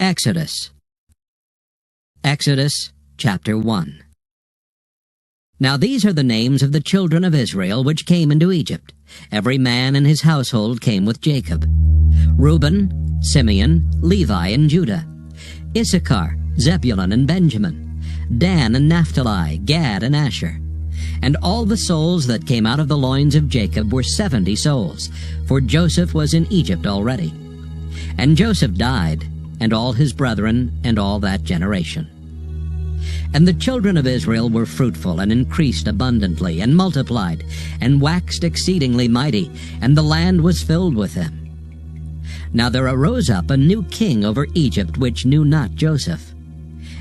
Exodus chapter 1. Now these are the names of the children of Israel which came into Egypt. Every man in his household came with Jacob: Reuben, Simeon, Levi, and Judah; Issachar, Zebulun, and Benjamin; Dan and Naphtali, Gad and Asher. And all the souls that came out of the loins of Jacob were 70 souls, for Joseph was in Egypt already. And Joseph died, and all his brethren, and all that generation. And the children of Israel were fruitful, and increased abundantly, and multiplied, and waxed exceedingly mighty, and the land was filled with them. Now there arose up a new king over Egypt, which knew not Joseph.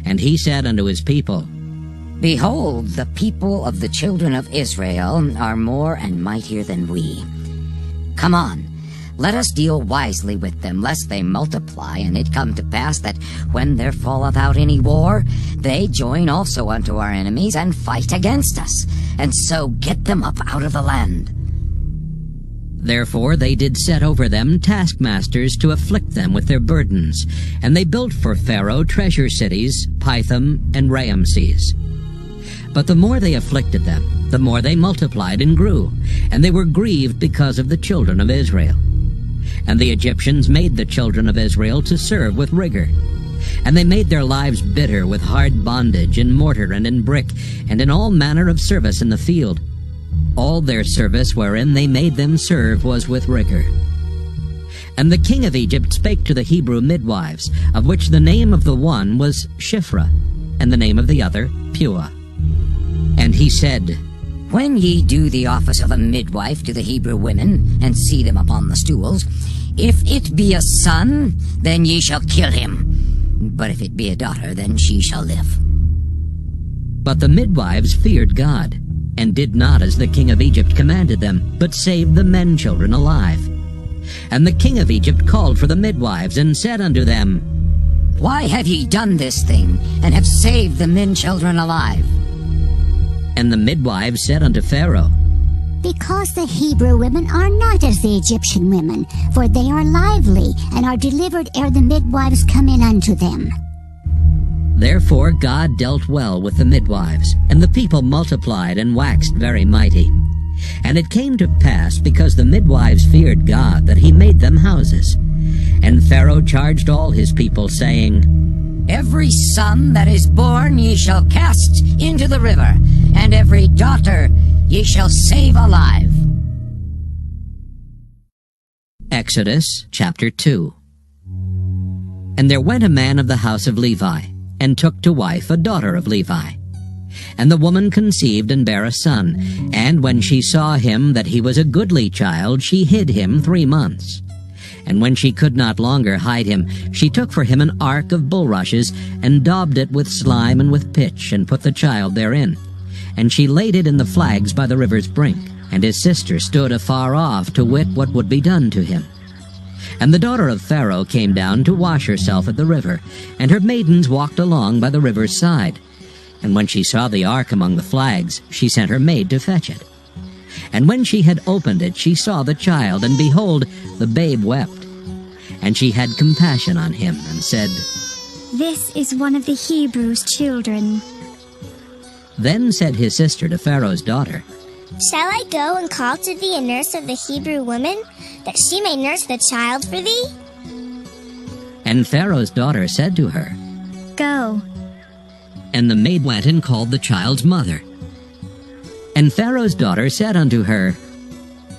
And he said unto his people, Behold, the people of the children of Israel are more and mightier than we. Come on, let us deal wisely with them, lest they multiply, and it come to pass that when there falleth out any war, they join also unto our enemies, and fight against us, and so get them up out of the land. Therefore they did set over them taskmasters to afflict them with their burdens, and they built for Pharaoh treasure cities, Pithom and Raamses. But the more they afflicted them, the more they multiplied and grew, and they were grieved because of the children of Israel. And the Egyptians made the children of Israel to serve with rigor. And they made their lives bitter with hard bondage, in mortar and in brick, and in all manner of service in the field. All their service wherein they made them serve was with rigor. And the king of Egypt spake to the Hebrew midwives, of which the name of the one was Shiphrah, and the name of the other Puah. And he said, When ye do the office of a midwife to the Hebrew women, and see them upon the stools, if it be a son, then ye shall kill him. But if it be a daughter, then she shall live. But the midwives feared God, and did not as the king of Egypt commanded them, but saved the men children alive. And the king of Egypt called for the midwives, and said unto them, Why have ye done this thing, and have saved the men children alive? And the midwives said unto Pharaoh, Because the Hebrew women are not as the Egyptian women, for they are lively, and are delivered ere the midwives come in unto them. Therefore God dealt well with the midwives, and the people multiplied and waxed very mighty. And it came to pass, because the midwives feared God, that he made them houses. And Pharaoh charged all his people, saying, Every son that is born ye shall cast into the river, and every daughter ye shall save alive. Exodus chapter 2. And there went a man of the house of Levi, and took to wife a daughter of Levi. And the woman conceived and bare a son, and when she saw him that he was a goodly child, she hid him 3 months. And when she could not longer hide him, she took for him an ark of bulrushes, and daubed it with slime and with pitch, and put the child therein. And she laid it in the flags by the river's brink. And his sister stood afar off to wit what would be done to him. And the daughter of Pharaoh came down to wash herself at the river, and her maidens walked along by the river's side. And when she saw the ark among the flags, she sent her maid to fetch it. And when she had opened it, she saw the child, and behold, the babe wept. And she had compassion on him, and said, This is one of the Hebrews' children. Then said his sister to Pharaoh's daughter, Shall I go and call to thee a nurse of the Hebrew women, that she may nurse the child for thee? And Pharaoh's daughter said to her, Go. And the maid went and called the child's mother. And Pharaoh's daughter said unto her,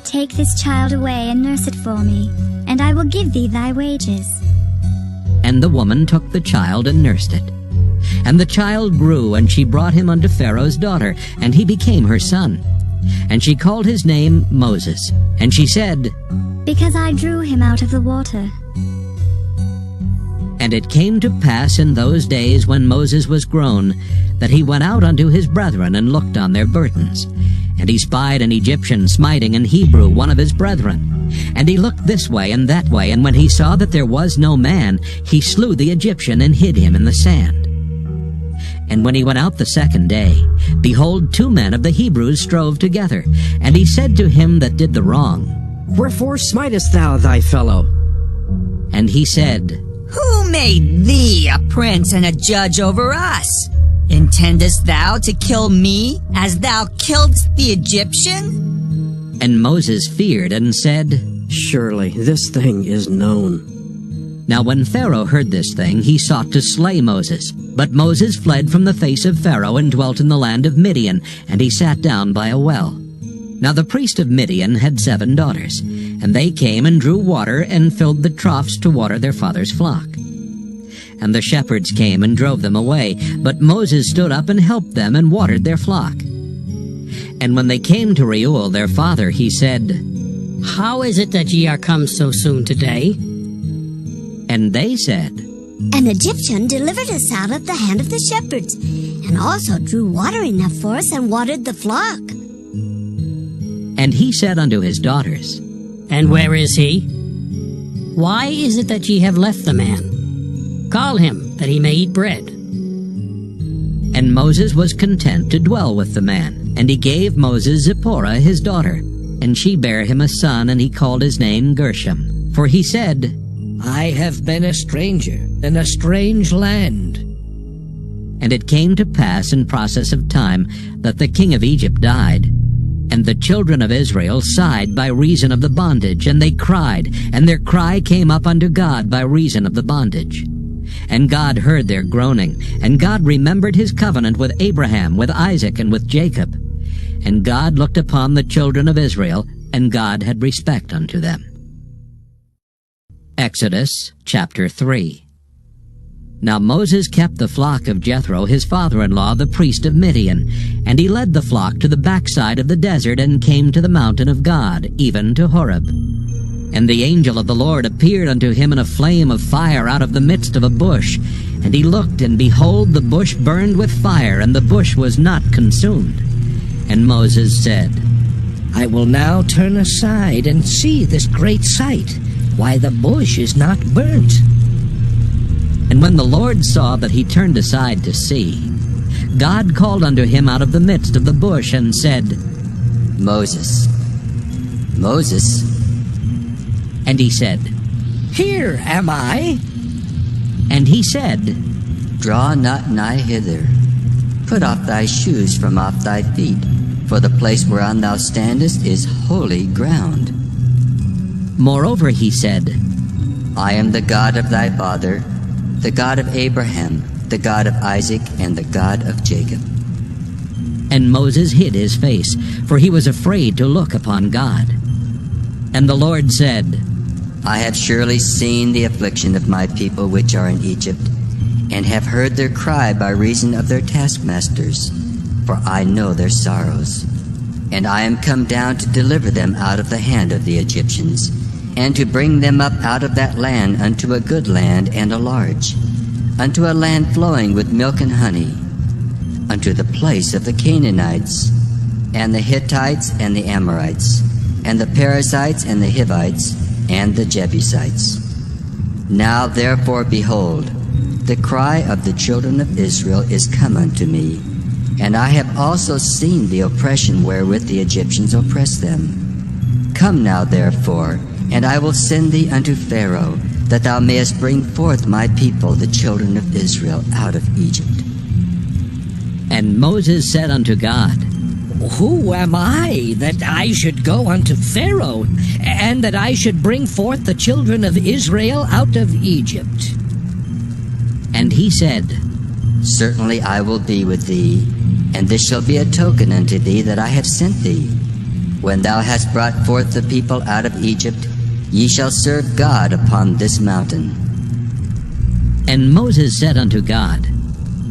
Take this child away and nurse it for me, and I will give thee thy wages. And the woman took the child and nursed it. And the child grew, and she brought him unto Pharaoh's daughter, and he became her son. And she called his name Moses. And she said, Because I drew him out of the water. And it came to pass in those days when Moses was grown, that he went out unto his brethren, and looked on their burdens. And he spied an Egyptian smiting an Hebrew, one of his brethren. And he looked this way and that way, and when he saw that there was no man, he slew the Egyptian, and hid him in the sand. And when he went out the second day, behold, 2 men of the Hebrews strove together. And he said to him that did the wrong, Wherefore smitest thou thy fellow? And he said, Who made thee a prince and a judge over us? Intendest thou to kill me as thou killedst the Egyptian? And Moses feared and said, Surely this thing is known. Now when Pharaoh heard this thing, he sought to slay Moses. But Moses fled from the face of Pharaoh and dwelt in the land of Midian, and he sat down by a well. Now the priest of Midian had 7 daughters, and they came and drew water and filled the troughs to water their father's flock. And the shepherds came and drove them away, but Moses stood up and helped them and watered their flock. And when they came to Reuel their father, he said, How is it that ye are come so soon today? And they said, An Egyptian delivered us out of the hand of the shepherds, and also drew water enough for us and watered the flock. And he said unto his daughters, And where is he? Why is it that ye have left the man? Call him, that he may eat bread. And Moses was content to dwell with the man, and he gave Moses Zipporah his daughter. And she bare him a son, and he called his name Gershom. For he said, I have been a stranger in a strange land. And it came to pass in process of time that the king of Egypt died. And the children of Israel sighed by reason of the bondage, and they cried, and their cry came up unto God by reason of the bondage. And God heard their groaning, and God remembered his covenant with Abraham, with Isaac, and with Jacob. And God looked upon the children of Israel, and God had respect unto them. Exodus chapter 3. Now Moses kept the flock of Jethro his father-in-law, the priest of Midian, and he led the flock to the backside of the desert, and came to the mountain of God, even to Horeb. And the angel of the Lord appeared unto him in a flame of fire out of the midst of a bush. And he looked, and behold, the bush burned with fire, and the bush was not consumed. And Moses said, I will now turn aside and see this great sight, why the bush is not burnt. And when the Lord saw that he turned aside to see, God called unto him out of the midst of the bush, and said, Moses, Moses. And he said, Here am I. And he said, Draw not nigh hither. Put off thy shoes from off thy feet, for the place whereon thou standest is holy ground. Moreover he said, I am the God of thy father, the God of Abraham, the God of Isaac, and the God of Jacob. And Moses hid his face, for he was afraid to look upon God. And the Lord said, I have surely seen the affliction of my people which are in Egypt, and have heard their cry by reason of their taskmasters, for I know their sorrows. And I am come down to deliver them out of the hand of the Egyptians, and to bring them up out of that land unto a good land and a large, unto a land flowing with milk and honey, unto the place of the Canaanites, and the Hittites, and the Amorites, and the Perizzites, and the Hivites, and the Jebusites. Now therefore, behold, the cry of the children of Israel is come unto me, and I have also seen the oppression wherewith the Egyptians oppress them. Come now therefore, and I will send thee unto Pharaoh, that thou mayest bring forth my people, the children of Israel, out of Egypt. And Moses said unto God, Who am I, that I should go unto Pharaoh, and that I should bring forth the children of Israel out of Egypt? And he said, Certainly I will be with thee, and this shall be a token unto thee that I have sent thee. When thou hast brought forth the people out of Egypt, ye shall serve God upon this mountain. And Moses said unto God,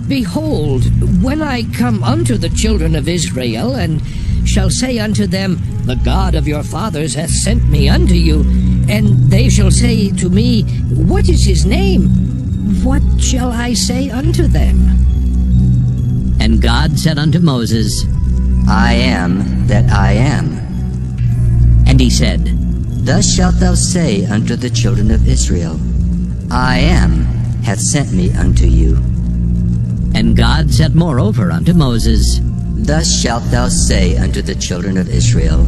Behold, when I come unto the children of Israel, and shall say unto them, The God of your fathers hath sent me unto you, and they shall say to me, What is his name? What shall I say unto them? And God said unto Moses, I am that I am. And he said, Thus shalt thou say unto the children of Israel, I am hath sent me unto you. And God said moreover unto Moses, Thus shalt thou say unto the children of Israel,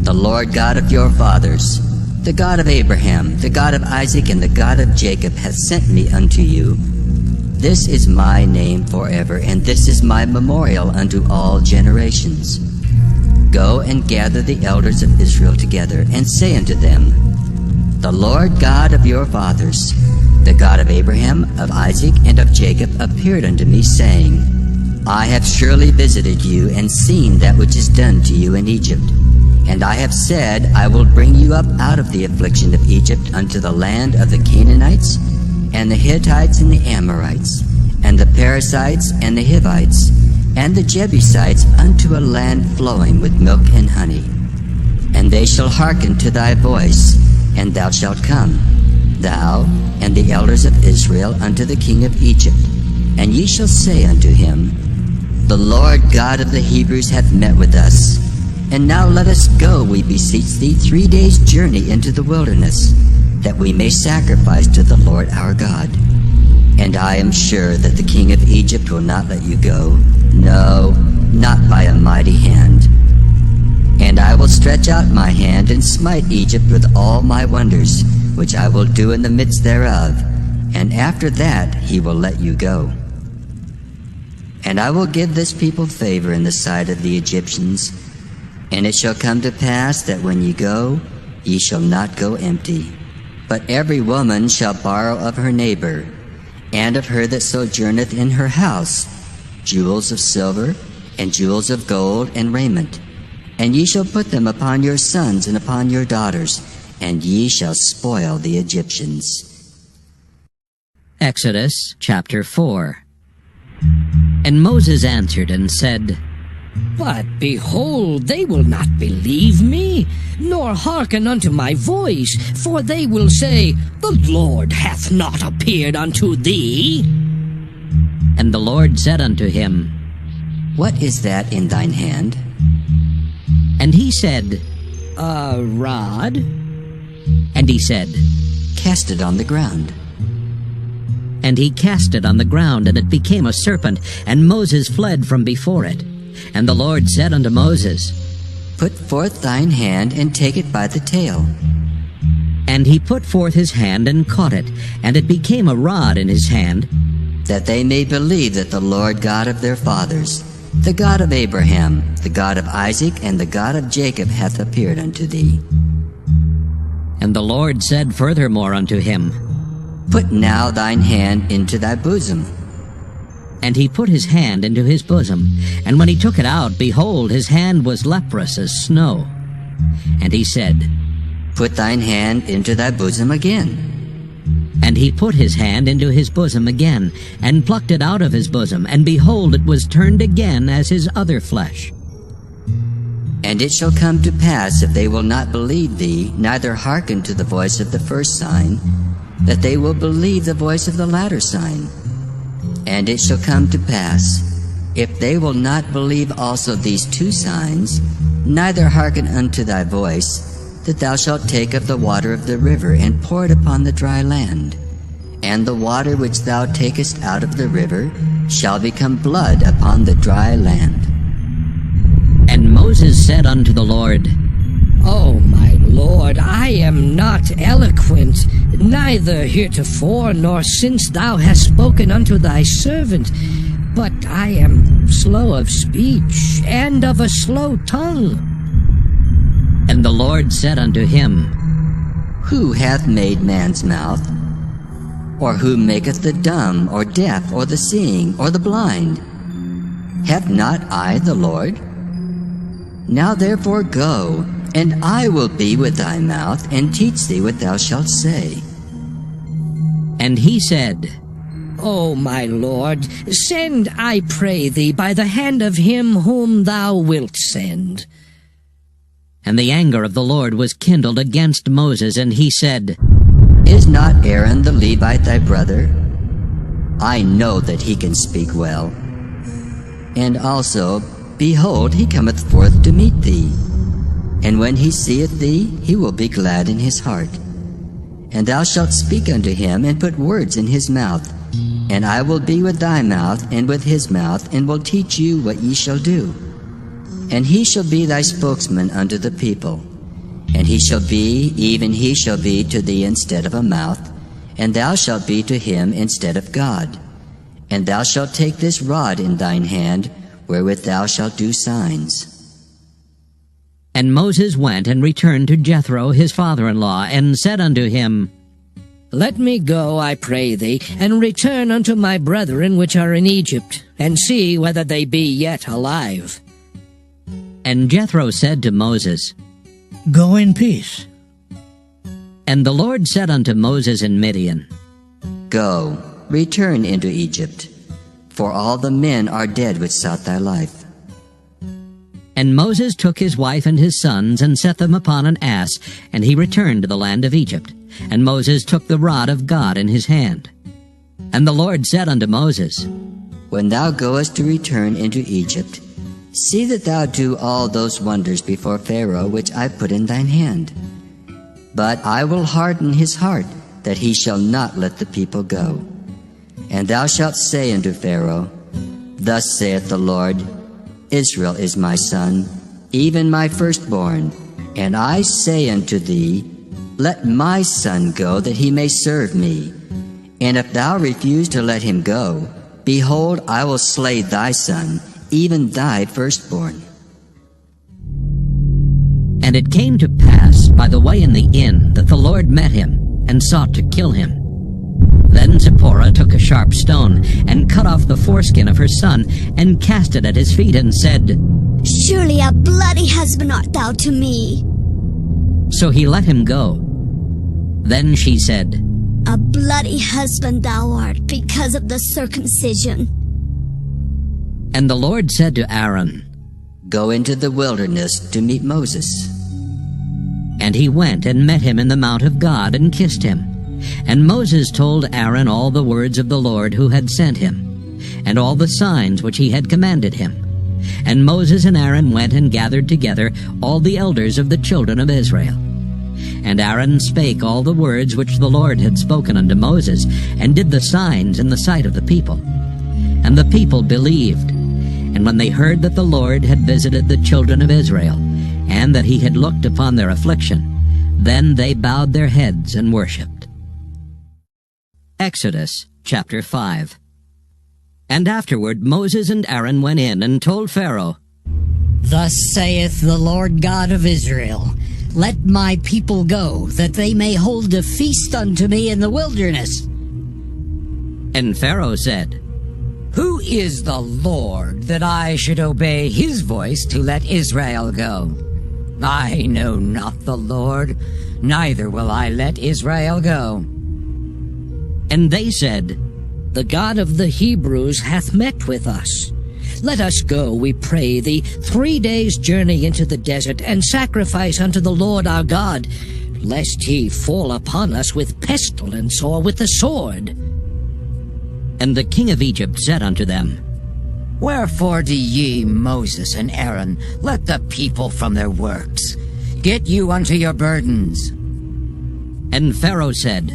The Lord God of your fathers, The God of Abraham, the God of Isaac, and the God of Jacob hath sent me unto you. This is my name forever, and this is my memorial unto all generations. Go and gather the elders of Israel together, and say unto them, The Lord God of your fathers, the God of Abraham, of Isaac, and of Jacob, appeared unto me, saying, I have surely visited you, and seen that which is done to you in Egypt. And I have said, I will bring you up out of the affliction of Egypt unto the land of the Canaanites, and the Hittites, and the Amorites, and the Perizzites, and the Hivites, and the Jebusites, unto a land flowing with milk and honey. And they shall hearken to thy voice, and thou shalt come, thou and the elders of Israel, unto the king of Egypt. And ye shall say unto him, The Lord God of the Hebrews hath met with us. And now let us go, we beseech thee, 3 days' journey into the wilderness, that we may sacrifice to the Lord our God. And I am sure that the king of Egypt will not let you go, no, not by a mighty hand. And I will stretch out my hand and smite Egypt with all my wonders, which I will do in the midst thereof, and after that he will let you go. And I will give this people favor in the sight of the Egyptians. And it shall come to pass that when ye go, ye shall not go empty. But every woman shall borrow of her neighbor, and of her that sojourneth in her house, jewels of silver, and jewels of gold, and raiment. And ye shall put them upon your sons and upon your daughters, and ye shall spoil the Egyptians. Exodus chapter 4. And Moses answered and said, But behold, they will not believe me, nor hearken unto my voice, for they will say, The Lord hath not appeared unto thee. And the Lord said unto him, What is that in thine hand? And he said, A rod. And he said, Cast it on the ground. And he cast it on the ground, and it became a serpent, and Moses fled from before it. And the Lord said unto Moses, Put forth thine hand, and take it by the tail. And he put forth his hand, and caught it, and it became a rod in his hand, that they may believe that the Lord God of their fathers, the God of Abraham, the God of Isaac, and the God of Jacob hath appeared unto thee. And the Lord said furthermore unto him, Put now thine hand into thy bosom. And he put his hand into his bosom, and when he took it out, behold, his hand was leprous as snow. And he said, Put thine hand into thy bosom again. And he put his hand into his bosom again, and plucked it out of his bosom, and behold, it was turned again as his other flesh. And it shall come to pass, if they will not believe thee, neither hearken to the voice of the first sign, that they will believe the voice of the latter sign. And it shall come to pass, if they will not believe also these 2 signs, neither hearken unto thy voice, that thou shalt take of the water of the river, and pour it upon the dry land. And the water which thou takest out of the river shall become blood upon the dry land. And Moses said unto the Lord, O my Lord, I am not eloquent, neither heretofore nor since thou hast spoken unto thy servant, but I am slow of speech, and of a slow tongue. And the Lord said unto him, Who hath made man's mouth? Or who maketh the dumb, or deaf, or the seeing, or the blind? Have not I the Lord? Now therefore go, and I will be with thy mouth, and teach thee what thou shalt say. And he said, O my Lord, send, I pray thee, by the hand of him whom thou wilt send. And the anger of the Lord was kindled against Moses, and he said, Is not Aaron the Levite thy brother? I know that he can speak well. And also, behold, he cometh forth to meet thee. And when he seeth thee, he will be glad in his heart. And thou shalt speak unto him, and put words in his mouth. And I will be with thy mouth, and with his mouth, and will teach you what ye shall do. And he shall be thy spokesman unto the people. And he shall be, even he shall be to thee instead of a mouth, and thou shalt be to him instead of God. And thou shalt take this rod in thine hand, wherewith thou shalt do signs. And Moses went and returned to Jethro his father-in-law, and said unto him, Let me go, I pray thee, and return unto my brethren which are in Egypt, and see whether they be yet alive. And Jethro said to Moses, Go in peace. And the Lord said unto Moses in Midian, Go, return into Egypt, for all the men are dead which sought thy life. And Moses took his wife and his sons, and set them upon an ass, and he returned to the land of Egypt. And Moses took the rod of God in his hand. And the Lord said unto Moses, When thou goest to return into Egypt, see that thou do all those wonders before Pharaoh which I put in thine hand. But I will harden his heart, that he shall not let the people go. And thou shalt say unto Pharaoh, Thus saith the Lord, Israel is my son, even my firstborn. And I say unto thee, Let my son go, that he may serve me. And if thou refuse to let him go, behold, I will slay thy son, even thy firstborn. And it came to pass by the way in the inn that the Lord met him, and sought to kill him. Then Zipporah took a sharp stone, and cut off the foreskin of her son, and cast it at his feet, and said, Surely a bloody husband art thou to me. So he let him go. Then she said, A bloody husband thou art, because of the circumcision. And the Lord said to Aaron, Go into the wilderness to meet Moses. And he went and met him in the mount of God, and kissed him. And Moses told Aaron all the words of the Lord who had sent him, and all the signs which he had commanded him. And Moses and Aaron went and gathered together all the elders of the children of Israel. And Aaron spake all the words which the Lord had spoken unto Moses, and did the signs in the sight of the people. And the people believed. And when they heard that the Lord had visited the children of Israel, and that he had looked upon their affliction, then they bowed their heads and worshipped. Exodus chapter 5. And afterward Moses and Aaron went in and told Pharaoh, Thus saith the Lord God of Israel, Let my people go, that they may hold a feast unto me in the wilderness. And Pharaoh said, Who is the Lord, that I should obey his voice to let Israel go? I know not the Lord, neither will I let Israel go. And they said, The God of the Hebrews hath met with us. Let us go, we pray thee, 3 days' journey into the desert, and sacrifice unto the Lord our God, lest he fall upon us with pestilence or with the sword. And the king of Egypt said unto them, Wherefore do ye, Moses and Aaron, let the people from their works? Get you unto your burdens. And Pharaoh said,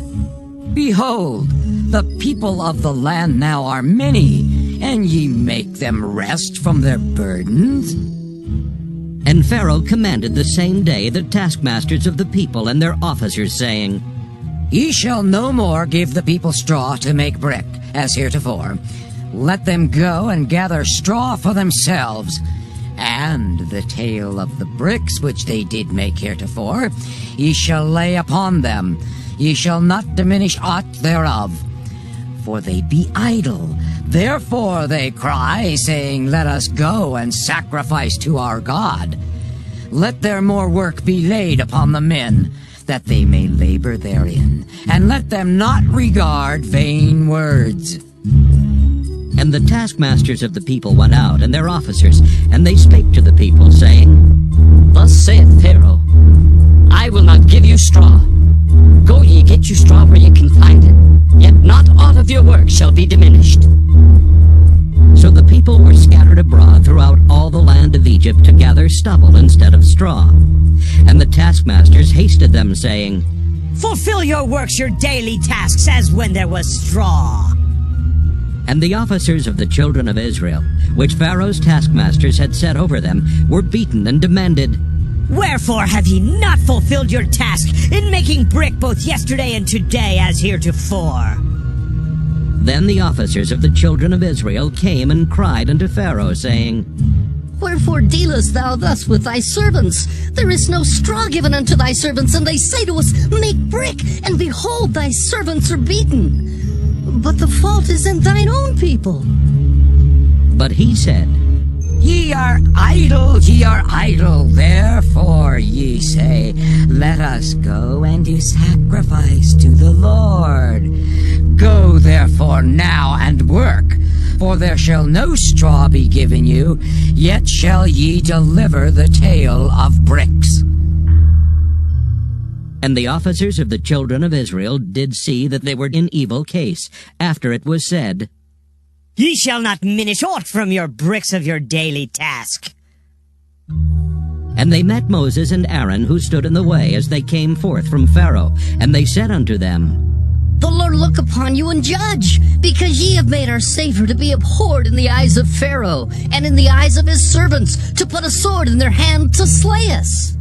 Behold, the people of the land now are many, and ye make them rest from their burdens. And Pharaoh commanded the same day the taskmasters of the people and their officers, saying, Ye shall no more give the people straw to make brick, as heretofore. Let them go and gather straw for themselves. And the tale of the bricks which they did make heretofore, ye shall lay upon them. Ye shall not diminish aught thereof. For they be idle. Therefore they cry, saying, Let us go and sacrifice to our God. Let their more work be laid upon the men, that they may labor therein. And let them not regard vain words. And the taskmasters of the people went out, and their officers, and they spake to the people, saying, Thus saith Pharaoh, I will not give you straw. Go ye, get you straw where ye can find it, yet not aught of your work shall be diminished. So the people were scattered abroad throughout all the land of Egypt to gather stubble instead of straw. And the taskmasters hasted them, saying, Fulfill your works, your daily tasks, as when there was straw. And the officers of the children of Israel, which Pharaoh's taskmasters had set over them, were beaten and demanded, Wherefore have ye not fulfilled your task in making brick both yesterday and today as heretofore? Then the officers of the children of Israel came and cried unto Pharaoh, saying, Wherefore dealest thou thus with thy servants? There is no straw given unto thy servants, and they say to us, Make brick, and behold, thy servants are beaten. But the fault is in thine own people. But he said, Ye are idle, ye are idle. Therefore ye say, Let us go and do sacrifice to the Lord. Go therefore now and work, for there shall no straw be given you, yet shall ye deliver the tale of bricks. And the officers of the children of Israel did see that they were in evil case, after it was said, Ye shall not minish aught from your bricks of your daily task. And they met Moses and Aaron, who stood in the way as they came forth from Pharaoh. And they said unto them, The Lord look upon you and judge, because ye have made our Savior to be abhorred in the eyes of Pharaoh, and in the eyes of his servants, to put a sword in their hand to slay us.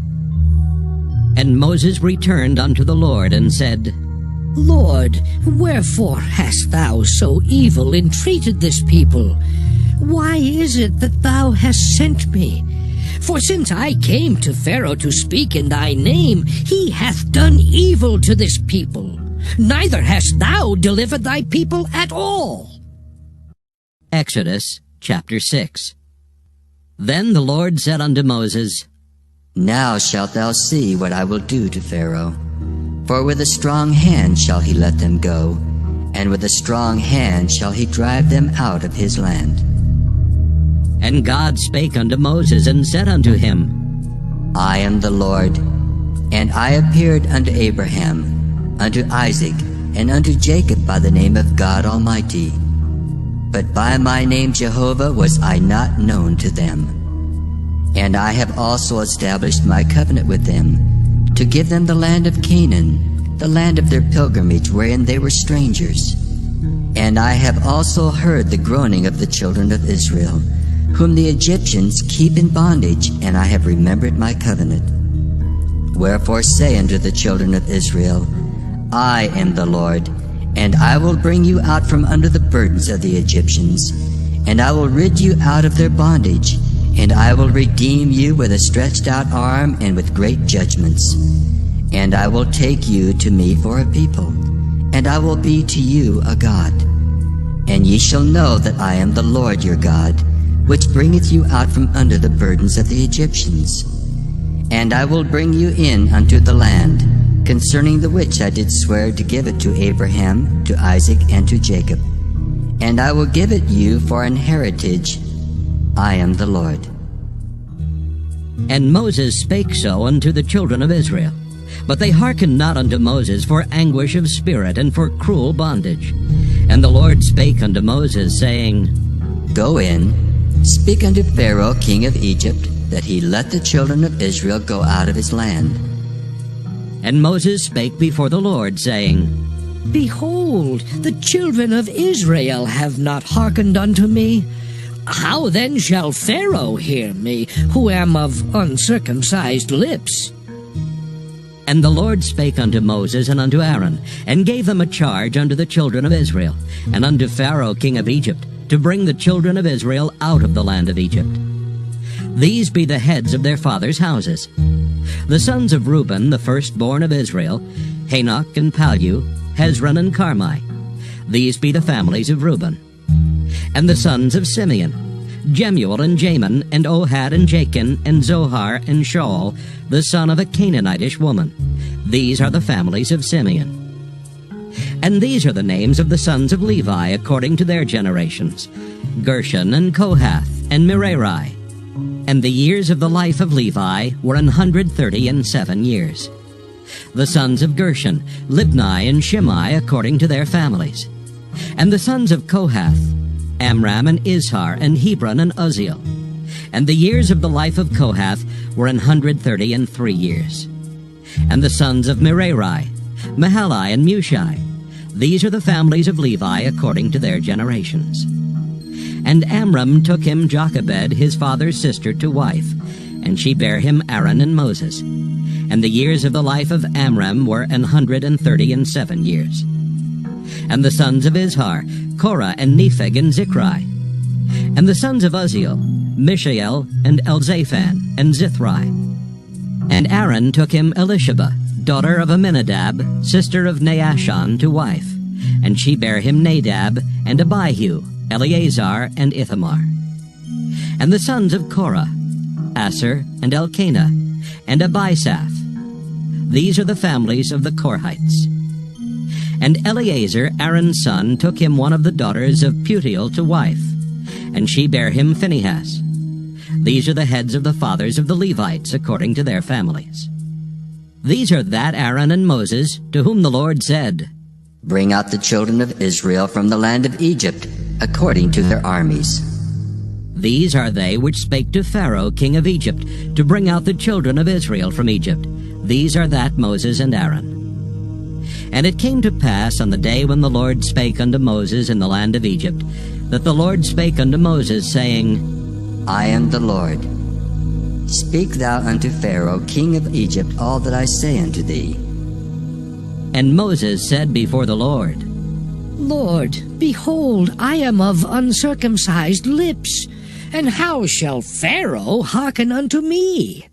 And Moses returned unto the Lord, and said, Lord, wherefore hast thou so evil entreated this people? Why is it that thou hast sent me? For since I came to Pharaoh to speak in thy name, he hath done evil to this people. Neither hast thou delivered thy people at all. Exodus chapter 6. Then the Lord said unto Moses, Now shalt thou see what I will do to Pharaoh. For with a strong hand shall he let them go, and with a strong hand shall he drive them out of his land. And God spake unto Moses, and said unto him, I am the Lord, and I appeared unto Abraham, unto Isaac, and unto Jacob by the name of God Almighty. But by my name Jehovah was I not known to them. And I have also established my covenant with them, to give them the land of Canaan, the land of their pilgrimage wherein they were strangers. And I have also heard the groaning of the children of Israel, whom the Egyptians keep in bondage, and I have remembered my covenant. Wherefore say unto the children of Israel, I am the Lord, and I will bring you out from under the burdens of the Egyptians, and I will rid you out of their bondage, and I will redeem you with a stretched out arm and with great judgments. And I will take you to me for a people, and I will be to you a God. And ye shall know that I am the Lord your God, which bringeth you out from under the burdens of the Egyptians. And I will bring you in unto the land, concerning the which I did swear to give it to Abraham, to Isaac, and to Jacob. And I will give it you for an heritage. I am the Lord. And Moses spake so unto the children of Israel. But they hearkened not unto Moses for anguish of spirit and for cruel bondage. And the Lord spake unto Moses, saying, Go in, speak unto Pharaoh king of Egypt, that he let the children of Israel go out of his land. And Moses spake before the Lord, saying, Behold, the children of Israel have not hearkened unto me. How then shall Pharaoh hear me, who am of uncircumcised lips? And the Lord spake unto Moses and unto Aaron, and gave them a charge unto the children of Israel, and unto Pharaoh king of Egypt, to bring the children of Israel out of the land of Egypt. These be the heads of their fathers' houses. The sons of Reuben, the firstborn of Israel, Hanok and Palu, Hezron and Carmi. These be the families of Reuben. And the sons of Simeon, Jemuel and Jamin, and Ohad and Jachin, and Zohar and Shaul, the son of a Canaanitish woman. These are the families of Simeon. And these are the names of the sons of Levi according to their generations, Gershon and Kohath and Merari. And the years of the life of Levi were 137 years. The sons of Gershon, Libni and Shimei according to their families. And the sons of Kohath, Amram and Izhar and Hebron and Uzziel. And the years of the life of Kohath were 133 years. And the sons of Merari, Mahali and Mushi. These are the families of Levi according to their generations. And Amram took him Jochebed, his father's sister, to wife, and she bare him Aaron and Moses. And the years of the life of Amram were 137 years. And the sons of Issachar, Korah, and Nepheg, and Zichri. And the sons of Uzziel, Mishael, and Elzaphan, and Zithri. And Aaron took him Elisheba, daughter of Amminadab, sister of Naashon, to wife. And she bare him Nadab, and Abihu, Eleazar, and Ithamar. And the sons of Korah, Asher, and Elkanah, and Abisaph. These are the families of the Korhites. And Eleazar, Aaron's son, took him one of the daughters of Putiel to wife, and she bare him Phinehas. These are the heads of the fathers of the Levites according to their families. These are that Aaron and Moses, to whom the Lord said, Bring out the children of Israel from the land of Egypt, according to their armies. These are they which spake to Pharaoh king of Egypt, to bring out the children of Israel from Egypt. These are that Moses and Aaron. And it came to pass on the day when the Lord spake unto Moses in the land of Egypt, that the Lord spake unto Moses, saying, I am the Lord. Speak thou unto Pharaoh king of Egypt all that I say unto thee. And Moses said before the Lord, Lord, behold, I am of uncircumcised lips, and how shall Pharaoh hearken unto me?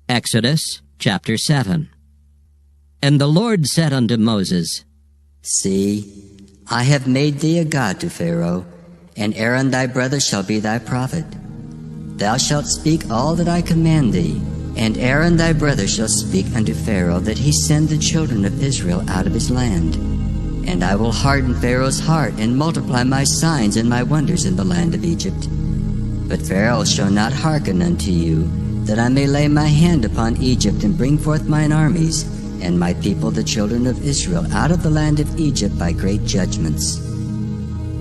Exodus chapter 7. And the Lord said unto Moses, See, I have made thee a god to Pharaoh, and Aaron thy brother shall be thy prophet. Thou shalt speak all that I command thee, and Aaron thy brother shall speak unto Pharaoh, that he send the children of Israel out of his land. And I will harden Pharaoh's heart, and multiply my signs and my wonders in the land of Egypt. But Pharaoh shall not hearken unto you, that I may lay my hand upon Egypt, and bring forth mine armies, and my people the children of Israel out of the land of Egypt by great judgments.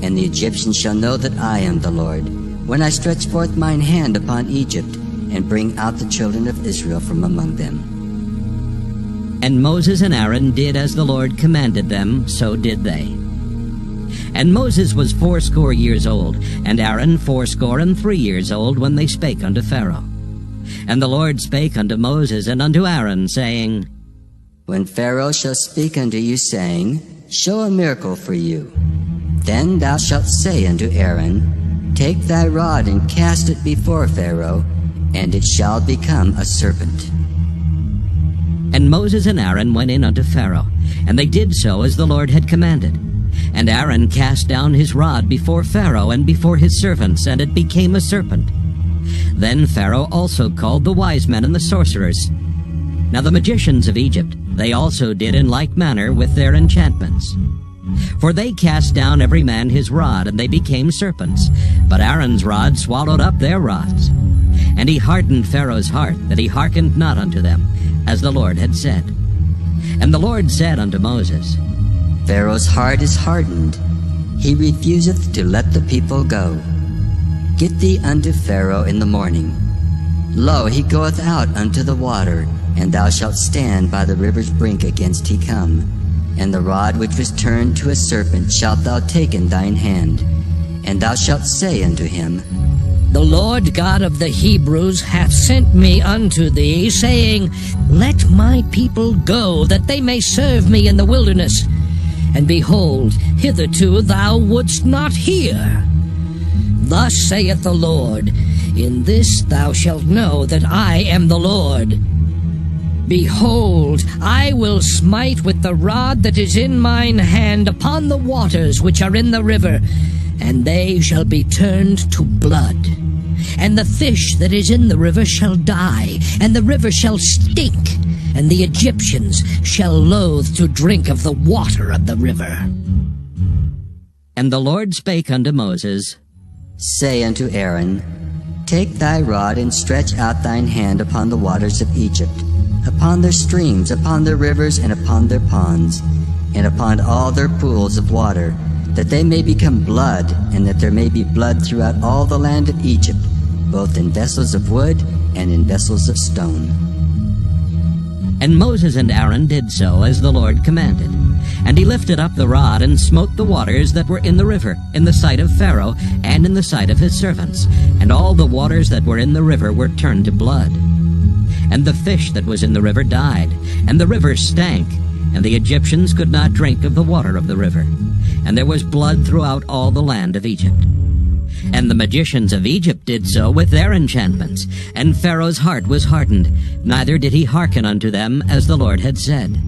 And the Egyptians shall know that I am the Lord, when I stretch forth mine hand upon Egypt, and bring out the children of Israel from among them. And Moses and Aaron did as the Lord commanded them, so did they. And Moses was 80 years old, and Aaron 83 years old, when they spake unto Pharaoh. And the Lord spake unto Moses and unto Aaron, saying, When Pharaoh shall speak unto you, saying, Show a miracle for you, then thou shalt say unto Aaron, Take thy rod and cast it before Pharaoh, and it shall become a serpent. And Moses and Aaron went in unto Pharaoh, and they did so as the Lord had commanded. And Aaron cast down his rod before Pharaoh and before his servants, and it became a serpent. Then Pharaoh also called the wise men and the sorcerers. Now the magicians of Egypt, they also did in like manner with their enchantments. For they cast down every man his rod, and they became serpents. But Aaron's rod swallowed up their rods. And he hardened Pharaoh's heart, that he hearkened not unto them, as the Lord had said. And the Lord said unto Moses, Pharaoh's heart is hardened. He refuseth to let the people go. Get thee unto Pharaoh in the morning. Lo, he goeth out unto the water, and thou shalt stand by the river's brink against he come. And the rod which was turned to a serpent shalt thou take in thine hand. And thou shalt say unto him, The Lord God of the Hebrews hath sent me unto thee, saying, Let my people go, that they may serve me in the wilderness. And behold, hitherto thou wouldst not hear. Thus saith the Lord, In this thou shalt know that I am the Lord. Behold, I will smite with the rod that is in mine hand upon the waters which are in the river, and they shall be turned to blood. And the fish that is in the river shall die, and the river shall stink, and the Egyptians shall loathe to drink of the water of the river. And the Lord spake unto Moses, Say unto Aaron, Take thy rod and stretch out thine hand upon the waters of Egypt, upon their streams, upon their rivers, and upon their ponds, and upon all their pools of water, that they may become blood, and that there may be blood throughout all the land of Egypt, both in vessels of wood and in vessels of stone. And Moses and Aaron did so as the Lord commanded. And he lifted up the rod and smote the waters that were in the river, in the sight of Pharaoh and in the sight of his servants. And all the waters that were in the river were turned to blood. And the fish that was in the river died, and the river stank, and the Egyptians could not drink of the water of the river. And there was blood throughout all the land of Egypt. And the magicians of Egypt did so with their enchantments, and Pharaoh's heart was hardened, neither did he hearken unto them as the Lord had said.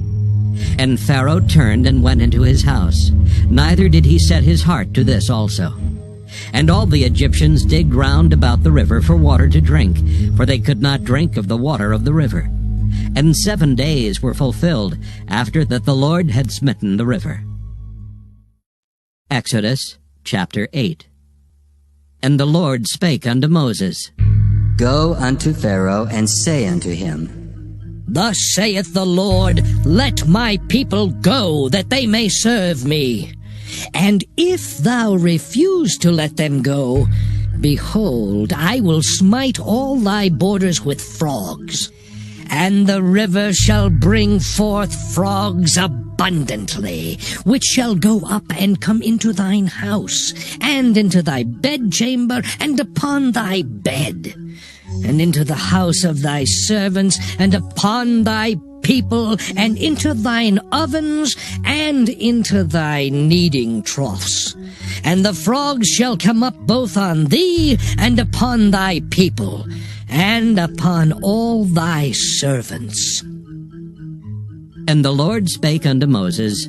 And Pharaoh turned and went into his house, neither did he set his heart to this also. And all the Egyptians digged round about the river for water to drink, for they could not drink of the water of the river. And 7 days were fulfilled after that the Lord had smitten the river. Exodus chapter 8. And the Lord spake unto Moses, Go unto Pharaoh, and say unto him, Thus saith the Lord, Let my people go, that they may serve me. And if thou refuse to let them go, behold, I will smite all thy borders with frogs. And the river shall bring forth frogs abundantly, which shall go up and come into thine house, and into thy bedchamber, and upon thy bed, and into the house of thy servants, and upon thy people, and into thine ovens, and into thy kneading troughs. And the frogs shall come up both on thee, and upon thy people, and upon all thy servants. And the Lord spake unto Moses,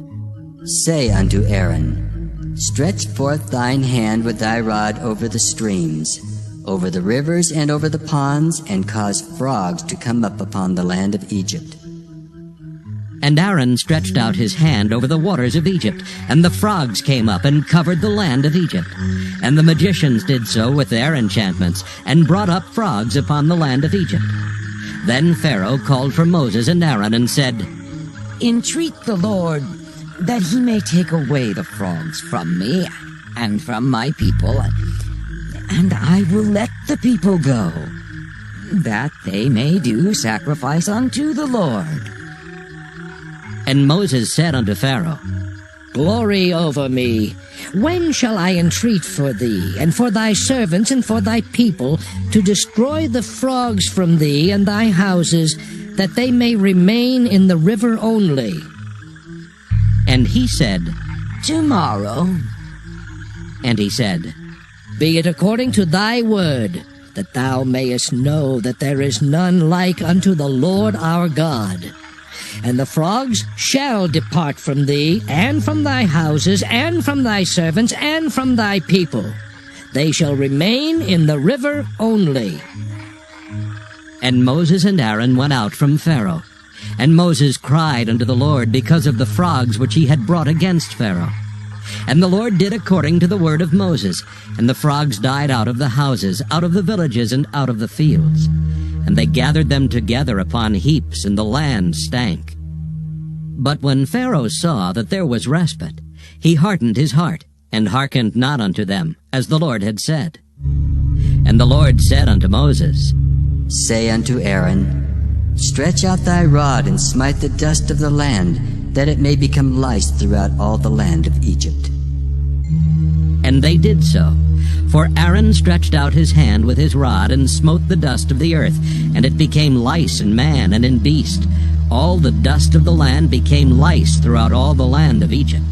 Say unto Aaron, Stretch forth thine hand with thy rod over the streams, over the rivers and over the ponds, and cause frogs to come up upon the land of Egypt. And Aaron stretched out his hand over the waters of Egypt, and the frogs came up and covered the land of Egypt. And the magicians did so with their enchantments, and brought up frogs upon the land of Egypt. Then Pharaoh called for Moses and Aaron, and said, Entreat the Lord that he may take away the frogs from me and from my people, and I will let the people go, that they may do sacrifice unto the Lord. And Moses said unto Pharaoh, Glory over me. When shall I entreat for thee, and for thy servants, and for thy people, to destroy the frogs from thee and thy houses, that they may remain in the river only? And he said, Tomorrow. And he said, Be it according to thy word, that thou mayest know that there is none like unto the Lord our God. And the frogs shall depart from thee, and from thy houses, and from thy servants, and from thy people. They shall remain in the river only. And Moses and Aaron went out from Pharaoh. And Moses cried unto the Lord because of the frogs which he had brought against Pharaoh. And the Lord did according to the word of Moses, and the frogs died out of the houses, out of the villages, and out of the fields. And they gathered them together upon heaps, and the land stank. But when Pharaoh saw that there was respite, he hardened his heart, and hearkened not unto them, as the Lord had said. And the Lord said unto Moses, Say unto Aaron, Stretch out thy rod, and smite the dust of the land, that it may become lice throughout all the land of Egypt. And they did so. For Aaron stretched out his hand with his rod, and smote the dust of the earth, and it became lice in man and in beast. All the dust of the land became lice throughout all the land of Egypt.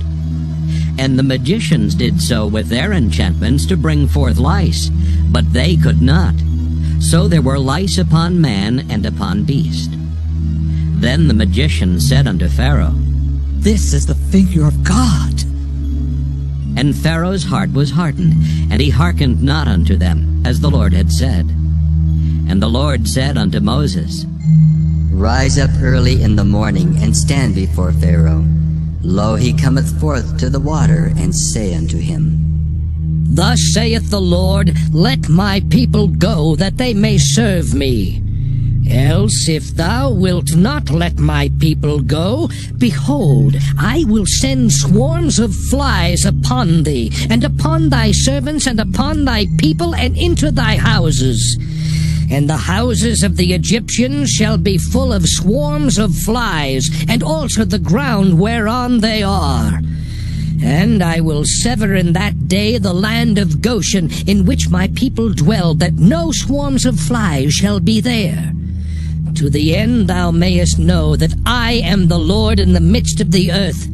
And the magicians did so with their enchantments to bring forth lice, but they could not. So there were lice upon man and upon beast. Then the magician said unto Pharaoh, This is the figure of God. And Pharaoh's heart was hardened, and he hearkened not unto them, as the Lord had said. And the Lord said unto Moses, Rise up early in the morning, and stand before Pharaoh. Lo, he cometh forth to the water, and say unto him, Thus saith the Lord, Let my people go, that they may serve me. Else, if thou wilt not let my people go, behold, I will send swarms of flies upon thee, and upon thy servants, and upon thy people, and into thy houses. And the houses of the Egyptians shall be full of swarms of flies, and also the ground whereon they are. And I will sever in that day the land of Goshen, in which my people dwell, that no swarms of flies shall be there. To the end thou mayest know that I am the Lord in the midst of the earth.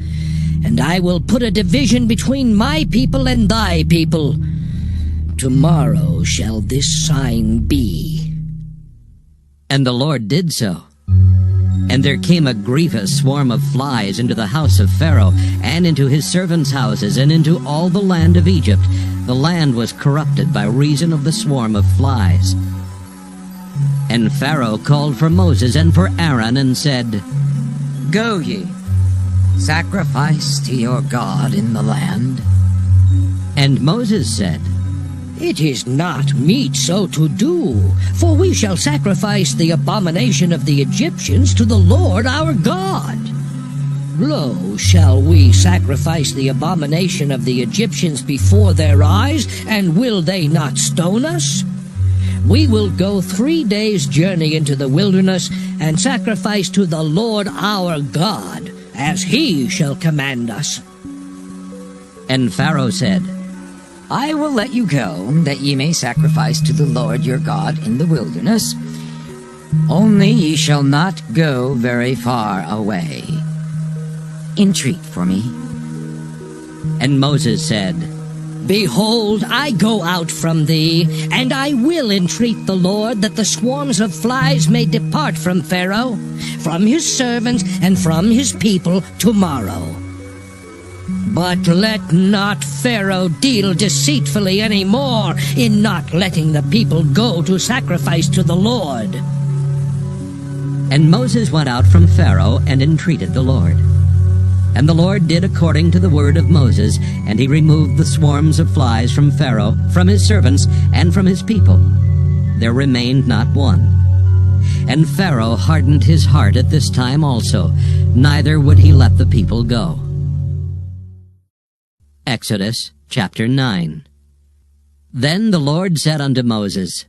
And I will put a division between my people and thy people. Tomorrow shall this sign be. And the Lord did so. And there came a grievous swarm of flies into the house of Pharaoh, and into his servants' houses, and into all the land of Egypt. The land was corrupted by reason of the swarm of flies. And Pharaoh called for Moses and for Aaron, and said, Go ye, sacrifice to your God in the land. And Moses said, It is not meet so to do, for we shall sacrifice the abomination of the Egyptians to the Lord our God. Lo, shall we sacrifice the abomination of the Egyptians before their eyes, and will they not stone us? We will go 3 days' journey into the wilderness, and sacrifice to the Lord our God, as he shall command us. And Pharaoh said, I will let you go, that ye may sacrifice to the Lord your God in the wilderness. Only ye shall not go very far away. Entreat for me. And Moses said, Behold, I go out from thee, and I will entreat the Lord that the swarms of flies may depart from Pharaoh, from his servants, and from his people tomorrow. But let not Pharaoh deal deceitfully any more in not letting the people go to sacrifice to the Lord. And Moses went out from Pharaoh and entreated the Lord. And the Lord did according to the word of Moses, and he removed the swarms of flies from Pharaoh, from his servants, and from his people. There remained not one. And Pharaoh hardened his heart at this time also, neither would he let the people go. Exodus chapter 9. Then the Lord said unto Moses,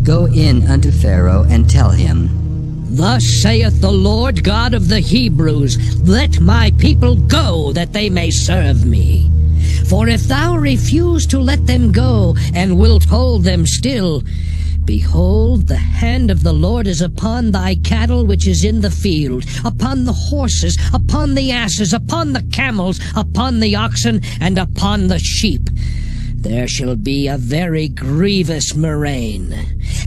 Go in unto Pharaoh, and tell him, Thus saith the Lord God of the Hebrews, Let my people go, that they may serve me. For if thou refuse to let them go, and wilt hold them still, behold, the hand of the Lord is upon thy cattle which is in the field, upon the horses, upon the asses, upon the camels, upon the oxen, and upon the sheep. There shall be a very grievous murrain.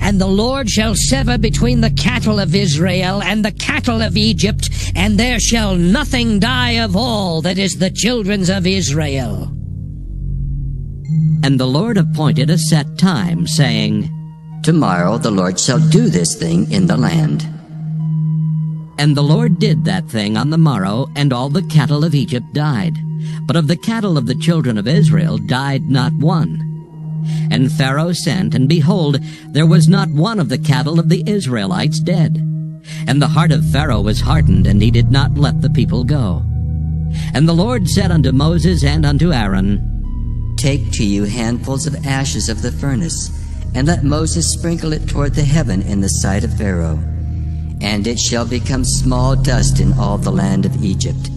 And the Lord shall sever between the cattle of Israel and the cattle of Egypt, and there shall nothing die of all that is the children's of Israel. And the Lord appointed a set time, saying, Tomorrow the Lord shall do this thing in the land. And the Lord did that thing on the morrow, and all the cattle of Egypt died. But of the cattle of the children of Israel died not one. And Pharaoh sent, and behold, there was not one of the cattle of the Israelites dead. And the heart of Pharaoh was hardened, and he did not let the people go. And the Lord said unto Moses and unto Aaron, Take to you handfuls of ashes of the furnace, and let Moses sprinkle it toward the heaven in the sight of Pharaoh. And it shall become small dust in all the land of Egypt,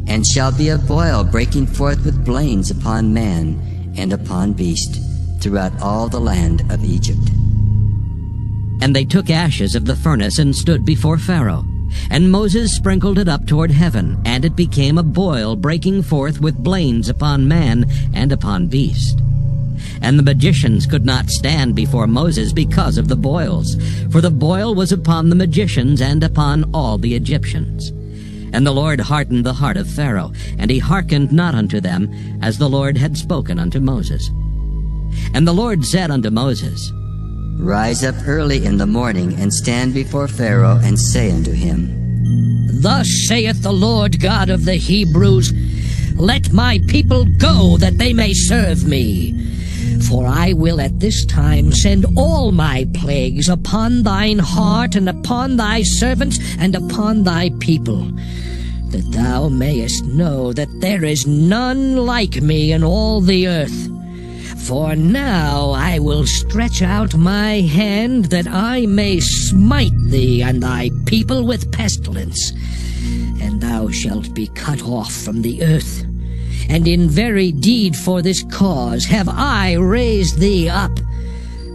and shall be a boil breaking forth with blains upon man and upon beast, throughout all the land of Egypt. And they took ashes of the furnace and stood before Pharaoh. And Moses sprinkled it up toward heaven, and it became a boil breaking forth with blains upon man and upon beast. And the magicians could not stand before Moses because of the boils, for the boil was upon the magicians and upon all the Egyptians. And the Lord hardened the heart of Pharaoh, and he hearkened not unto them, as the Lord had spoken unto Moses. And the Lord said unto Moses, Rise up early in the morning, and stand before Pharaoh, and say unto him, Thus saith the Lord God of the Hebrews, Let my people go, that they may serve me. For I will at this time send all my plagues upon thine heart, and upon thy servants, and upon thy people, that thou mayest know that there is none like me in all the earth. For now I will stretch out my hand that I may smite thee and thy people with pestilence, and thou shalt be cut off from the earth. And in very deed for this cause have I raised thee up,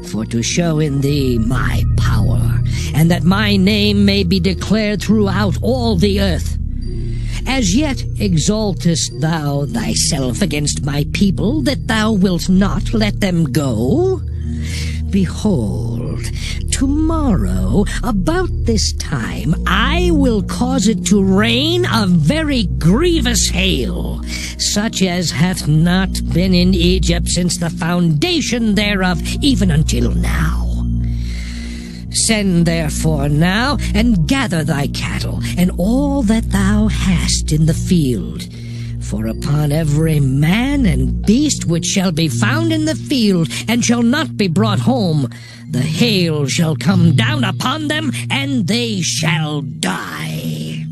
for to show in thee my power, and that my name may be declared throughout all the earth. As yet exaltest thou thyself against my people, that thou wilt not let them go? Behold, tomorrow, about this time, I will cause it to rain a very grievous hail, such as hath not been in Egypt since the foundation thereof, even until now. Send therefore now, and gather thy cattle, and all that thou hast in the field. For upon every man and beast which shall be found in the field, and shall not be brought home, the hail shall come down upon them, and they shall die.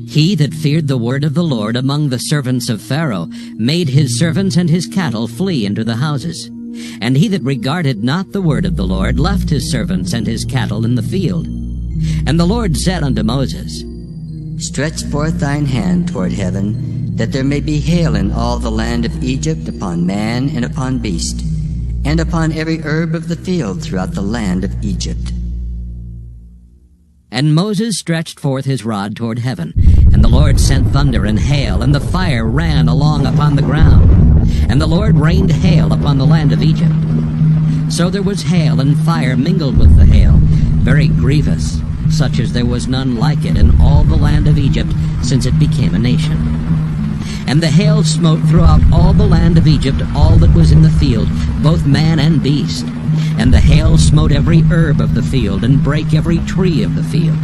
He that feared the word of the Lord among the servants of Pharaoh made his servants and his cattle flee into the houses. And he that regarded not the word of the Lord left his servants and his cattle in the field. And the Lord said unto Moses, Stretch forth thine hand toward heaven, that there may be hail in all the land of Egypt upon man and upon beast, and upon every herb of the field throughout the land of Egypt. And Moses stretched forth his rod toward heaven, and the Lord sent thunder and hail, and the fire ran along upon the ground. And the Lord rained hail upon the land of Egypt. So there was hail and fire mingled with the hail, very grievous, such as there was none like it in all the land of Egypt since it became a nation. And the hail smote throughout all the land of Egypt all that was in the field, both man and beast. And the hail smote every herb of the field, and brake every tree of the field.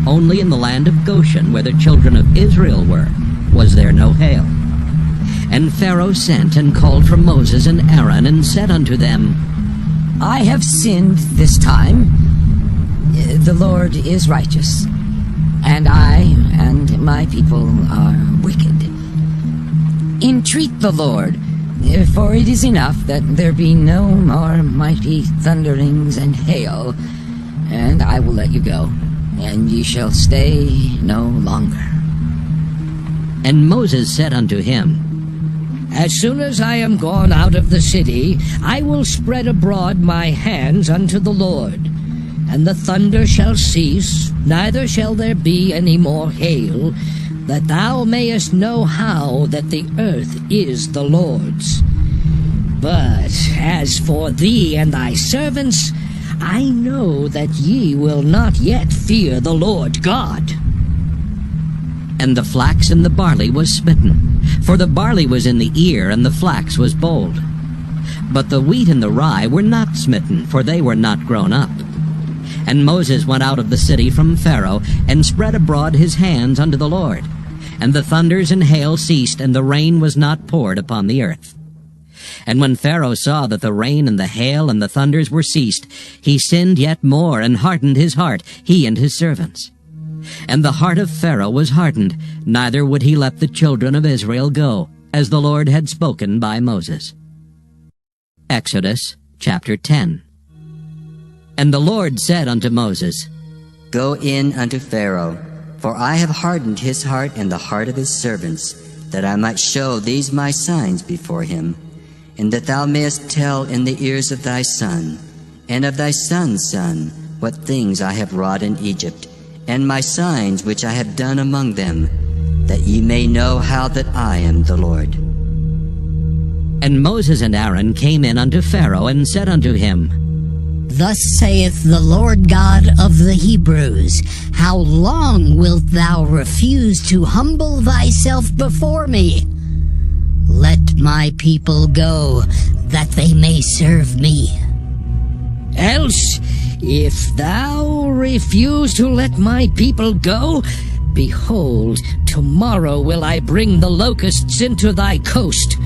Only in the land of Goshen, where the children of Israel were, was there no hail. And Pharaoh sent and called for Moses and Aaron, and said unto them, I have sinned this time. The Lord is righteous, and I and my people are wicked. Entreat the Lord, for it is enough that there be no more mighty thunderings and hail, and I will let you go, and ye shall stay no longer. And Moses said unto him, As soon as I am gone out of the city, I will spread abroad my hands unto the Lord, and the thunder shall cease, neither shall there be any more hail, that thou mayest know how that the earth is the Lord's. But as for thee and thy servants, I know that ye will not yet fear the Lord God. And the flax and the barley was smitten, for the barley was in the ear, and the flax was bold. But the wheat and the rye were not smitten, for they were not grown up. And Moses went out of the city from Pharaoh, and spread abroad his hands unto the Lord. And the thunders and hail ceased, and the rain was not poured upon the earth. And when Pharaoh saw that the rain and the hail and the thunders were ceased, he sinned yet more, and hardened his heart, he and his servants. And the heart of Pharaoh was hardened, neither would he let the children of Israel go, as the Lord had spoken by Moses. Exodus chapter 10. And the Lord said unto Moses, Go in unto Pharaoh, for I have hardened his heart and the heart of his servants, that I might show these my signs before him, and that thou mayest tell in the ears of thy son, and of thy son's son, what things I have wrought in Egypt, and my signs which I have done among them, that ye may know how that I am the Lord. And Moses and Aaron came in unto Pharaoh, and said unto him, Thus saith the Lord God of the Hebrews, How long wilt thou refuse to humble thyself before me? Let my people go, that they may serve me. Else, if thou refuse to let my people go, behold, tomorrow will I bring the locusts into thy coast,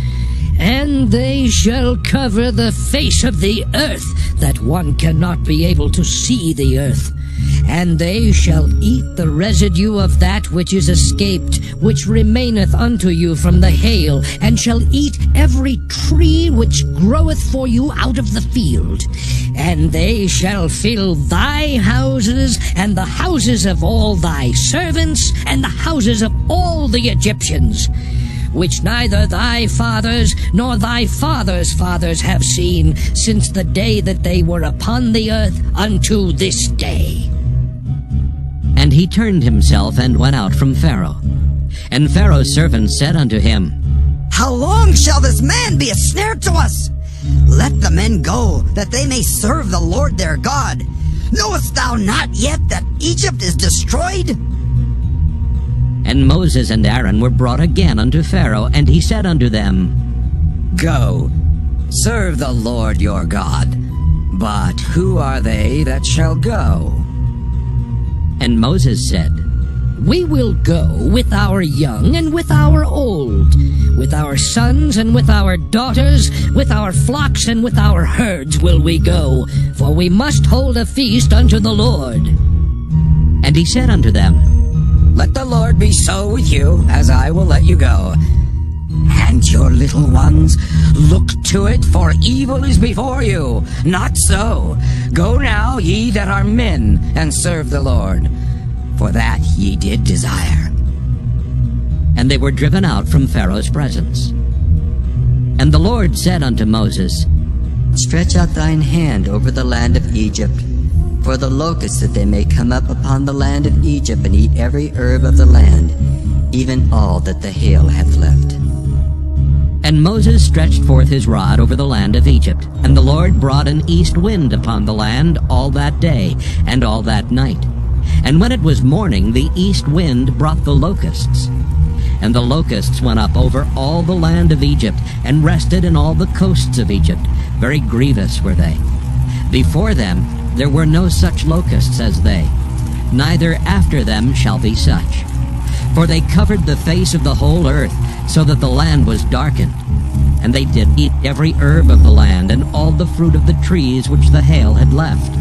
and they shall cover the face of the earth, that one cannot be able to see the earth. And they shall eat the residue of that which is escaped, which remaineth unto you from the hail, and shall eat every tree which groweth for you out of the field. And they shall fill thy houses, and the houses of all thy servants, and the houses of all the Egyptians, which neither thy fathers nor thy fathers' fathers have seen, since the day that they were upon the earth unto this day. And he turned himself and went out from Pharaoh. And Pharaoh's servants said unto him, How long shall this man be a snare to us? Let the men go, that they may serve the Lord their God. Knowest thou not yet that Egypt is destroyed? And Moses and Aaron were brought again unto Pharaoh, and he said unto them, Go, serve the Lord your God. But who are they that shall go? And Moses said, We will go with our young and with our old, with our sons and with our daughters, with our flocks and with our herds will we go, for we must hold a feast unto the Lord. And he said unto them, Let the Lord be so with you, as I will let you go. And your little ones, look to it, for evil is before you. Not so. Go now, ye that are men, and serve the Lord, for that ye did desire. And they were driven out from Pharaoh's presence. And the Lord said unto Moses, Stretch out thine hand over the land of Egypt, for the locusts, that they may come up upon the land of Egypt, and eat every herb of the land, even all that the hail hath left. And Moses stretched forth his rod over the land of Egypt, and the Lord brought an east wind upon the land all that day and all that night. And when it was morning, the east wind brought the locusts. And the locusts went up over all the land of Egypt, and rested in all the coasts of Egypt. Very grievous were they. Before them there were no such locusts as they, neither after them shall be such. For they covered the face of the whole earth, so that the land was darkened. And they did eat every herb of the land, and all the fruit of the trees which the hail had left.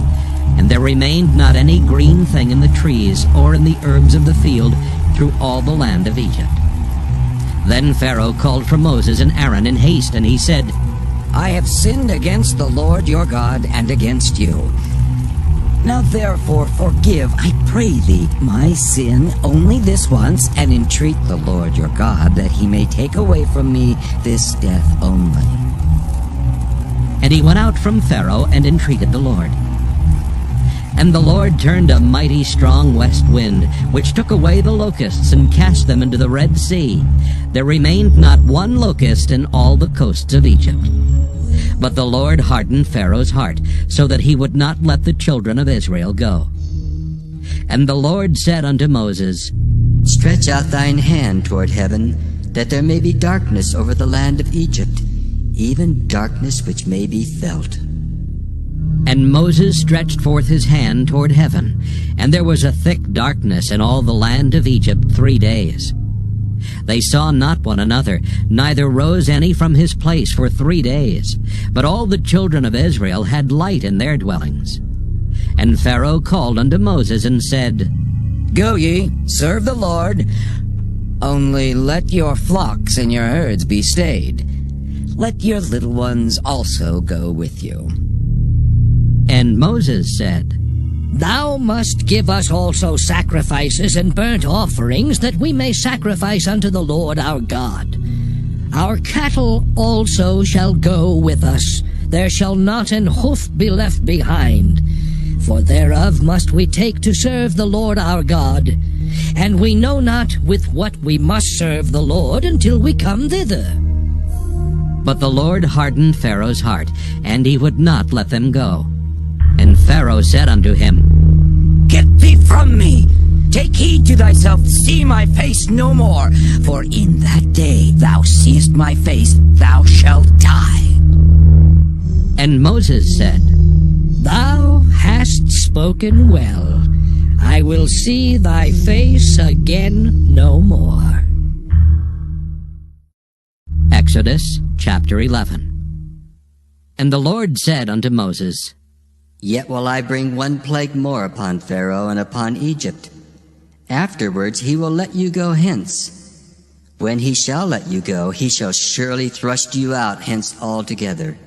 And there remained not any green thing in the trees, or in the herbs of the field, through all the land of Egypt. Then Pharaoh called for Moses and Aaron in haste, and he said, I have sinned against the Lord your God, and against you. Now therefore forgive, I pray thee, my sin only this once, and entreat the Lord your God, that he may take away from me this death only. And he went out from Pharaoh, and entreated the Lord. And the Lord turned a mighty strong west wind, which took away the locusts, and cast them into the Red Sea. There remained not one locust in all the coasts of Egypt. But the Lord hardened Pharaoh's heart, so that he would not let the children of Israel go. And the Lord said unto Moses, Stretch out thine hand toward heaven, that there may be darkness over the land of Egypt, even darkness which may be felt. And Moses stretched forth his hand toward heaven, and there was a thick darkness in all the land of Egypt 3 days. They saw not one another, neither rose any from his place for 3 days. But all the children of Israel had light in their dwellings. And Pharaoh called unto Moses and said, Go ye, serve the Lord, only let your flocks and your herds be stayed. Let your little ones also go with you. And Moses said, Thou must give us also sacrifices and burnt offerings, that we may sacrifice unto the Lord our God. Our cattle also shall go with us. There shall not an hoof be left behind. For thereof must we take to serve the Lord our God. And we know not with what we must serve the Lord until we come thither. But the Lord hardened Pharaoh's heart, and he would not let them go. And Pharaoh said unto him, Get thee from me! Take heed to thyself, see my face no more, for in that day thou seest my face, thou shalt die. And Moses said, Thou hast spoken well. I will see thy face again no more. Exodus chapter 11. And the Lord said unto Moses, Yet will I bring one plague more upon Pharaoh and upon Egypt. Afterwards he will let you go hence. When he shall let you go, he shall surely thrust you out hence altogether.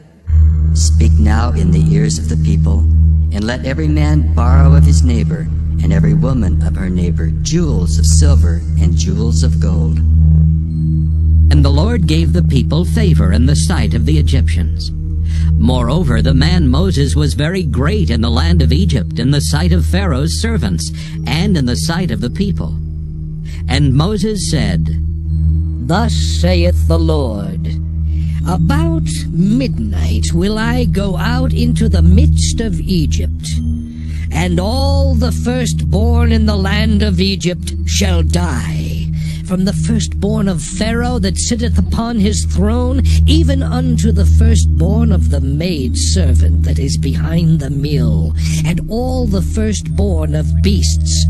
Speak now in the ears of the people, and let every man borrow of his neighbor, and every woman of her neighbor, jewels of silver and jewels of gold. And the Lord gave the people favor in the sight of the Egyptians. Moreover, the man Moses was very great in the land of Egypt, in the sight of Pharaoh's servants, and in the sight of the people. And Moses said, Thus saith the Lord, About midnight will I go out into the midst of Egypt, and all the firstborn in the land of Egypt shall die, from the firstborn of Pharaoh that sitteth upon his throne, even unto the firstborn of the maidservant that is behind the mill, and all the firstborn of beasts.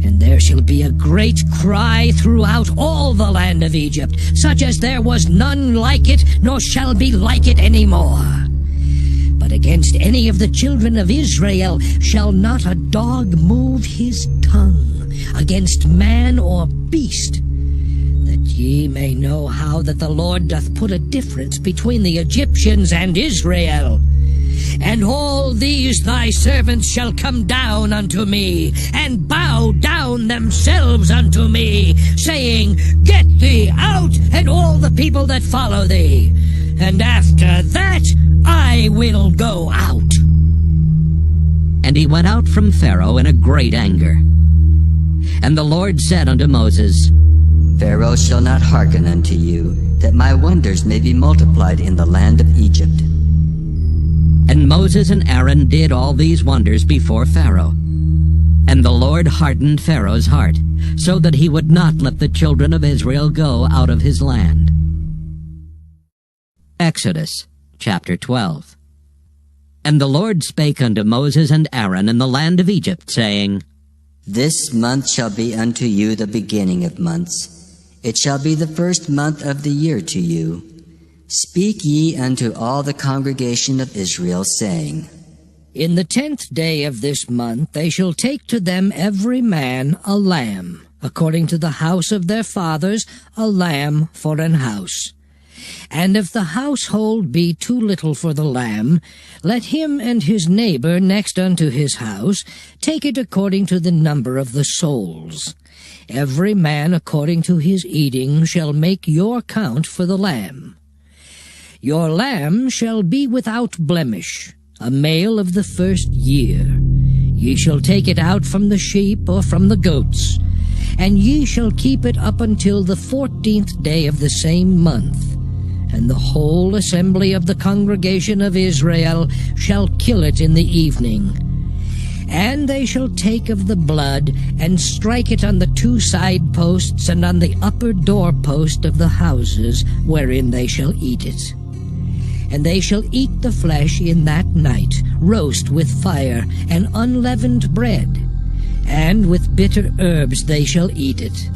And there shall be a great cry throughout all the land of Egypt, such as there was none like it, nor shall be like it any more. But against any of the children of Israel shall not a dog move his tongue, against man or beast, that ye may know how that the Lord doth put a difference between the Egyptians and Israel. And all these thy servants shall come down unto me, and bow down themselves unto me, saying, Get thee out, and all the people that follow thee. And after that I will go out. And he went out from Pharaoh in a great anger. And the Lord said unto Moses, Pharaoh shall not hearken unto you, that my wonders may be multiplied in the land of Egypt. And Moses and Aaron did all these wonders before Pharaoh. And the Lord hardened Pharaoh's heart, so that he would not let the children of Israel go out of his land. Exodus chapter 12. And the Lord spake unto Moses and Aaron in the land of Egypt, saying, This month shall be unto you the beginning of months. It shall be the first month of the year to you. Speak ye unto all the congregation of Israel, saying, In the 10th day of this month they shall take to them every man a lamb, according to the house of their fathers, a lamb for an house. And if the household be too little for the lamb, let him and his neighbor next unto his house take it according to the number of the souls. Every man according to his eating shall make your count for the lamb. Your lamb shall be without blemish, a male of the first year. Ye shall take it out from the sheep or from the goats, and ye shall keep it up until the 14th day of the same month. And the whole assembly of the congregation of Israel shall kill it in the evening. And they shall take of the blood, and strike it on the 2 side posts, and on the upper door post of the houses wherein they shall eat it. And they shall eat the flesh in that night, roast with fire, and unleavened bread, and with bitter herbs they shall eat it.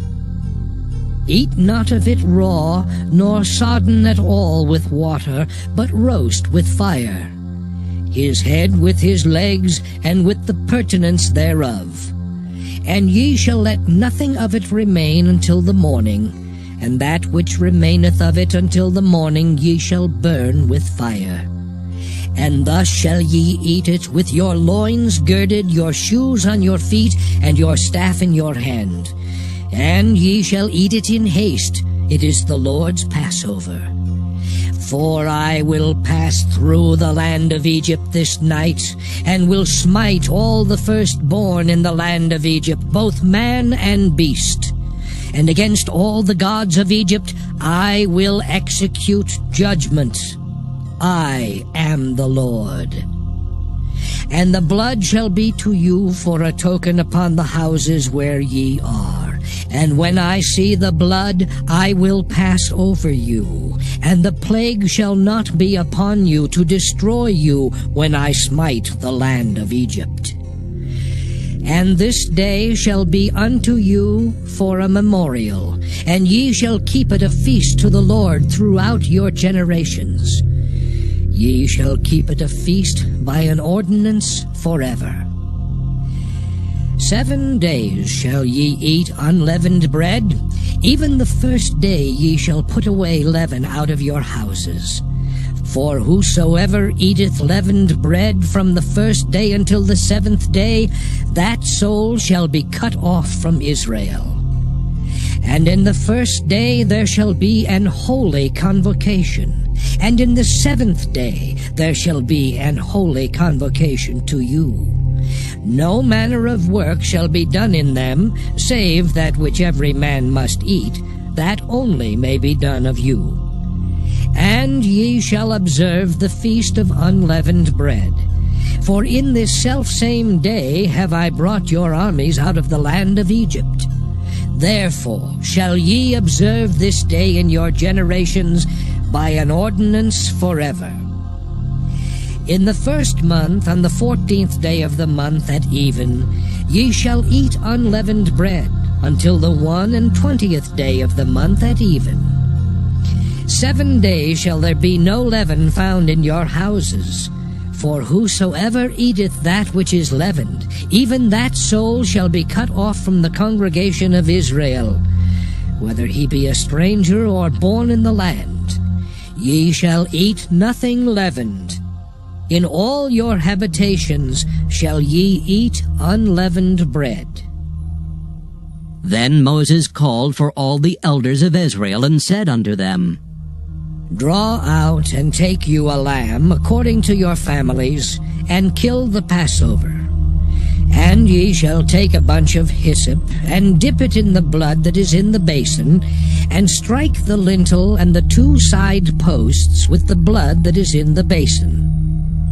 Eat not of it raw, nor sodden at all with water, but roast with fire, his head with his legs, and with the purtenance thereof. And ye shall let nothing of it remain until the morning, and that which remaineth of it until the morning ye shall burn with fire. And thus shall ye eat it, with your loins girded, your shoes on your feet, and your staff in your hand. And ye shall eat it in haste. It is the Lord's Passover. For I will pass through the land of Egypt this night, and will smite all the firstborn in the land of Egypt, both man and beast. And against all the gods of Egypt I will execute judgment. I am the Lord. And the blood shall be to you for a token upon the houses where ye are. And when I see the blood, I will pass over you, and the plague shall not be upon you to destroy you when I smite the land of Egypt. And this day shall be unto you for a memorial, and ye shall keep it a feast to the Lord throughout your generations. Ye shall keep it a feast by an ordinance forever. 7 days shall ye eat unleavened bread. Even the first day ye shall put away leaven out of your houses. For whosoever eateth leavened bread from the first day until the 7th day, that soul shall be cut off from Israel. And in the first day there shall be an holy convocation, and in the 7th day there shall be an holy convocation to you. No manner of work shall be done in them, save that which every man must eat, that only may be done of you. And ye shall observe the feast of unleavened bread. For in this selfsame day have I brought your armies out of the land of Egypt. Therefore shall ye observe this day in your generations by an ordinance forever. In the 1st month, on the 14th day of the month at even, ye shall eat unleavened bread, until the 21st day of the month at even. 7 days shall there be no leaven found in your houses. For whosoever eateth that which is leavened, even that soul shall be cut off from the congregation of Israel, whether he be a stranger or born in the land. Ye shall eat nothing leavened. In all your habitations shall ye eat unleavened bread. Then Moses called for all the elders of Israel, and said unto them, Draw out and take you a lamb according to your families, and kill the Passover. And ye shall take a bunch of hyssop, and dip it in the blood that is in the basin, and strike the lintel and the 2 side posts with the blood that is in the basin.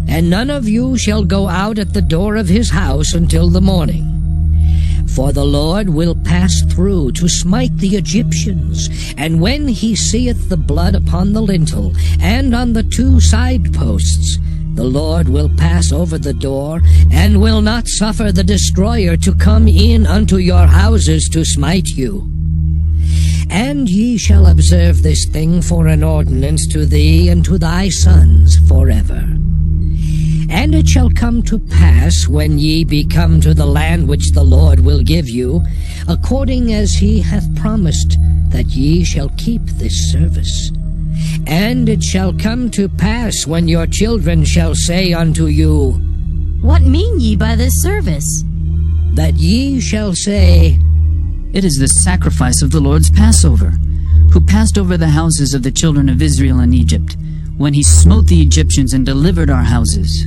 And none of you shall go out at the door of his house until the morning. For the Lord will pass through to smite the Egyptians, and when he seeth the blood upon the lintel and on the 2 side posts, the Lord will pass over the door, and will not suffer the destroyer to come in unto your houses to smite you. And ye shall observe this thing for an ordinance to thee and to thy sons forever. And it shall come to pass, when ye be come to the land which the Lord will give you, according as he hath promised, that ye shall keep this service. And it shall come to pass, when your children shall say unto you, What mean ye by this service? That ye shall say, It is the sacrifice of the Lord's Passover, who passed over the houses of the children of Israel in Egypt, when he smote the Egyptians and delivered our houses.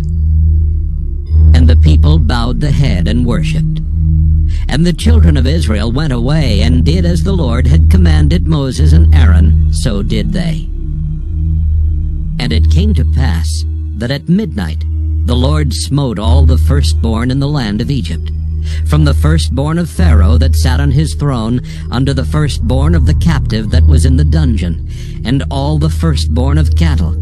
And the people bowed the head and worshipped. And the children of Israel went away, and did as the Lord had commanded Moses and Aaron, so did they. And it came to pass that at midnight the Lord smote all the firstborn in the land of Egypt, from the firstborn of Pharaoh that sat on his throne, unto the firstborn of the captive that was in the dungeon, and all the firstborn of cattle.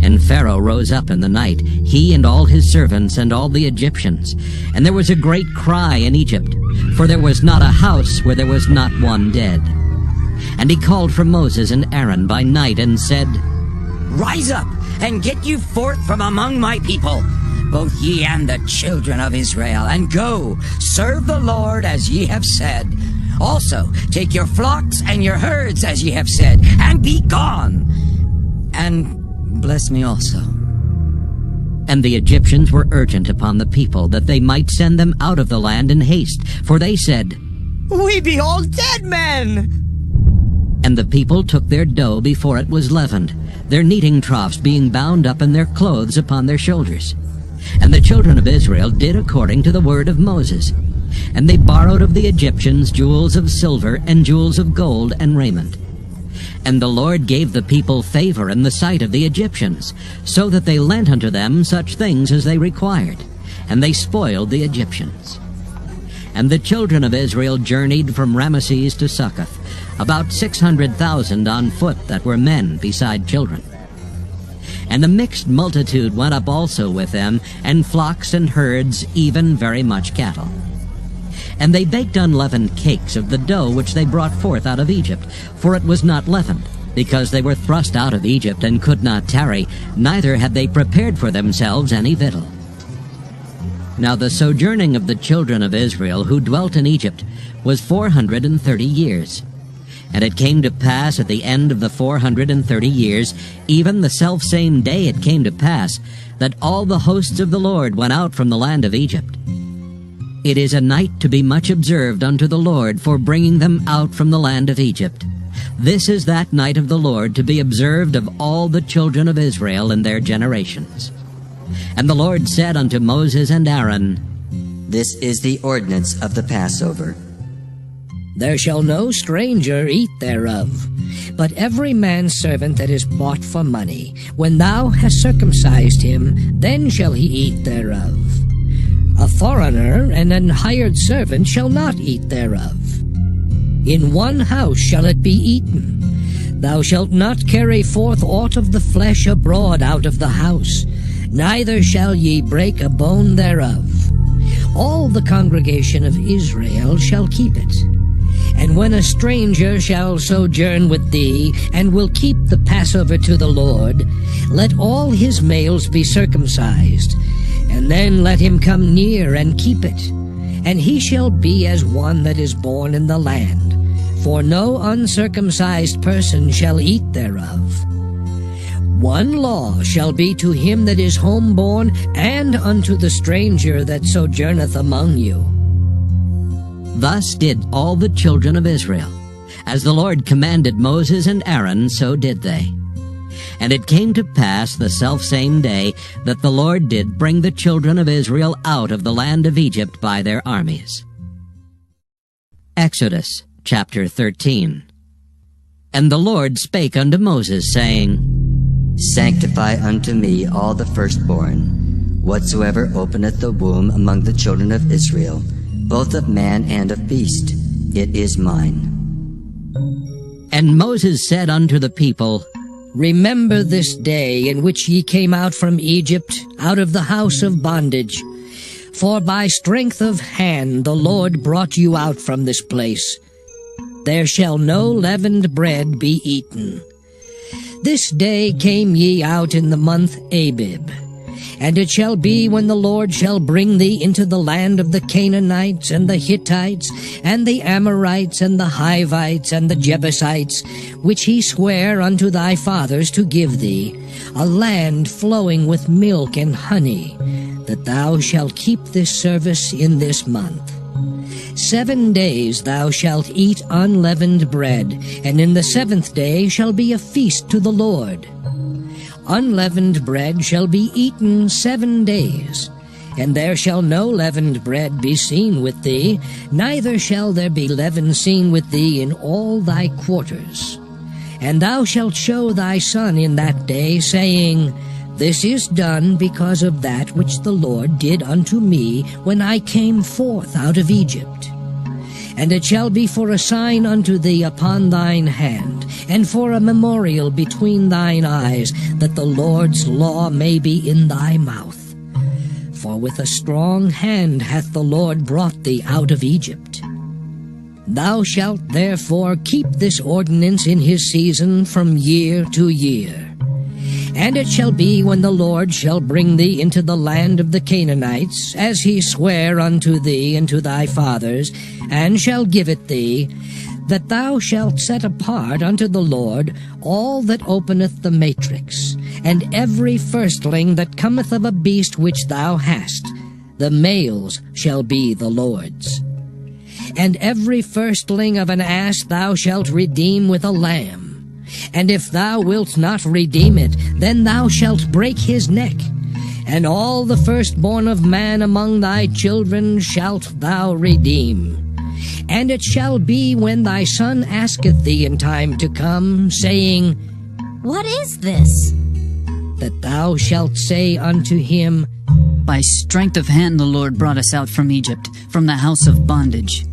And Pharaoh rose up in the night, he and all his servants and all the Egyptians. And there was a great cry in Egypt, for there was not a house where there was not one dead. And he called for Moses and Aaron by night, and said, Rise up, and get you forth from among my people, both ye and the children of Israel, and go, serve the Lord as ye have said. Also take your flocks and your herds as ye have said, and be gone. And bless me also. And the Egyptians were urgent upon the people, that they might send them out of the land in haste, for they said, We be all dead men. And the people took their dough before it was leavened, their kneading troughs being bound up in their clothes upon their shoulders. And the children of Israel did according to the word of Moses. And they borrowed of the Egyptians jewels of silver and jewels of gold and raiment. And the Lord gave the people favor in the sight of the Egyptians, so that they lent unto them such things as they required, and they spoiled the Egyptians. And the children of Israel journeyed from Ramesses to Succoth, about 600,000 on foot that were men beside children. And a mixed multitude went up also with them, and flocks and herds, even very much cattle. And they baked unleavened cakes of the dough which they brought forth out of Egypt, for it was not leavened, because they were thrust out of Egypt and could not tarry, neither had they prepared for themselves any victual. Now the sojourning of the children of Israel who dwelt in Egypt was 430 years. And it came to pass at the end of the 430 years, even the selfsame day it came to pass, that all the hosts of the Lord went out from the land of Egypt. It is a night to be much observed unto the Lord for bringing them out from the land of Egypt. This is that night of the Lord to be observed of all the children of Israel in their generations. And the Lord said unto Moses and Aaron, This is the ordinance of the Passover. There shall no stranger eat thereof, but every man's servant that is bought for money, when thou hast circumcised him, then shall he eat thereof. A foreigner and an hired servant shall not eat thereof. In one house shall it be eaten. Thou shalt not carry forth aught of the flesh abroad out of the house, neither shall ye break a bone thereof. All the congregation of Israel shall keep it. And when a stranger shall sojourn with thee, and will keep the Passover to the Lord, let all his males be circumcised, and then let him come near and keep it. And he shall be as one that is born in the land, for no uncircumcised person shall eat thereof. One law shall be to him that is homeborn, and unto the stranger that sojourneth among you. Thus did all the children of Israel. As the Lord commanded Moses and Aaron, so did they. And it came to pass the selfsame day that the Lord did bring the children of Israel out of the land of Egypt by their armies. Exodus chapter 13. And the Lord spake unto Moses, saying, Sanctify unto me all the firstborn, whatsoever openeth the womb among the children of Israel, both of man and of beast, it is mine. And Moses said unto the people, Remember this day in which ye came out from Egypt, out of the house of bondage. For by strength of hand the Lord brought you out from this place. There shall no leavened bread be eaten. This day came ye out in the month Abib. And it shall be when the Lord shall bring thee into the land of the Canaanites, and the Hittites, and the Amorites, and the Hivites, and the Jebusites, which he sware unto thy fathers to give thee, a land flowing with milk and honey, that thou shalt keep this service in this month. 7 days thou shalt eat unleavened bread, and in the 7th day shall be a feast to the Lord. Unleavened bread shall be eaten 7 days, and there shall no leavened bread be seen with thee, neither shall there be leaven seen with thee in all thy quarters. And thou shalt show thy son in that day, saying, This is done because of that which the Lord did unto me when I came forth out of Egypt. And it shall be for a sign unto thee upon thine hand, and for a memorial between thine eyes, that the Lord's law may be in thy mouth. For with a strong hand hath the Lord brought thee out of Egypt. Thou shalt therefore keep this ordinance in his season from year to year. And it shall be when the Lord shall bring thee into the land of the Canaanites, as he sware unto thee and to thy fathers, and shall give it thee, that thou shalt set apart unto the Lord all that openeth the matrix, and every firstling that cometh of a beast which thou hast, the males shall be the Lord's. And every firstling of an ass thou shalt redeem with a lamb. And if thou wilt not redeem it, then thou shalt break his neck. And all the firstborn of man among thy children shalt thou redeem. And it shall be when thy son asketh thee in time to come, saying, What is this? That thou shalt say unto him, By strength of hand the Lord brought us out from Egypt, from the house of bondage.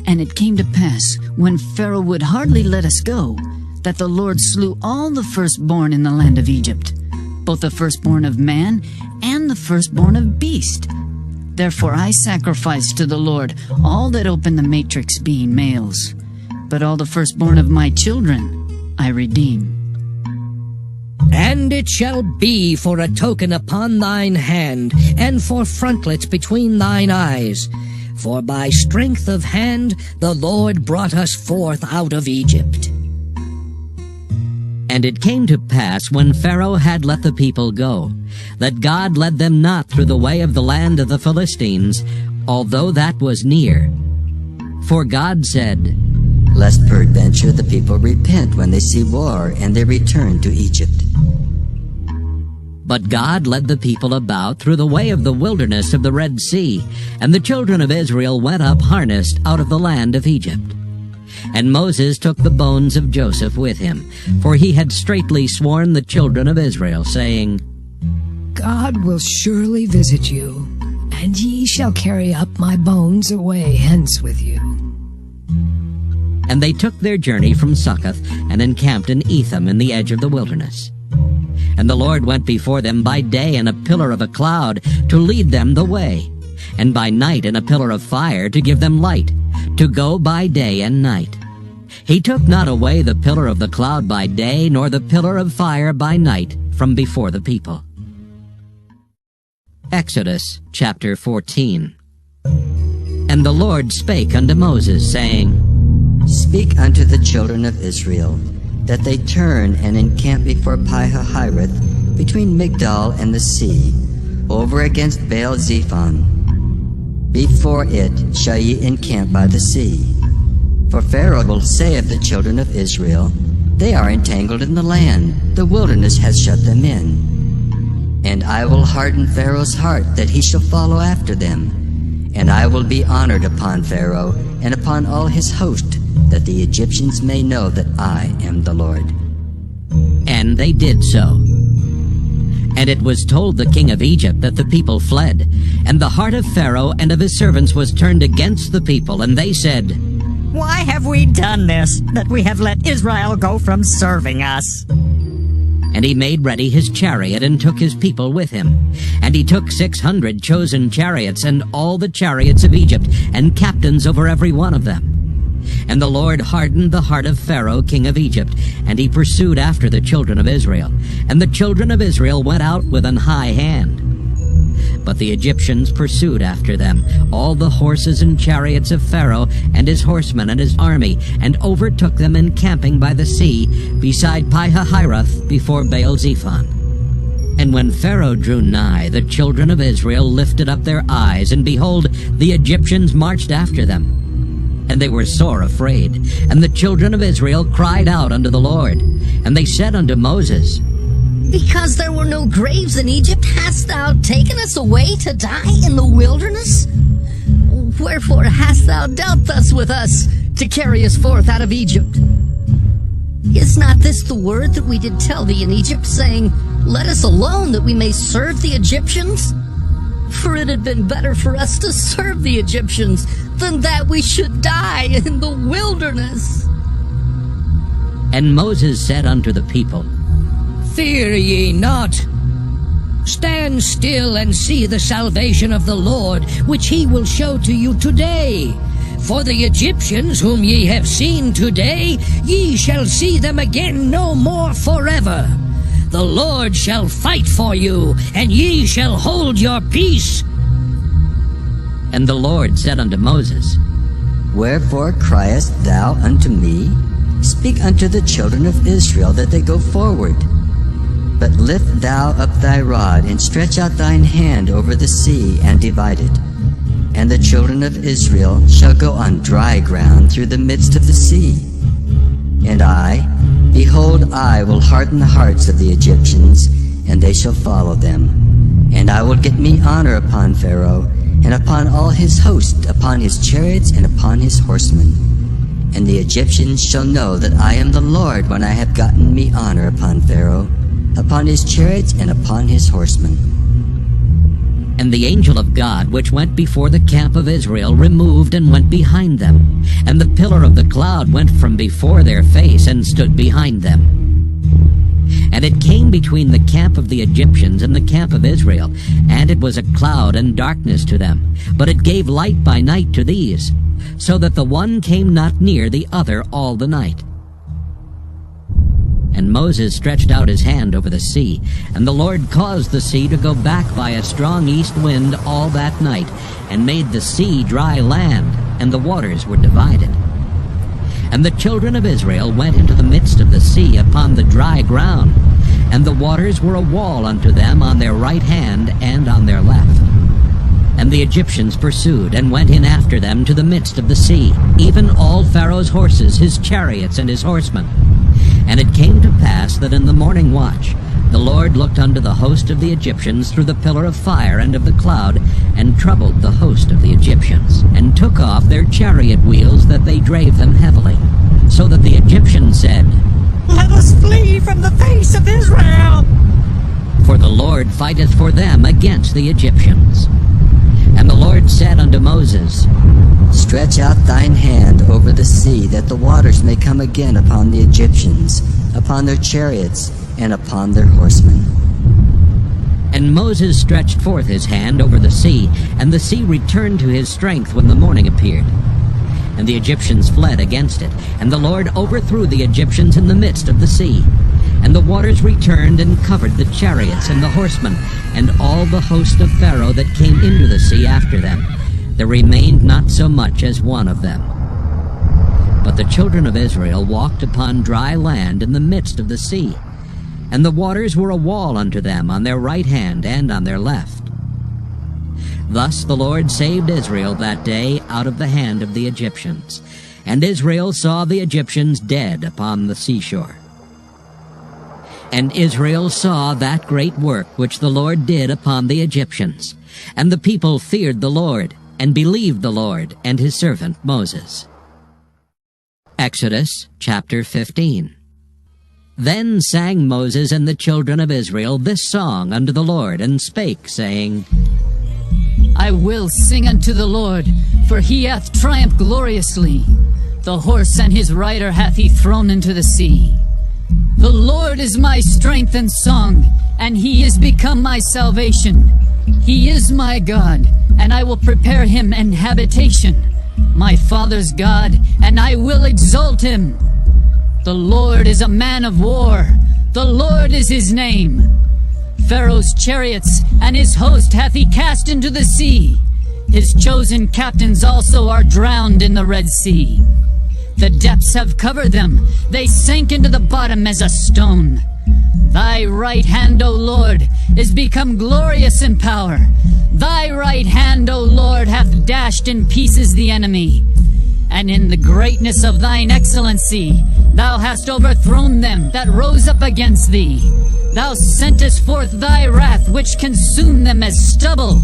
And it came to pass, when Pharaoh would hardly let us go, that the Lord slew all the firstborn in the land of Egypt, both the firstborn of man and the firstborn of beast. Therefore I sacrificed to the Lord all that open the matrix, being males. But all the firstborn of my children, I redeem. And it shall be for a token upon thine hand, and for frontlets between thine eyes. For by strength of hand the Lord brought us forth out of Egypt. And it came to pass, when Pharaoh had let the people go, that God led them not through the way of the land of the Philistines, although that was near. For God said, Lest peradventure the people repent when they see war, and they return to Egypt. But God led the people about through the way of the wilderness of the Red Sea, and the children of Israel went up harnessed out of the land of Egypt. And Moses took the bones of Joseph with him, for he had straitly sworn the children of Israel, saying, God will surely visit you, and ye shall carry up my bones away hence with you. And they took their journey from Succoth, and encamped in Etham in the edge of the wilderness. And the Lord went before them by day in a pillar of a cloud, to lead them the way, and by night in a pillar of fire, to give them light, to go by day and night. He took not away the pillar of the cloud by day, nor the pillar of fire by night from before the people. Exodus chapter 14. And the Lord spake unto Moses, saying, Speak unto the children of Israel, that they turn and encamp before Pi-hahiroth, between Migdol and the sea, over against Baal-zephon. Before it shall ye encamp by the sea. For Pharaoh will say of the children of Israel, They are entangled in the land, the wilderness has shut them in. And I will harden Pharaoh's heart, that he shall follow after them. And I will be honored upon Pharaoh, and upon all his host, that the Egyptians may know that I am the Lord. And they did so. And it was told the king of Egypt that the people fled. And the heart of Pharaoh and of his servants was turned against the people, and they said, Why have we done this, that we have let Israel go from serving us? And he made ready his chariot, and took his people with him. And he took 600 chosen chariots, and all the chariots of Egypt, and captains over every one of them. And the Lord hardened the heart of Pharaoh king of Egypt, and he pursued after the children of Israel. And the children of Israel went out with an high hand. But the Egyptians pursued after them, all the horses and chariots of Pharaoh, and his horsemen and his army, and overtook them encamping by the sea, beside Pi-hahiroth, before Baal-zephon. And when Pharaoh drew nigh, the children of Israel lifted up their eyes, and behold, the Egyptians marched after them. And they were sore afraid. And the children of Israel cried out unto the Lord. And they said unto Moses, Because there were no graves in Egypt, hast thou taken us away to die in the wilderness? Wherefore hast thou dealt thus with us, to carry us forth out of Egypt? Is not this the word that we did tell thee in Egypt, saying, Let us alone, that we may serve the Egyptians? For it had been better for us to serve the Egyptians than that we should die in the wilderness. And Moses said unto the people, Fear ye not. Stand still and see the salvation of the Lord, which he will show to you today. For the Egyptians whom ye have seen today, ye shall see them again no more forever. The Lord shall fight for you, and ye shall hold your peace. And the Lord said unto Moses, Wherefore criest thou unto me? Speak unto the children of Israel, that they go forward. But lift thou up thy rod, and stretch out thine hand over the sea, and divide it. And the children of Israel shall go on dry ground through the midst of the sea. And I, behold, I will harden the hearts of the Egyptians, and they shall follow them. And I will get me honor upon Pharaoh, and upon all his host, upon his chariots, and upon his horsemen. And the Egyptians shall know that I am the Lord, when I have gotten me honor upon Pharaoh, upon his chariots, and upon his horsemen. And the angel of God, which went before the camp of Israel, removed and went behind them. And the pillar of the cloud went from before their face, and stood behind them. And it came between the camp of the Egyptians and the camp of Israel, and it was a cloud and darkness to them. But it gave light by night to these, so that the one came not near the other all the night. And Moses stretched out his hand over the sea, and the Lord caused the sea to go back by a strong east wind all that night, and made the sea dry land, and the waters were divided. And the children of Israel went into the midst of the sea upon the dry ground, and the waters were a wall unto them on their right hand and on their left. And the Egyptians pursued, and went in after them to the midst of the sea, even all Pharaoh's horses, his chariots, and his horsemen. And it came to pass that in the morning watch the Lord looked unto the host of the Egyptians through the pillar of fire and of the cloud, and troubled the host of the Egyptians, and took off their chariot wheels, that they drave them heavily. So that the Egyptians said, Let us flee from the face of Israel! For the Lord fighteth for them against the Egyptians. And the Lord said unto Moses, Stretch out thine hand over the sea, that the waters may come again upon the Egyptians, upon their chariots, and upon their horsemen. And Moses stretched forth his hand over the sea, and the sea returned to his strength when the morning appeared. And the Egyptians fled against it, and the Lord overthrew the Egyptians in the midst of the sea. And the waters returned and covered the chariots and the horsemen, and all the host of Pharaoh that came into the sea after them. There remained not so much as one of them. But the children of Israel walked upon dry land in the midst of the sea, and the waters were a wall unto them on their right hand and on their left. Thus the Lord saved Israel that day out of the hand of the Egyptians. And Israel saw the Egyptians dead upon the seashore. And Israel saw that great work which the Lord did upon the Egyptians. And the people feared the Lord, and believed the Lord and his servant Moses. Exodus chapter 15. Then sang Moses and the children of Israel this song unto the Lord, and spake, saying, I will sing unto the Lord, for he hath triumphed gloriously. The horse and his rider hath he thrown into the sea. The Lord is my strength and song, and he is become my salvation. He is my God, and I will prepare him an habitation. My father's God, and I will exalt him. The Lord is a man of war. The Lord is his name. Pharaoh's chariots and his host hath he cast into the sea. His chosen captains also are drowned in the Red Sea. The depths have covered them. They sank into the bottom as a stone. Thy right hand, O Lord, is become glorious in power. Thy right hand, O Lord, hath dashed in pieces the enemy. And in the greatness of thine excellency, thou hast overthrown them that rose up against thee. Thou sentest forth thy wrath, which consumed them as stubble.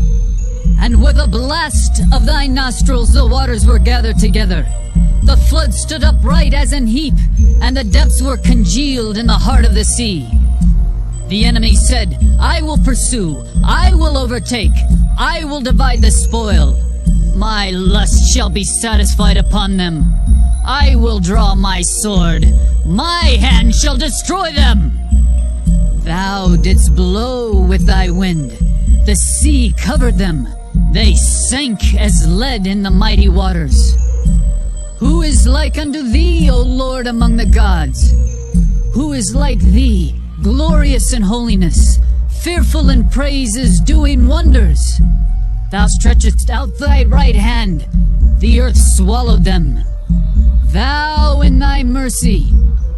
And with a blast of thy nostrils the waters were gathered together. The flood stood upright as an heap, and the depths were congealed in the heart of the sea. The enemy said, I will pursue, I will overtake, I will divide the spoil. My lust shall be satisfied upon them. I will draw my sword, my hand shall destroy them. Thou didst blow with thy wind, the sea covered them, they sank as lead in the mighty waters. Who is like unto thee, O Lord, among the gods? Who is like thee, glorious in holiness, fearful in praises, doing wonders? Thou stretchest out thy right hand, the earth swallowed them. Thou in thy mercy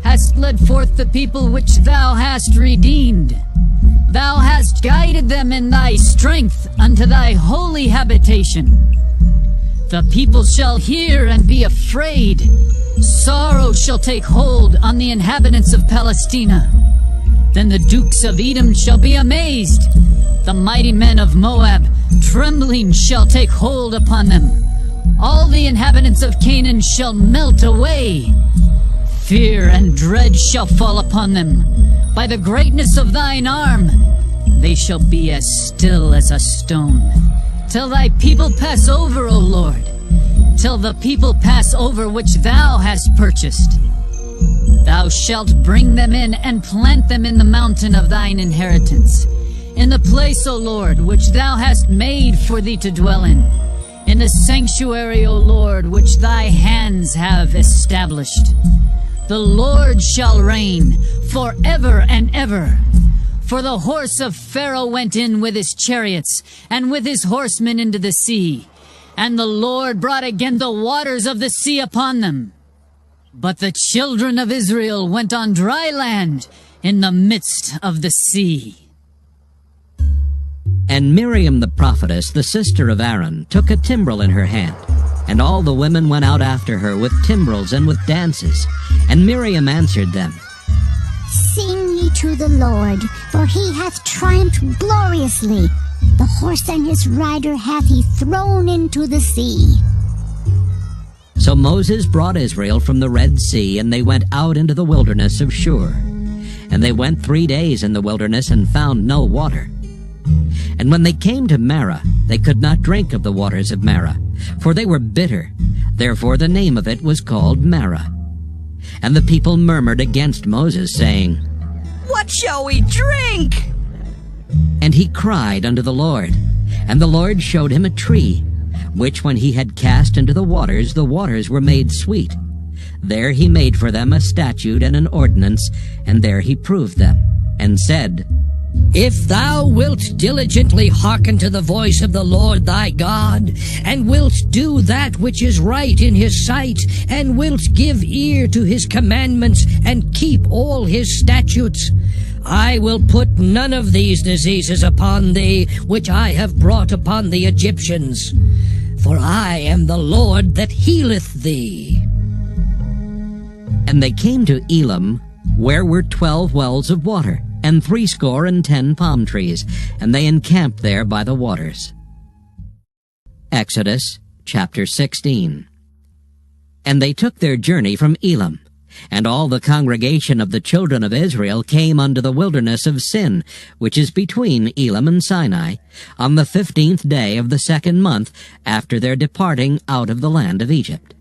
hast led forth the people which thou hast redeemed. Thou hast guided them in thy strength unto thy holy habitation. The people shall hear and be afraid. Sorrow shall take hold on the inhabitants of Palestina. Then the dukes of Edom shall be amazed. The mighty men of Moab, trembling, shall take hold upon them. All the inhabitants of Canaan shall melt away. Fear and dread shall fall upon them. By the greatness of thine arm, they shall be as still as a stone. Till thy people pass over, O Lord, till the people pass over which thou hast purchased. Thou shalt bring them in and plant them in the mountain of thine inheritance, in the place, O Lord, which thou hast made for thee to dwell in the sanctuary, O Lord, which thy hands have established. The Lord shall reign forever and ever. For the horse of Pharaoh went in with his chariots and with his horsemen into the sea, and the Lord brought again the waters of the sea upon them. But the children of Israel went on dry land in the midst of the sea. And Miriam the prophetess, the sister of Aaron, took a timbrel in her hand, and all the women went out after her with timbrels and with dances. And Miriam answered them, Sing ye to the Lord, for he hath triumphed gloriously. The horse and his rider hath he thrown into the sea. So Moses brought Israel from the Red Sea, and they went out into the wilderness of Shur. And they went 3 days in the wilderness and found no water. And when they came to Marah, they could not drink of the waters of Marah, for they were bitter. Therefore the name of it was called Marah. And the people murmured against Moses, saying, What shall we drink? And he cried unto the Lord. And the Lord showed him a tree, which when he had cast into the waters were made sweet. There he made for them a statute and an ordinance, and there he proved them, and said, If thou wilt diligently hearken to the voice of the Lord thy God, and wilt do that which is right in his sight, and wilt give ear to his commandments, and keep all his statutes, I will put none of these diseases upon thee, which I have brought upon the Egyptians. For I am the Lord that healeth thee. And they came to Elim, where were 12 wells of water, and 70 palm trees, and they encamped there by the waters. Exodus chapter 16. And they took their journey from Elim, and all the congregation of the children of Israel came unto the wilderness of Sin, which is between Elim and Sinai, on the 15th day of the 2nd month after their departing out of the land of Egypt.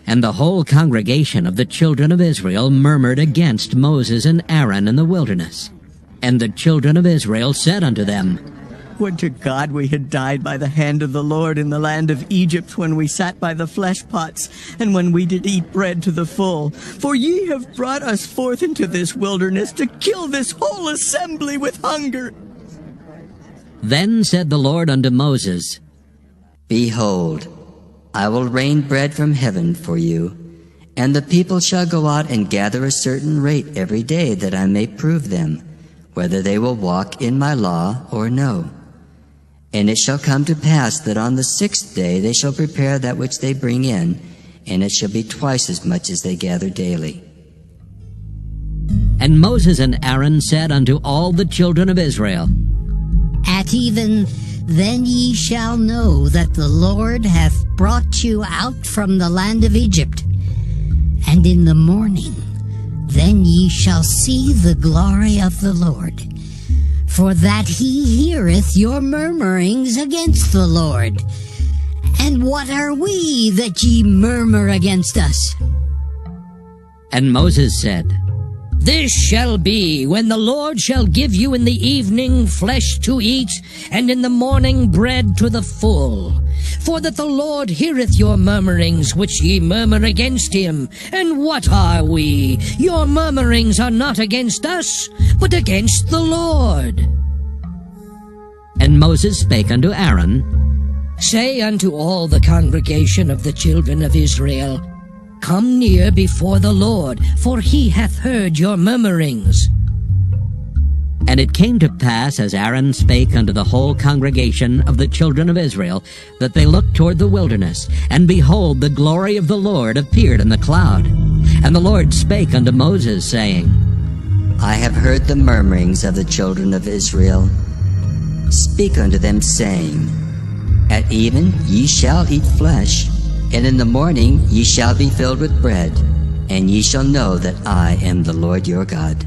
And the whole congregation of the children of Israel murmured against Moses and Aaron in the wilderness. And the children of Israel said unto them, Would to God we had died by the hand of the Lord in the land of Egypt, when we sat by the flesh pots, and when we did eat bread to the full. For ye have brought us forth into this wilderness to kill this whole assembly with hunger. Then said the Lord unto Moses, Behold, I will rain bread from heaven for you, and the people shall go out and gather a certain rate every day, that I may prove them, whether they will walk in my law or no. And it shall come to pass that on the 6th day they shall prepare that which they bring in, and it shall be twice as much as they gather daily. And Moses and Aaron said unto all the children of Israel, At even then ye shall know that the Lord hath brought you out from the land of Egypt. And in the morning then ye shall see the glory of the Lord, for that he heareth your murmurings against the Lord. And what are we that ye murmur against us? And Moses said, This shall be when the Lord shall give you in the evening flesh to eat, and in the morning bread to the full. For that the Lord heareth your murmurings, which ye murmur against him. And what are we? Your murmurings are not against us, but against the Lord. And Moses spake unto Aaron, Say unto all the congregation of the children of Israel, Come near before the Lord, for he hath heard your murmurings. And it came to pass, as Aaron spake unto the whole congregation of the children of Israel, that they looked toward the wilderness, and behold, the glory of the Lord appeared in the cloud. And the Lord spake unto Moses, saying, I have heard the murmurings of the children of Israel. Speak unto them, saying, At even ye shall eat flesh, and in the morning ye shall be filled with bread, and ye shall know that I am the Lord your God.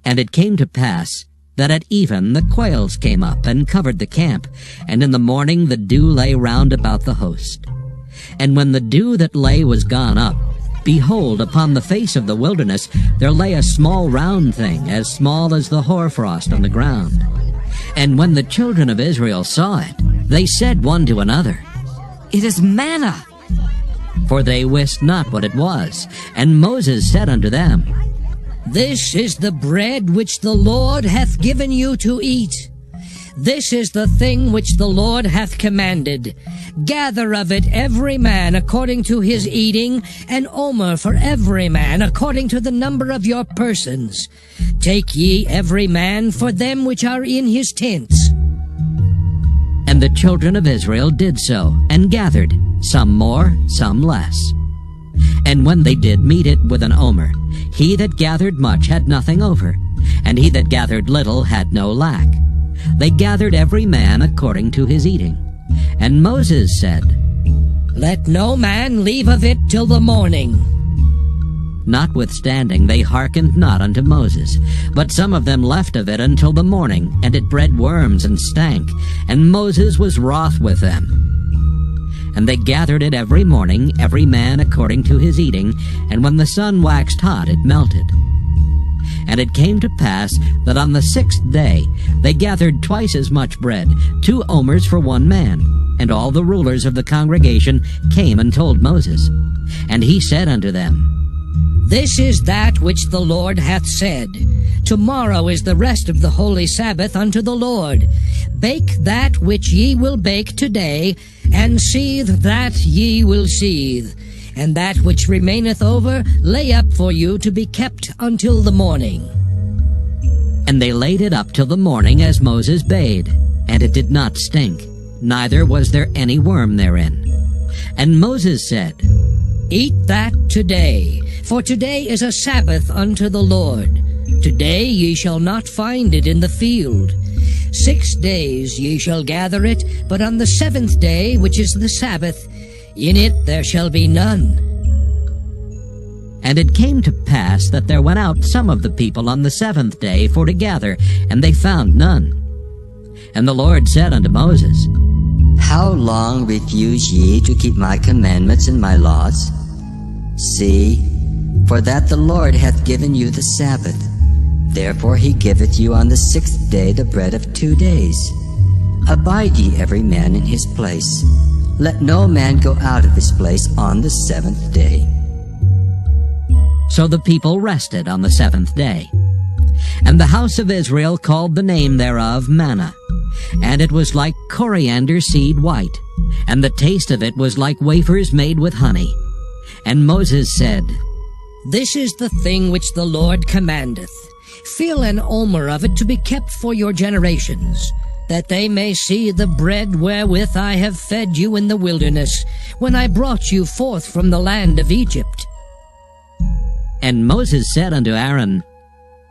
And it came to pass, that at even the quails came up and covered the camp, and in the morning the dew lay round about the host. And when the dew that lay was gone up, behold, upon the face of the wilderness there lay a small round thing, as small as the hoarfrost on the ground. And when the children of Israel saw it, they said one to another, It is manna. for they wist not what it was. And Moses said unto them, This is the bread which the Lord hath given you to eat. This is the thing which the Lord hath commanded. Gather of it every man according to his eating, an omer for every man according to the number of your persons. Take ye every man for them which are in his tents. And the children of Israel did so, and gathered, some more, some less. And when they did meet it with an omer, he that gathered much had nothing over, and he that gathered little had no lack. They gathered every man according to his eating. And Moses said, Let no man leave of it till the morning. Notwithstanding they hearkened not unto Moses, but some of them left of it until the morning, and it bred worms and stank, and Moses was wroth with them. And they gathered it every morning, every man according to his eating, and when the sun waxed hot, it melted. And it came to pass that on the 6th day they gathered twice as much bread, 2 omers for one man. And all the rulers of the congregation came and told Moses. And he said unto them, This is that which the Lord hath said. Tomorrow is the rest of the holy Sabbath unto the Lord. Bake that which ye will bake today, and seethe that ye will seethe. And that which remaineth over lay up for you to be kept until the morning. And they laid it up till the morning as Moses bade, and it did not stink, neither was there any worm therein. And Moses said, Eat that today, for today is a Sabbath unto the Lord. Today ye shall not find it in the field. 6 days ye shall gather it, but on the 7th day, which is the Sabbath, in it there shall be none. And it came to pass that there went out some of the people on the 7th day for to gather, and they found none. And the Lord said unto Moses, How long refuse ye to keep my commandments and my laws? See, for that the Lord hath given you the Sabbath. Therefore he giveth you on the 6th day the bread of 2 days. Abide ye every man in his place. Let no man go out of his place on the 7th day. So the people rested on the 7th day. And the house of Israel called the name thereof manna. And it was like coriander seed white, and the taste of it was like wafers made with honey. And Moses said, This is the thing which the Lord commandeth. Fill an omer of it to be kept for your generations, that they may see the bread wherewith I have fed you in the wilderness, when I brought you forth from the land of Egypt. And Moses said unto Aaron,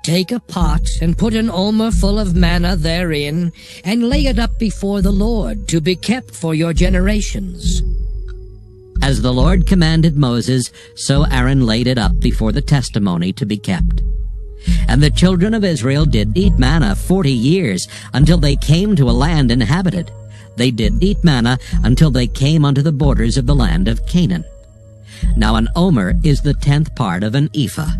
Take a pot, and put an omer full of manna therein, and lay it up before the Lord, to be kept for your generations. As the Lord commanded Moses, so Aaron laid it up before the testimony to be kept. And the children of Israel did eat manna 40 years, until they came to a land inhabited. They did eat manna until they came unto the borders of the land of Canaan. Now an omer is the 10th part of an ephah.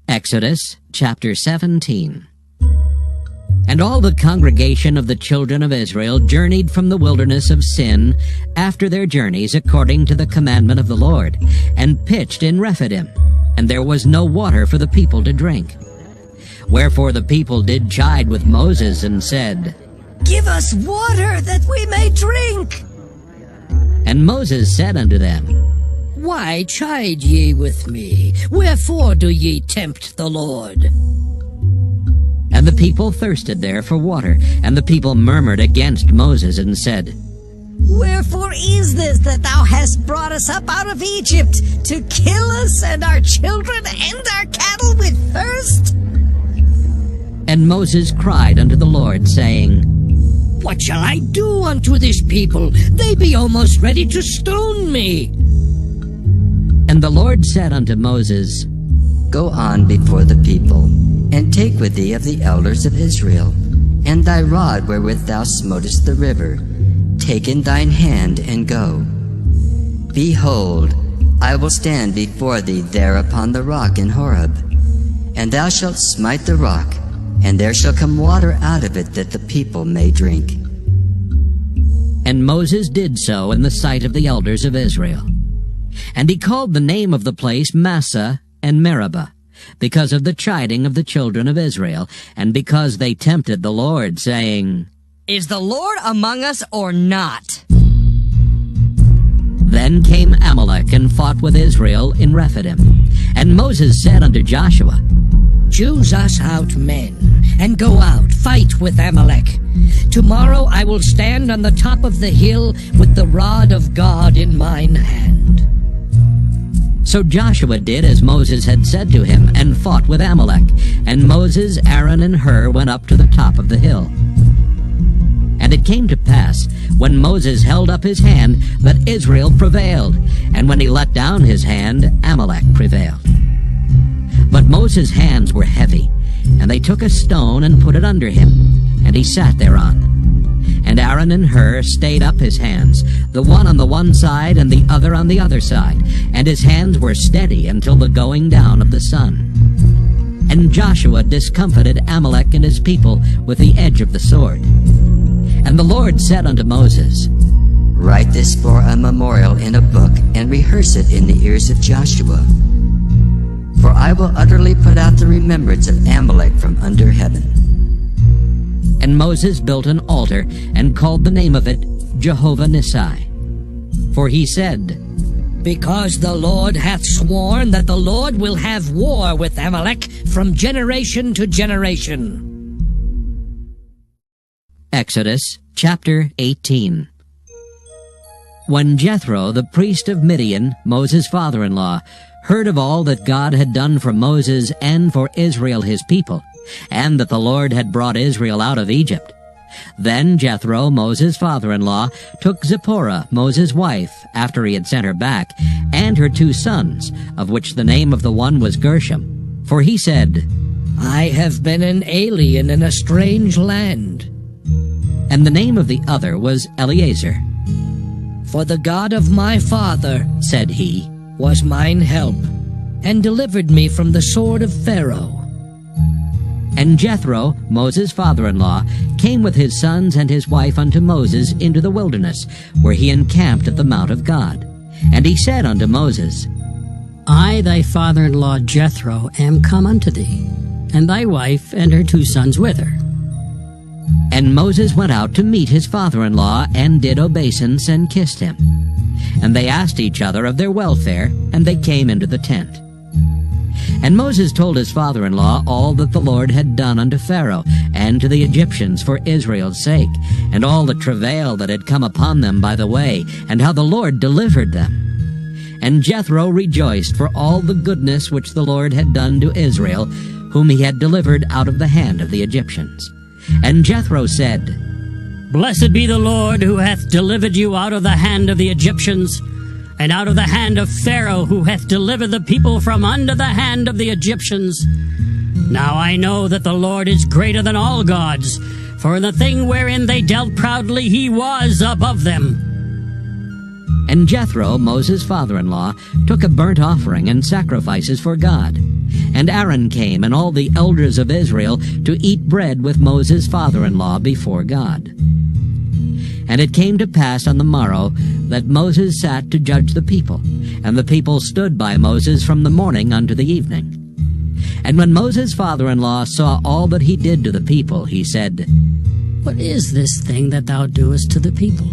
Exodus chapter 17. And all the congregation of the children of Israel journeyed from the wilderness of Sin after their journeys according to the commandment of the Lord, and pitched in Rephidim, and there was no water for the people to drink. Wherefore the people did chide with Moses, and said, Give us water that we may drink. And Moses said unto them, Why chide ye with me? Wherefore do ye tempt the Lord? And the people thirsted there for water, and the people murmured against Moses, and said, Wherefore is this that thou hast brought us up out of Egypt, to kill us and our children and our cattle with thirst? And Moses cried unto the Lord, saying, What shall I do unto this people? They be almost ready to stone me. And the Lord said unto Moses, Go on before the people, and take with thee of the elders of Israel, and thy rod wherewith thou smotest the river. Take in thine hand, and go. Behold, I will stand before thee there upon the rock in Horeb, and thou shalt smite the rock, and there shall come water out of it, that the people may drink. And Moses did so in the sight of the elders of Israel. And he called the name of the place Massah and Meribah, because of the chiding of the children of Israel, and because they tempted the Lord, saying, Is the Lord among us or not? Then came Amalek and fought with Israel in Rephidim. And Moses said unto Joshua, Choose us out men, and go out, fight with Amalek. Tomorrow I will stand on the top of the hill with the rod of God in mine hand. So Joshua did as Moses had said to him, and fought with Amalek. And Moses, Aaron, and Hur went up to the top of the hill. And it came to pass, when Moses held up his hand, that Israel prevailed, and when he let down his hand, Amalek prevailed. But Moses' hands were heavy, and they took a stone and put it under him, and he sat thereon. And Aaron and Hur stayed up his hands, the one on the one side and the other on the other side, and his hands were steady until the going down of the sun. And Joshua discomfited Amalek and his people with the edge of the sword. And the Lord said unto Moses, Write this for a memorial in a book, and rehearse it in the ears of Joshua. For I will utterly put out the remembrance of Amalek from under heaven. And Moses built an altar, and called the name of it Jehovah Nissi. For he said, Because the Lord hath sworn that the Lord will have war with Amalek from generation to generation. Exodus chapter 18. When Jethro, the priest of Midian, Moses' father-in-law, heard of all that God had done for Moses and for Israel his people, and that the Lord had brought Israel out of Egypt, then Jethro, Moses' father-in-law, took Zipporah, Moses' wife, after he had sent her back, and her 2 sons, of which the name of the one was Gershom. For he said, I have been an alien in a strange land. And the name of the other was Eleazar. For the God of my father, said he, was mine help, and delivered me from the sword of Pharaoh. And Jethro, Moses' father-in-law, came with his sons and his wife unto Moses into the wilderness, where he encamped at the mount of God. And he said unto Moses, I, thy father-in-law Jethro, am come unto thee, and thy wife and her 2 sons with her. And Moses went out to meet his father-in-law, and did obeisance, and kissed him. And they asked each other of their welfare, and they came into the tent. And Moses told his father-in-law all that the Lord had done unto Pharaoh, and to the Egyptians for Israel's sake, and all the travail that had come upon them by the way, and how the Lord delivered them. And Jethro rejoiced for all the goodness which the Lord had done to Israel, whom he had delivered out of the hand of the Egyptians. And Jethro said, Blessed be the Lord, who hath delivered you out of the hand of the Egyptians, and out of the hand of Pharaoh, who hath delivered the people from under the hand of the Egyptians. Now I know that the Lord is greater than all gods, for in the thing wherein they dealt proudly he was above them. And Jethro, Moses' father-in-law, took a burnt offering and sacrifices for God. And Aaron came, and all the elders of Israel, to eat bread with Moses' father-in-law before God. And it came to pass on the morrow that Moses sat to judge the people, and the people stood by Moses from the morning unto the evening. And when Moses' father-in-law saw all that he did to the people, he said, What is this thing that thou doest to the people?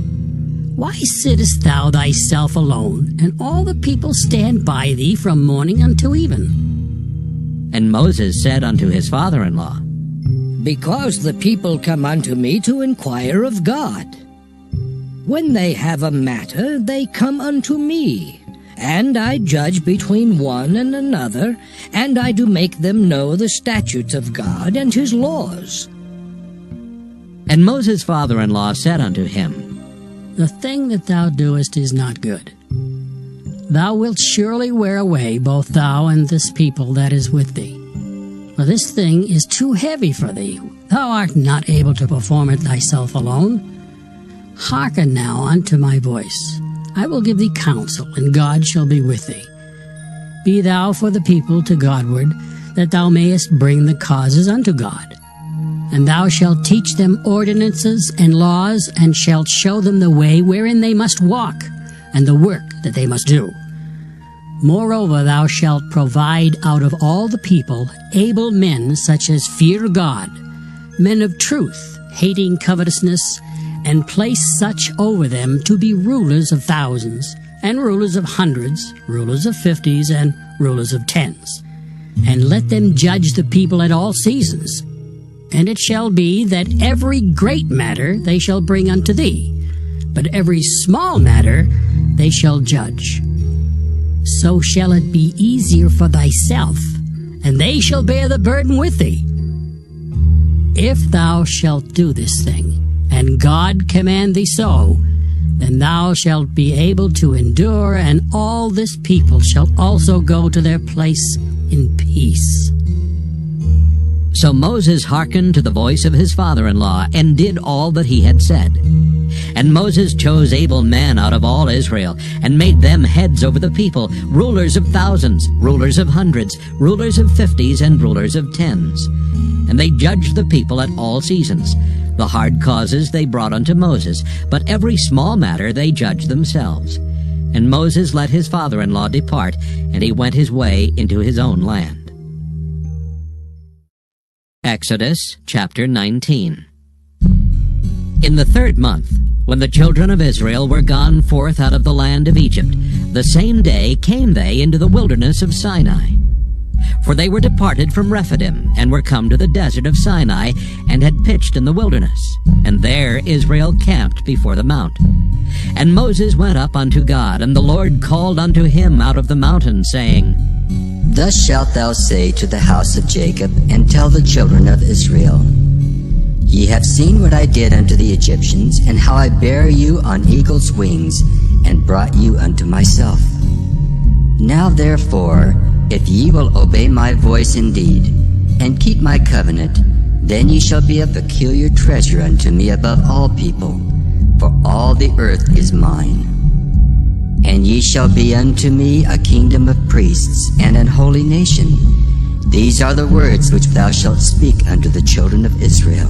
Why sittest thou thyself alone, and all the people stand by thee from morning until even? And Moses said unto his father-in-law, Because the people come unto me to inquire of God. When they have a matter, they come unto me, and I judge between one and another, and I do make them know the statutes of God and his laws. And Moses' father-in-law said unto him, The thing that thou doest is not good. Thou wilt surely wear away both thou and this people that is with thee. For this thing is too heavy for thee. Thou art not able to perform it thyself alone. Hearken now unto my voice. I will give thee counsel, and God shall be with thee. Be thou for the people to Godward, that thou mayest bring the causes unto God. And thou shalt teach them ordinances and laws, and shalt show them the way wherein they must walk, and the work that they must do. Moreover, thou shalt provide out of all the people able men such as fear God, men of truth, hating covetousness, and place such over them to be rulers of thousands, and rulers of hundreds, rulers of 50s, and rulers of 10s. And let them judge the people at all seasons. And it shall be that every great matter they shall bring unto thee, but every small matter they shall judge. So shall it be easier for thyself, and they shall bear the burden with thee. If thou shalt do this thing, and God command thee so, then thou shalt be able to endure, and all this people shall also go to their place in peace. So Moses hearkened to the voice of his father-in-law, and did all that he had said. And Moses chose able men out of all Israel, and made them heads over the people, rulers of thousands, rulers of hundreds, rulers of 50s, and rulers of 10s. And they judged the people at all seasons. The hard causes they brought unto Moses, but every small matter they judged themselves. And Moses let his father-in-law depart, and he went his way into his own land. Exodus chapter 19. In the 3rd month, when the children of Israel were gone forth out of the land of Egypt, the same day came they into the wilderness of Sinai. For they were departed from Rephidim, and were come to the desert of Sinai, and had pitched in the wilderness. And there Israel camped before the mount. And Moses went up unto God, and the Lord called unto him out of the mountain, saying, Thus shalt thou say to the house of Jacob, and tell the children of Israel, Ye have seen what I did unto the Egyptians, and how I bare you on eagle's wings, and brought you unto myself. Now therefore, if ye will obey my voice indeed, and keep my covenant, then ye shall be a peculiar treasure unto me above all people, for all the earth is mine. And ye shall be unto me a kingdom of priests, and an holy nation. These are the words which thou shalt speak unto the children of Israel.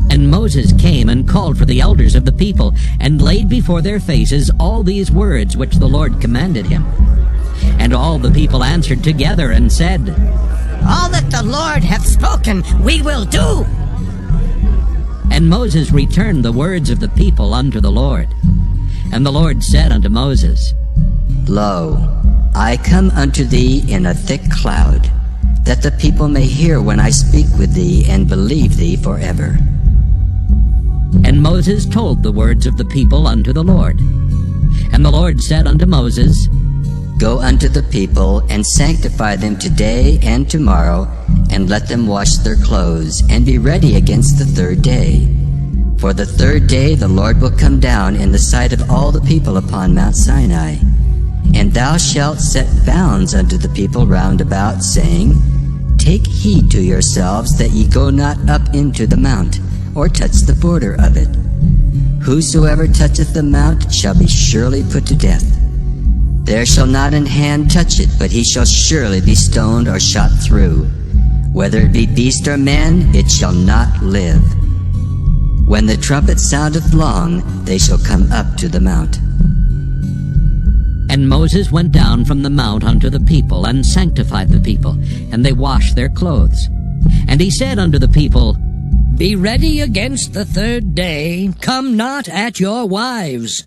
And Moses came and called for the elders of the people, and laid before their faces all these words which the Lord commanded him. And all the people answered together and said, All that the Lord hath spoken we will do. And Moses returned the words of the people unto the Lord. And the Lord said unto Moses, Lo, I come unto thee in a thick cloud, that the people may hear when I speak with thee, and believe thee forever. And Moses told the words of the people unto the Lord. And the Lord said unto Moses, Go unto the people, and sanctify them today and tomorrow, and let them wash their clothes, and be ready against the 3rd day. For the 3rd day the Lord will come down in the sight of all the people upon Mount Sinai. And thou shalt set bounds unto the people round about, saying, Take heed to yourselves that ye go not up into the mount, or touch the border of it. Whosoever toucheth the mount shall be surely put to death. There shall not an hand touch it, but he shall surely be stoned or shot through. Whether it be beast or man, it shall not live. When the trumpet soundeth long, they shall come up to the mount. And Moses went down from the mount unto the people, and sanctified the people, and they washed their clothes. And he said unto the people, Be ready against the 3rd day, come not at your wives.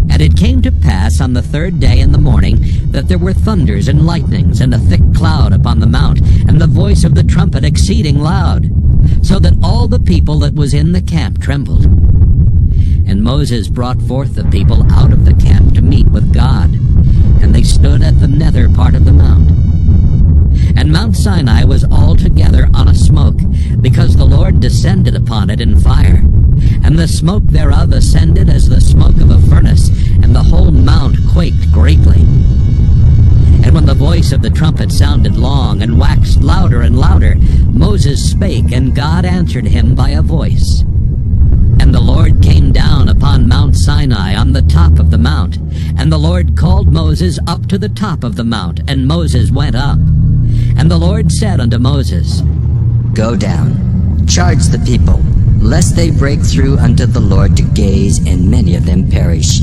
And it came to pass on the 3rd day in the morning, that there were thunders and lightnings, and a thick cloud upon the mount, and the voice of the trumpet exceeding loud, so that all the people that was in the camp trembled. And Moses brought forth the people out of the camp to meet with God, and they stood at the nether part of the mount. And Mount Sinai was altogether on a smoke, because the Lord descended upon it in fire. And the smoke thereof ascended as the smoke of a furnace, and the whole mount quaked greatly. And when the voice of the trumpet sounded long, and waxed louder and louder, Moses spake, and God answered him by a voice. And the Lord came down upon Mount Sinai on the top of the mount. And the Lord called Moses up to the top of the mount, and Moses went up. And the Lord said unto Moses, Go down, charge the people, lest they break through unto the Lord to gaze, and many of them perish.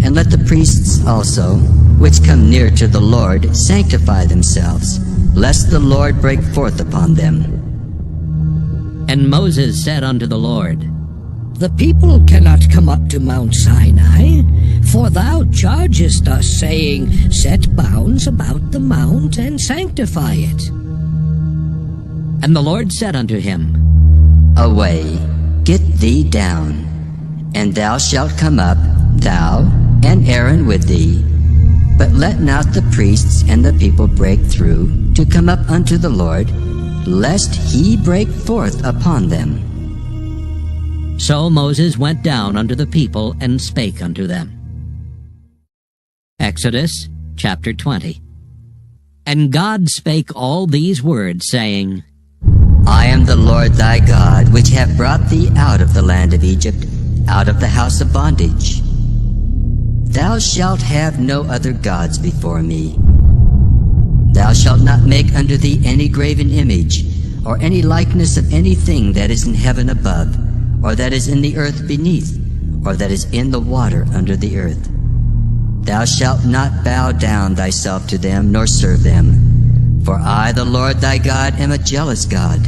And let the priests also, which come near to the Lord, sanctify themselves, lest the Lord break forth upon them. And Moses said unto the Lord, The people cannot come up to Mount Sinai, for thou chargest us, saying, Set bounds about the mount, and sanctify it. And the Lord said unto him, Away, get thee down, and thou shalt come up, thou and Aaron with thee. But let not the priests and the people break through to come up unto the Lord, lest he break forth upon them. So Moses went down unto the people, and spake unto them. Exodus chapter 20. And God spake all these words, saying, I am the Lord thy God, which have brought thee out of the land of Egypt, out of the house of bondage. Thou shalt have no other gods before me. Thou shalt not make unto thee any graven image, or any likeness of anything that is in heaven above, or that is in the earth beneath, or that is in the water under the earth. Thou shalt not bow down thyself to them, nor serve them. For I, the Lord thy God, am a jealous God,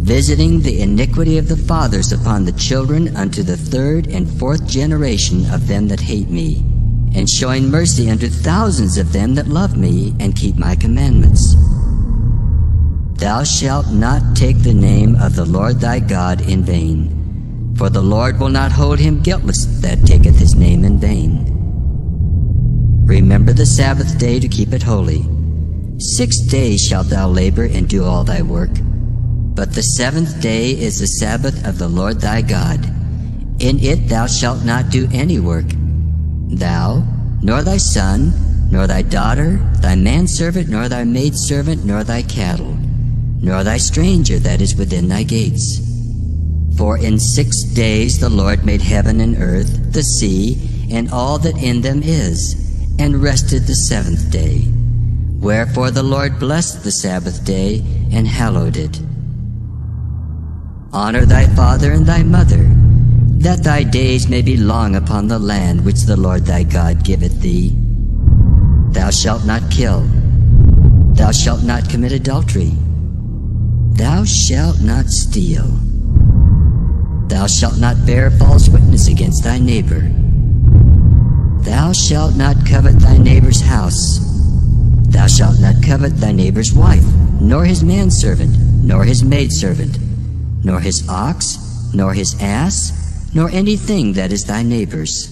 visiting the iniquity of the fathers upon the children unto the third and fourth generation of them that hate me, and showing mercy unto thousands of them that love me and keep my commandments. Thou shalt not take the name of the Lord thy God in vain, for the Lord will not hold him guiltless that taketh his name in vain. Remember the Sabbath day to keep it holy. 6 days shalt thou labor and do all thy work, but the seventh day is the Sabbath of the Lord thy God. In it thou shalt not do any work, thou, nor thy son, nor thy daughter, thy manservant, nor thy maidservant, nor thy cattle, nor thy stranger that is within thy gates. For in 6 days the Lord made heaven and earth, the sea, and all that in them is, and rested the seventh day. Wherefore the Lord blessed the Sabbath day, and hallowed it. Honor thy father and thy mother, that thy days may be long upon the land which the Lord thy God giveth thee. Thou shalt not kill. Thou shalt not commit adultery. Thou shalt not steal. Thou shalt not bear false witness against thy neighbor. Thou shalt not covet thy neighbor's house. Thou shalt not covet thy neighbor's wife, nor his manservant, nor his maidservant, nor his ox, nor his ass, nor anything that is thy neighbor's.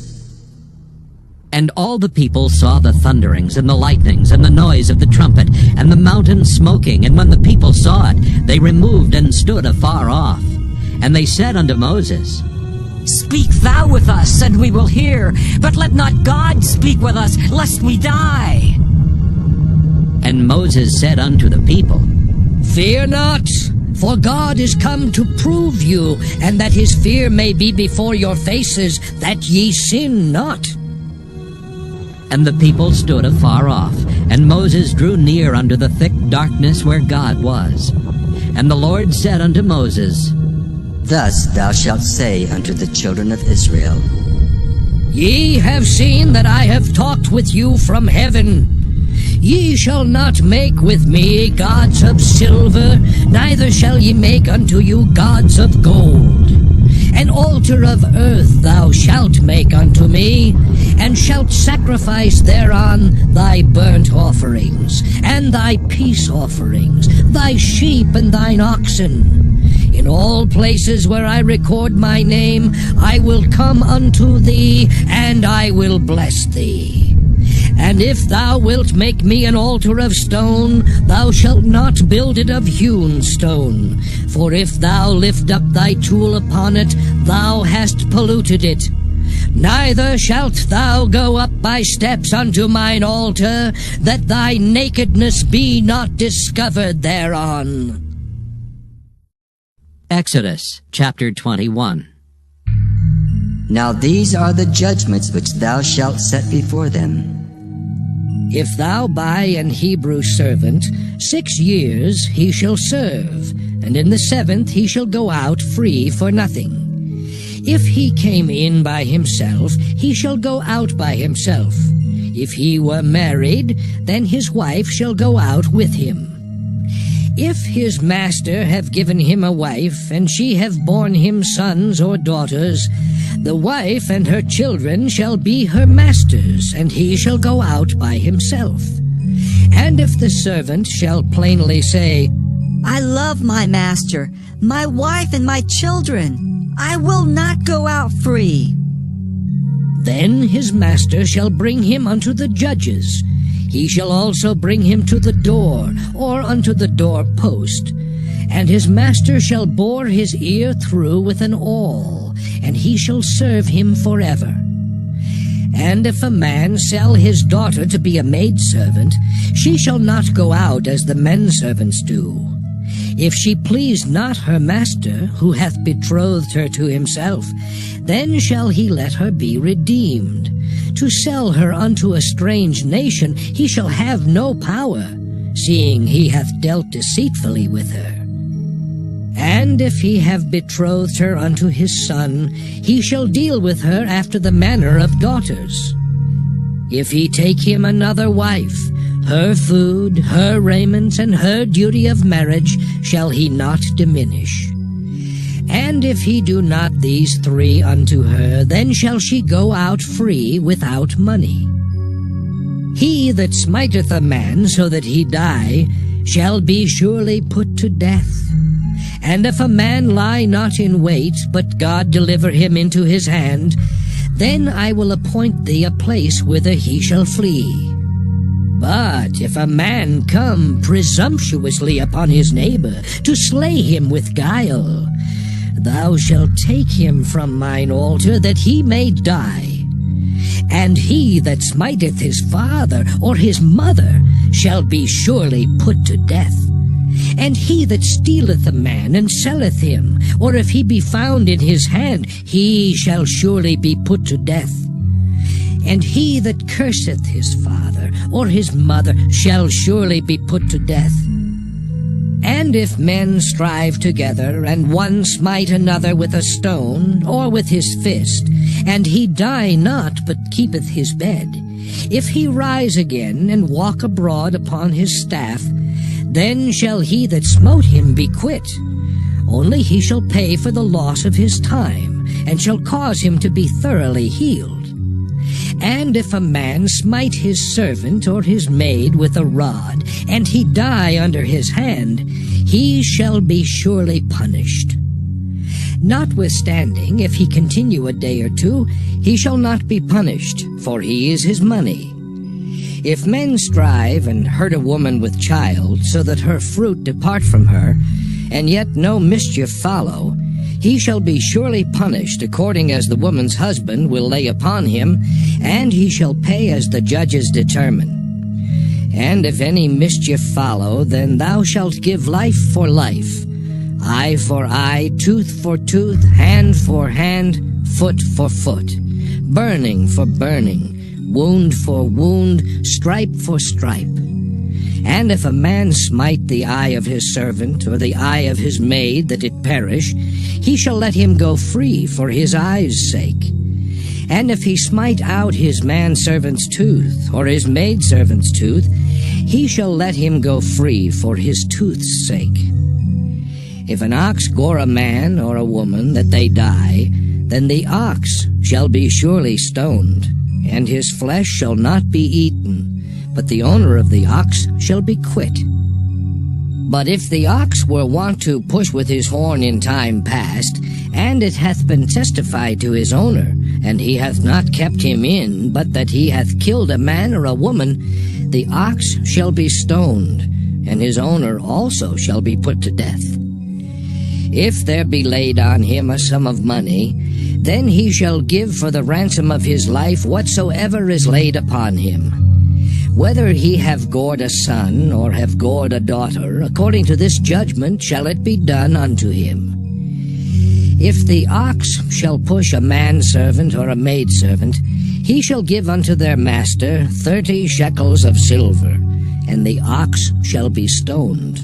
And all the people saw the thunderings, and the lightnings, and the noise of the trumpet, and the mountain smoking. And when the people saw it, they removed and stood afar off. And they said unto Moses, Speak thou with us, and we will hear, but let not God speak with us, lest we die. And Moses said unto the people, Fear not, for God is come to prove you, and that his fear may be before your faces, that ye sin not. And the people stood afar off, and Moses drew near unto the thick darkness where God was. And the Lord said unto Moses, Thus thou shalt say unto the children of Israel, Ye have seen that I have talked with you from heaven. Ye shall not make with me gods of silver, neither shall ye make unto you gods of gold. An altar of earth thou shalt make unto me, and shalt sacrifice thereon thy burnt offerings, and thy peace offerings, thy sheep and thine oxen. In all places where I record my name, I will come unto thee, and I will bless thee. And if thou wilt make me an altar of stone, thou shalt not build it of hewn stone. For if thou lift up thy tool upon it, thou hast polluted it. Neither shalt thou go up by steps unto mine altar, that thy nakedness be not discovered thereon. Exodus chapter 21. Now these are the judgments which thou shalt set before them. If thou buy an Hebrew servant, 6 years he shall serve. and in the 7th he shall go out free for nothing. If he came in by himself, he shall go out by himself. If he were married, then his wife shall go out with him. If his master have given him a wife, and she have borne him sons or daughters, the wife and her children shall be her master's, and he shall go out by himself. And if the servant shall plainly say, I love my master, my wife and my children, I will not go out free, then his master shall bring him unto the judges. He shall also bring him to the door, or unto the door post. And his master shall bore his ear through with an awl, and he shall serve him forever. And if a man sell his daughter to be a maidservant, she shall not go out as the men servants do. If she please not her master, who hath betrothed her to himself, then shall he let her be redeemed. To sell her unto a strange nation he shall have no power, seeing he hath dealt deceitfully with her. And if he have betrothed her unto his son, he shall deal with her after the manner of daughters. If he take him another wife, her food, her raiment, and her duty of marriage shall he not diminish. And if he do not these 3 unto her, then shall she go out free without money. He that smiteth a man so that he die shall be surely put to death. And if a man lie not in wait, but God deliver him into his hand, then I will appoint thee a place whither he shall flee. But if a man come presumptuously upon his neighbor, to slay him with guile, thou shalt take him from mine altar, that he may die. And he that smiteth his father or his mother shall be surely put to death. And he that stealeth a man and selleth him, or if he be found in his hand, he shall surely be put to death. And he that curseth his father or his mother shall surely be put to death. And if men strive together, and one smite another with a stone, or with his fist, and he die not, but keepeth his bed, if he rise again, and walk abroad upon his staff, then shall he that smote him be quit. Only he shall pay for the loss of his time, and shall cause him to be thoroughly healed. And if a man smite his servant or his maid with a rod, and he die under his hand, he shall be surely punished. Notwithstanding, if he continue a day or 2, he shall not be punished, for he is his money. If men strive and hurt a woman with child, so that her fruit depart from her, and yet no mischief follow, he shall be surely punished according as the woman's husband will lay upon him, and he shall pay as the judges determine. And if any mischief follow, then thou shalt give life for life, eye for eye, tooth for tooth, hand for hand, foot for foot, burning for burning, wound for wound, stripe for stripe. And if a man smite the eye of his servant, or the eye of his maid, that it perish, he shall let him go free for his eye's sake. And if he smite out his manservant's tooth, or his maidservant's tooth, he shall let him go free for his tooth's sake. If an ox gore a man or a woman, that they die, then the ox shall be surely stoned, and his flesh shall not be eaten, but the owner of the ox shall be quit. But if the ox were wont to push with his horn in time past, and it hath been testified to his owner, and he hath not kept him in, but that he hath killed a man or a woman, the ox shall be stoned, and his owner also shall be put to death. If there be laid on him a sum of money, then he shall give for the ransom of his life whatsoever is laid upon him. Whether he have gored a son, or have gored a daughter, according to this judgment shall it be done unto him. If the ox shall push a manservant or a maidservant, he shall give unto their master 30 shekels of silver, and the ox shall be stoned.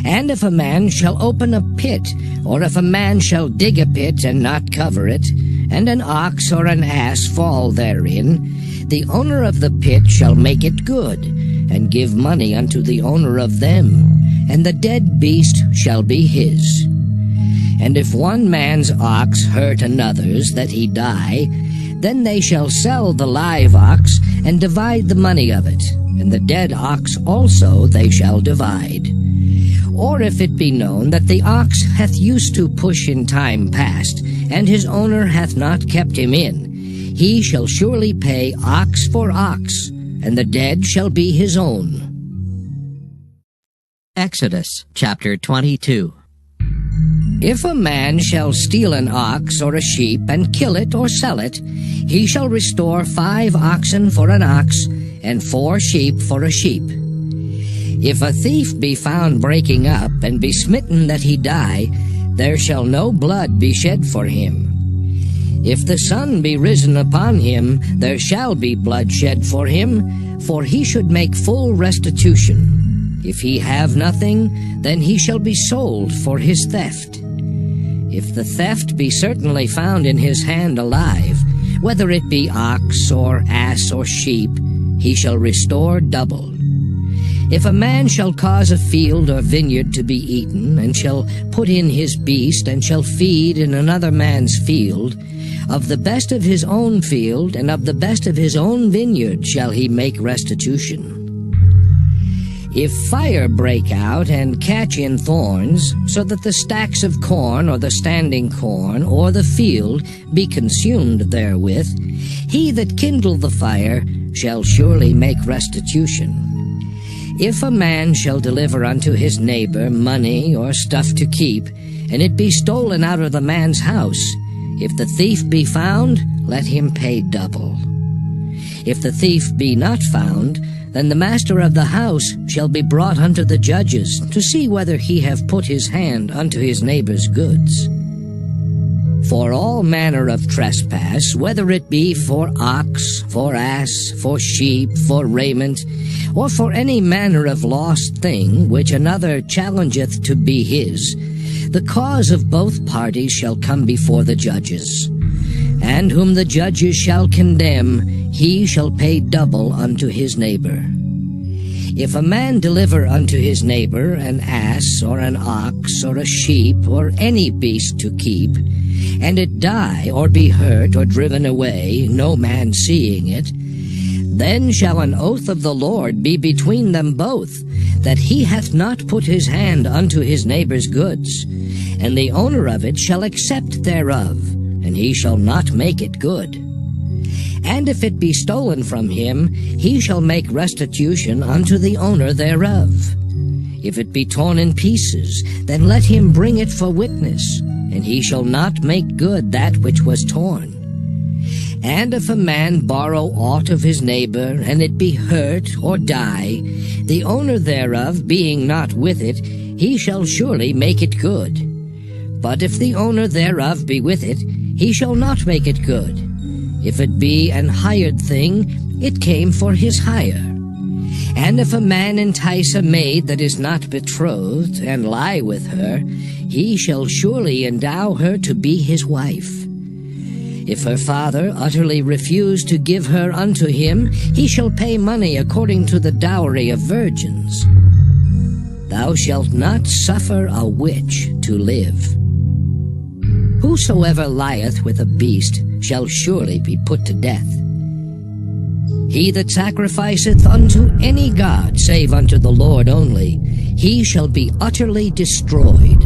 And if a man shall open a pit, or if a man shall dig a pit and not cover it, and an ox or an ass fall therein, the owner of the pit shall make it good, and give money unto the owner of them, and the dead beast shall be his. And if one man's ox hurt another's that he die, then they shall sell the live ox, and divide the money of it, and the dead ox also they shall divide. Or if it be known that the ox hath used to push in time past, and his owner hath not kept him in, he shall surely pay ox for ox, and the dead shall be his own. Exodus chapter 22. If a man shall steal an ox or a sheep, and kill it or sell it, he shall restore 5 oxen for an ox, and 4 sheep for a sheep. If a thief be found breaking up, and be smitten that he die, there shall no blood be shed for him. If the sun be risen upon him, there shall be blood shed for him, for he should make full restitution. If he have nothing, then he shall be sold for his theft. If the theft be certainly found in his hand alive, whether it be ox or ass or sheep, he shall restore double. If a man shall cause a field or vineyard to be eaten, and shall put in his beast, and shall feed in another man's field, of the best of his own field and of the best of his own vineyard shall he make restitution. If fire break out and catch in thorns, so that the stacks of corn or the standing corn or the field be consumed therewith, he that kindled the fire shall surely make restitution. If a man shall deliver unto his neighbor money or stuff to keep, and it be stolen out of the man's house, if the thief be found, let him pay double. If the thief be not found, then the master of the house shall be brought unto the judges, to see whether he have put his hand unto his neighbor's goods. For all manner of trespass, whether it be for ox, for ass, for sheep, for raiment, or for any manner of lost thing which another challengeth to be his, the cause of both parties shall come before the judges. And whom the judges shall condemn, he shall pay double unto his neighbor. If a man deliver unto his neighbor an ass or an ox or a sheep or any beast to keep, and it die or be hurt or driven away, no man seeing it, then shall an oath of the Lord be between them both, that he hath not put his hand unto his neighbor's goods, and the owner of it shall accept thereof, and he shall not make it good. And if it be stolen from him, he shall make restitution unto the owner thereof. If it be torn in pieces, then let him bring it for witness, and he shall not make good that which was torn. And if a man borrow aught of his neighbor, and it be hurt or die, the owner thereof being not with it, he shall surely make it good. But if the owner thereof be with it, he shall not make it good. If it be an hired thing, it came for his hire. And if a man entice a maid that is not betrothed, and lie with her, he shall surely endow her to be his wife. If her father utterly refuse to give her unto him, he shall pay money according to the dowry of virgins. Thou shalt not suffer a witch to live. Whosoever lieth with a beast shall surely be put to death. He that sacrificeth unto any god save unto the Lord only, he shall be utterly destroyed.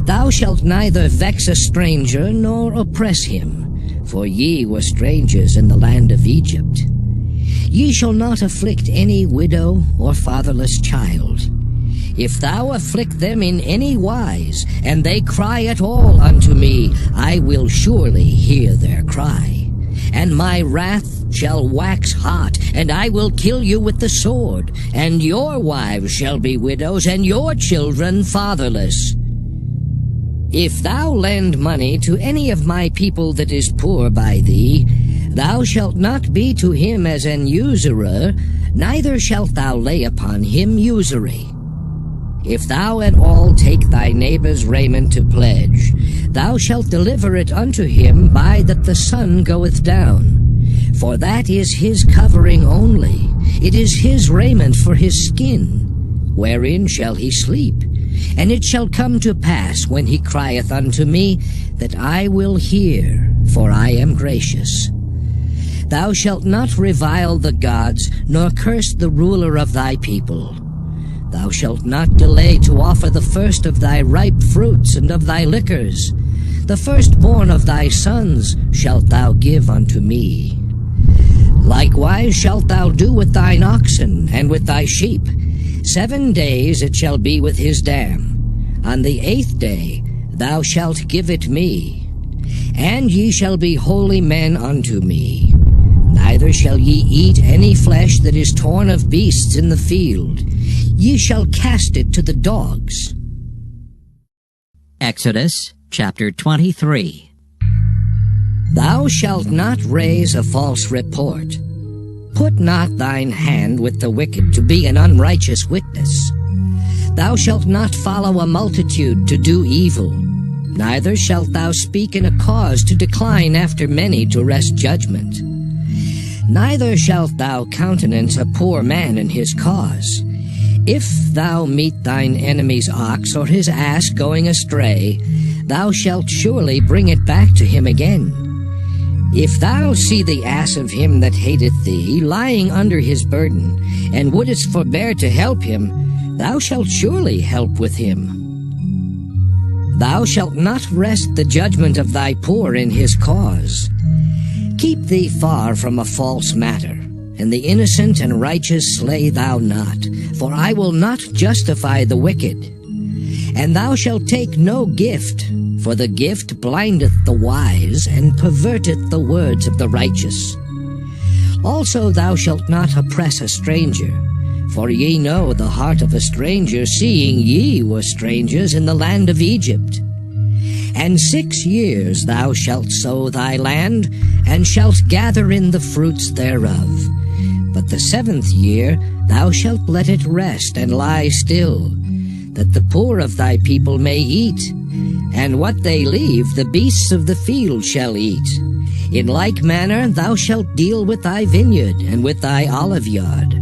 Thou shalt neither vex a stranger nor oppress him, for ye were strangers in the land of Egypt. Ye shall not afflict any widow or fatherless child. If thou afflict them in any wise, and they cry at all unto me, I will surely hear their cry. And my wrath shall wax hot, and I will kill you with the sword, and your wives shall be widows, and your children fatherless. If thou lend money to any of my people that is poor by thee, thou shalt not be to him as an usurer, neither shalt thou lay upon him usury. If thou at all take thy neighbor's raiment to pledge, thou shalt deliver it unto him by that the sun goeth down. For that is his covering only, it is his raiment for his skin. Wherein shall he sleep? And it shall come to pass, when he crieth unto me, that I will hear, for I am gracious. Thou shalt not revile the gods, nor curse the ruler of thy people. Thou shalt not delay to offer the first of thy ripe fruits and of thy liquors. The firstborn of thy sons shalt thou give unto me. Likewise shalt thou do with thine oxen and with thy sheep. 7 days it shall be with his dam. On the 8th day thou shalt give it me. And ye shall be holy men unto me. Neither shall ye eat any flesh that is torn of beasts in the field. Ye shall cast it to the dogs. Exodus chapter 23. Thou shalt not raise a false report. Put not thine hand with the wicked to be an unrighteous witness. Thou shalt not follow a multitude to do evil. Neither shalt thou speak in a cause to decline after many to wrest judgment. Neither shalt thou countenance a poor man in his cause. If thou meet thine enemy's ox or his ass going astray, thou shalt surely bring it back to him again. If thou see the ass of him that hateth thee lying under his burden, and wouldest forbear to help him, thou shalt surely help with him. Thou shalt not wrest the judgment of thy poor in his cause. Keep thee far from a false matter, and the innocent and righteous slay thou not, for I will not justify the wicked. And thou shalt take no gift, for the gift blindeth the wise, and perverteth the words of the righteous. Also thou shalt not oppress a stranger, for ye know the heart of a stranger, seeing ye were strangers in the land of Egypt. And 6 years thou shalt sow thy land, and shalt gather in the fruits thereof. But the 7th year thou shalt let it rest and lie still, that the poor of thy people may eat, and what they leave the beasts of the field shall eat. In like manner thou shalt deal with thy vineyard and with thy olive yard.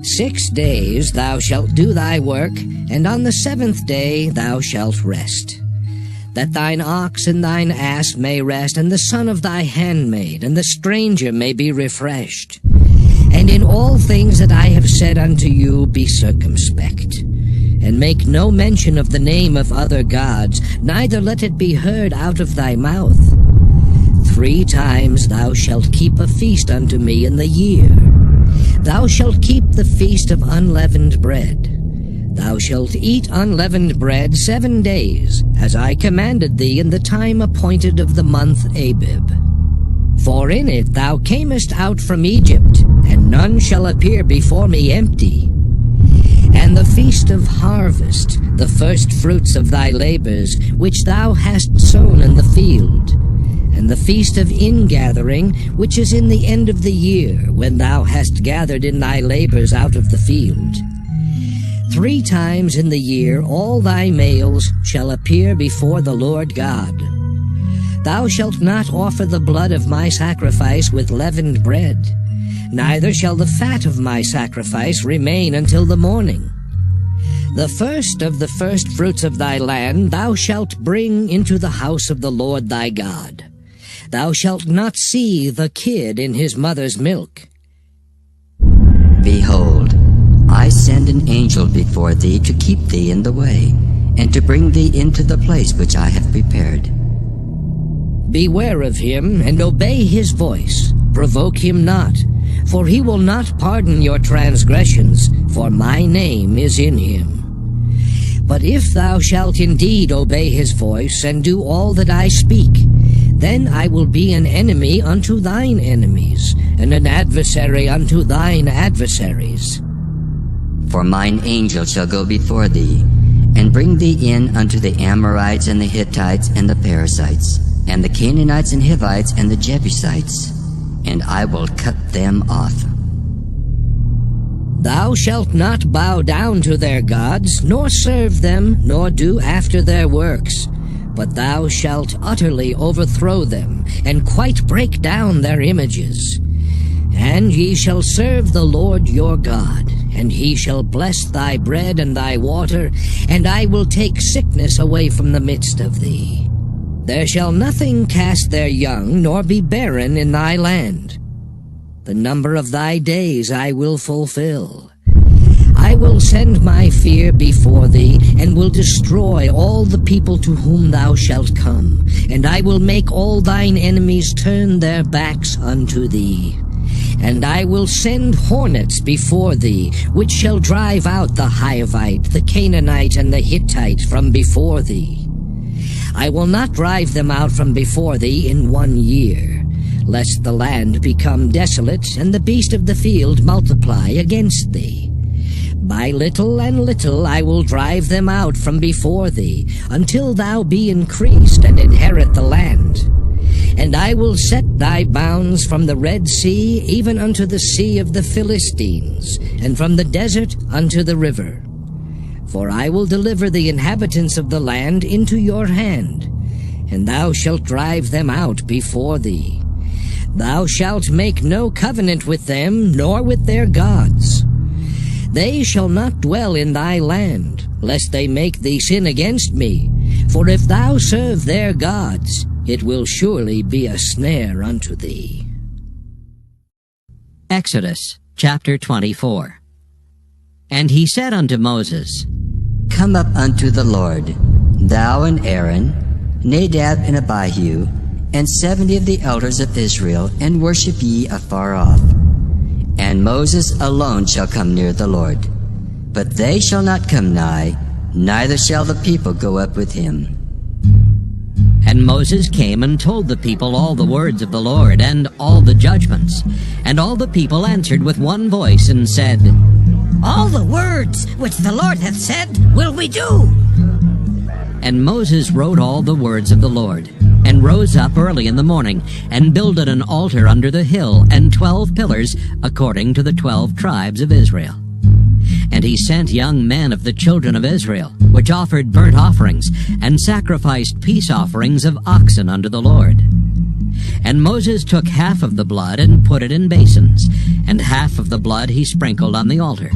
6 days thou shalt do thy work, and on the 7th day thou shalt rest. That thine ox and thine ass may rest, and the son of thy handmaid, and the stranger may be refreshed. And in all things that I have said unto you be circumspect, and make no mention of the name of other gods, neither let it be heard out of thy mouth. 3 times thou shalt keep a feast unto me in the year. Thou shalt keep the feast of unleavened bread. Thou shalt eat unleavened bread 7 days, as I commanded thee in the time appointed of the month Abib. For in it thou camest out from Egypt, and none shall appear before me empty. And the feast of harvest, the first fruits of thy labors, which thou hast sown in the field, and the feast of ingathering, which is in the end of the year, when thou hast gathered in thy labors out of the field. 3 times in the year all thy males shall appear before the Lord God. Thou shalt not offer the blood of my sacrifice with leavened bread, neither shall the fat of my sacrifice remain until the morning. The first of the first fruits of thy land thou shalt bring into the house of the Lord thy God. Thou shalt not see the kid in his mother's milk. Behold, I send an angel before thee to keep thee in the way, and to bring thee into the place which I have prepared. Beware of him, and obey his voice. Provoke him not, for he will not pardon your transgressions, for my name is in him. But if thou shalt indeed obey his voice, and do all that I speak, then I will be an enemy unto thine enemies, and an adversary unto thine adversaries. For mine angel shall go before thee, and bring thee in unto the Amorites, and the Hittites, and the Perizzites, and the Canaanites, and Hivites, and the Jebusites, and I will cut them off. Thou shalt not bow down to their gods, nor serve them, nor do after their works. But thou shalt utterly overthrow them, and quite break down their images. And ye shall serve the Lord your God, and he shall bless thy bread and thy water, and I will take sickness away from the midst of thee. There shall nothing cast their young, nor be barren in thy land. The number of thy days I will fulfill. I will send my fear before thee, and will destroy all the people to whom thou shalt come, and I will make all thine enemies turn their backs unto thee. And I will send hornets before thee, which shall drive out the Hivite, the Canaanite, and the Hittite from before thee. I will not drive them out from before thee in 1 year, lest the land become desolate, and the beast of the field multiply against thee. By little and little I will drive them out from before thee, until thou be increased and inherit the land. And I will set thy bounds from the Red Sea even unto the sea of the Philistines, and from the desert unto the river. For I will deliver the inhabitants of the land into your hand, and thou shalt drive them out before thee. Thou shalt make no covenant with them, nor with their gods. They shall not dwell in thy land, lest they make thee sin against me. For if thou serve their gods, it will surely be a snare unto thee. Exodus chapter 24. And he said unto Moses, Come up unto the Lord, thou and Aaron, Nadab and Abihu, and 70 of the elders of Israel, and worship ye afar off. And Moses alone shall come near the Lord. But they shall not come nigh, neither shall the people go up with him. And Moses came and told the people all the words of the Lord, and all the judgments. And all the people answered with one voice, and said, All the words which the Lord hath said will we do. And Moses wrote all the words of the Lord, and rose up early in the morning, and builded an altar under the hill, and 12 pillars, according to the 12 tribes of Israel. And he sent young men of the children of Israel, which offered burnt offerings, and sacrificed peace offerings of oxen unto the Lord. And Moses took half of the blood, and put it in basins, and half of the blood he sprinkled on the altar.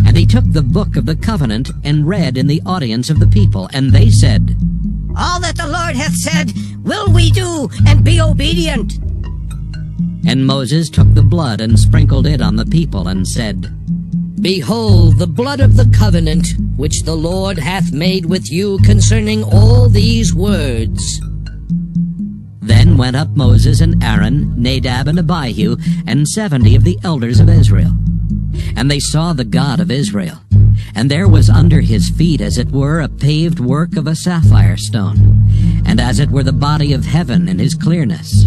And he took the book of the covenant, and read in the audience of the people, and they said, All that the Lord hath said will we do, and be obedient. And Moses took the blood, and sprinkled it on the people, and said, Behold the blood of the covenant, which the Lord hath made with you concerning all these words. Then went up Moses and Aaron, Nadab and Abihu, and 70 of the elders of Israel. And they saw the God of Israel. And there was under his feet, as it were, a paved work of a sapphire stone, and as it were the body of heaven in his clearness.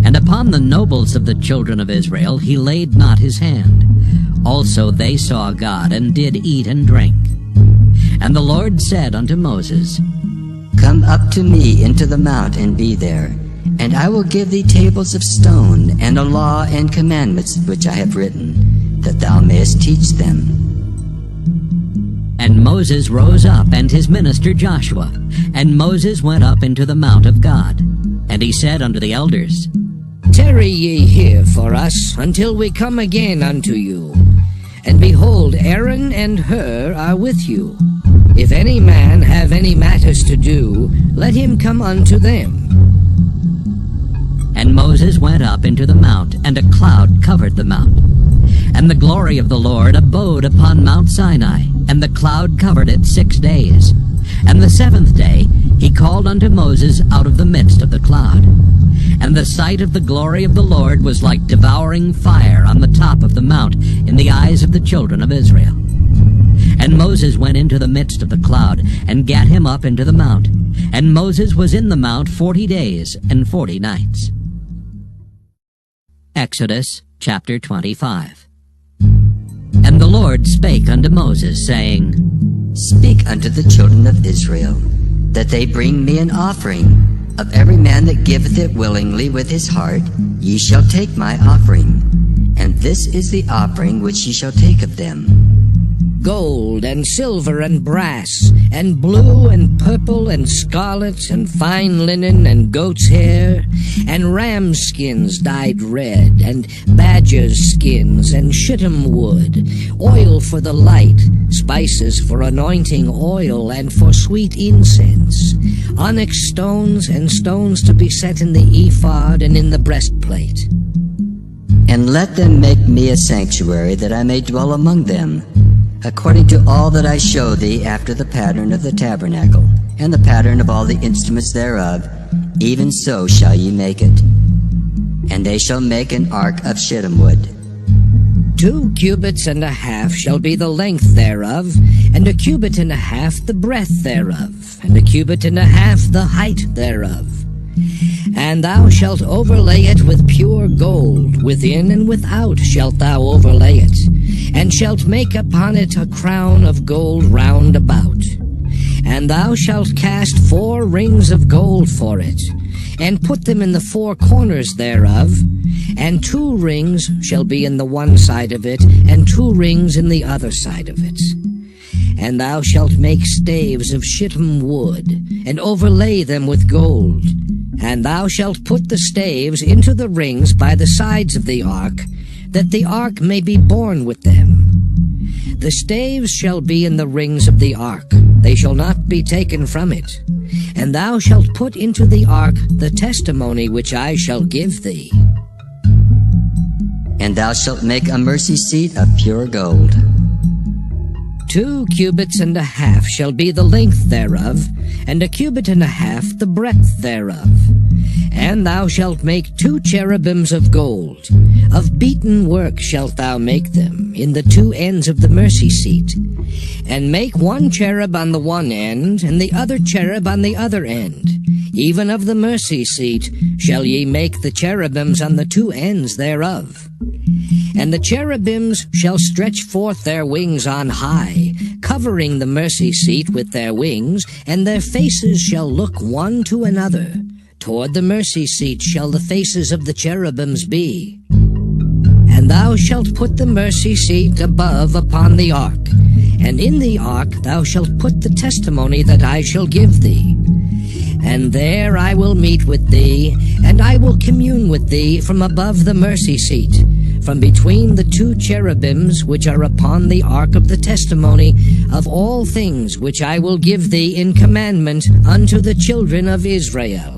And upon the nobles of the children of Israel he laid not his hand. Also they saw God, and did eat and drink. And the Lord said unto Moses, Come up to me into the mount, and be there, and I will give thee tables of stone, and a law and commandments which I have written, that thou mayest teach them. And Moses rose up, and his minister Joshua. And Moses went up into the mount of God. And he said unto the elders, Tarry ye here for us, until we come again unto you. And behold, Aaron and Hur are with you. If any man have any matters to do, let him come unto them. And Moses went up into the mount, and a cloud covered the mount. And the glory of the Lord abode upon Mount Sinai, and the cloud covered it 6 days. And the 7th day he called unto Moses out of the midst of the cloud. And the sight of the glory of the Lord was like devouring fire on the top of the mount in the eyes of the children of Israel. And Moses went into the midst of the cloud, and gat him up into the mount. And Moses was in the mount 40 days and 40 nights. Exodus chapter 25. And the Lord spake unto Moses, saying, Speak unto the children of Israel, that they bring me an offering. Of every man that giveth it willingly with his heart, ye shall take my offering. And this is the offering which ye shall take of them: gold and silver and brass, and blue and purple and scarlet, and fine linen and goat's hair, and ram skins dyed red, and badger's skins, and shittim wood, oil for the light, spices for anointing oil and for sweet incense, onyx stones, and stones to be set in the ephod and in the breastplate. And let them make me a sanctuary, that I may dwell among them, according to all that I show thee, after the pattern of the tabernacle, and the pattern of all the instruments thereof, even so shall ye make it. And they shall make an ark of shittim wood. 2 cubits and a half shall be the length thereof, and 1 cubit and a half the breadth thereof, and 1 cubit and a half the height thereof. And thou shalt overlay it with pure gold, within and without shalt thou overlay it, and shalt make upon it a crown of gold round about. And thou shalt cast 4 rings of gold for it, and put them in the 4 corners thereof, and 2 rings shall be in the one side of it, and 2 rings in the other side of it. And thou shalt make staves of shittim wood, and overlay them with gold. And thou shalt put the staves into the rings by the sides of the ark, that the ark may be borne with them. The staves shall be in the rings of the ark, they shall not be taken from it. And thou shalt put into the ark the testimony which I shall give thee. And thou shalt make a mercy seat of pure gold. 2 cubits and a half shall be the length thereof, and 1 cubit and a half the breadth thereof. And thou shalt make 2 cherubims of gold. Of beaten work shalt thou make them, in the 2 ends of the mercy seat. And make 1 cherub on the one end, and the other cherub on the other end. Even of the mercy seat shall ye make the cherubims on the 2 ends thereof. And the cherubims shall stretch forth their wings on high, covering the mercy seat with their wings, and their faces shall look one to another. Toward the mercy seat shall the faces of the cherubims be. And thou shalt put the mercy seat above upon the ark, and in the ark thou shalt put the testimony that I shall give thee. And there I will meet with thee, and I will commune with thee from above the mercy seat, from between the 2 cherubims which are upon the ark of the testimony of all things which I will give thee in commandment unto the children of Israel.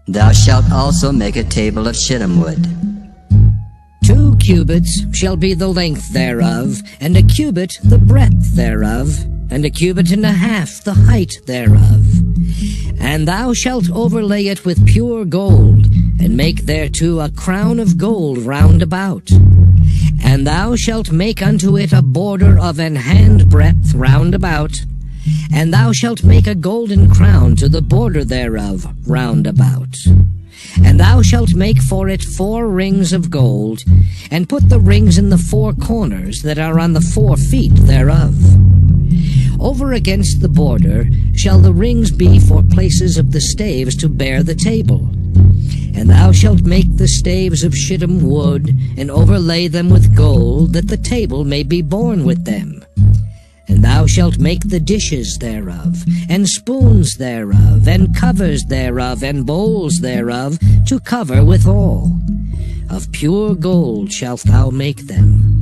Thou shalt also make a table of shittim wood. 2 cubits shall be the length thereof, and 1 cubit the breadth thereof, and 1 cubit and a half the height thereof. And thou shalt overlay it with pure gold, and make thereto a crown of gold round about. And thou shalt make unto it a border of an hand breadth round about. And thou shalt make a golden crown to the border thereof round about. And thou shalt make for it 4 rings of gold, and put the rings in the 4 corners that are on the 4 feet thereof. Over against the border shall the rings be for places of the staves to bear the table. And thou shalt make the staves of shittim wood, and overlay them with gold, that the table may be borne with them. And thou shalt make the dishes thereof, and spoons thereof, and covers thereof, and bowls thereof, to cover withal. Of pure gold shalt thou make them.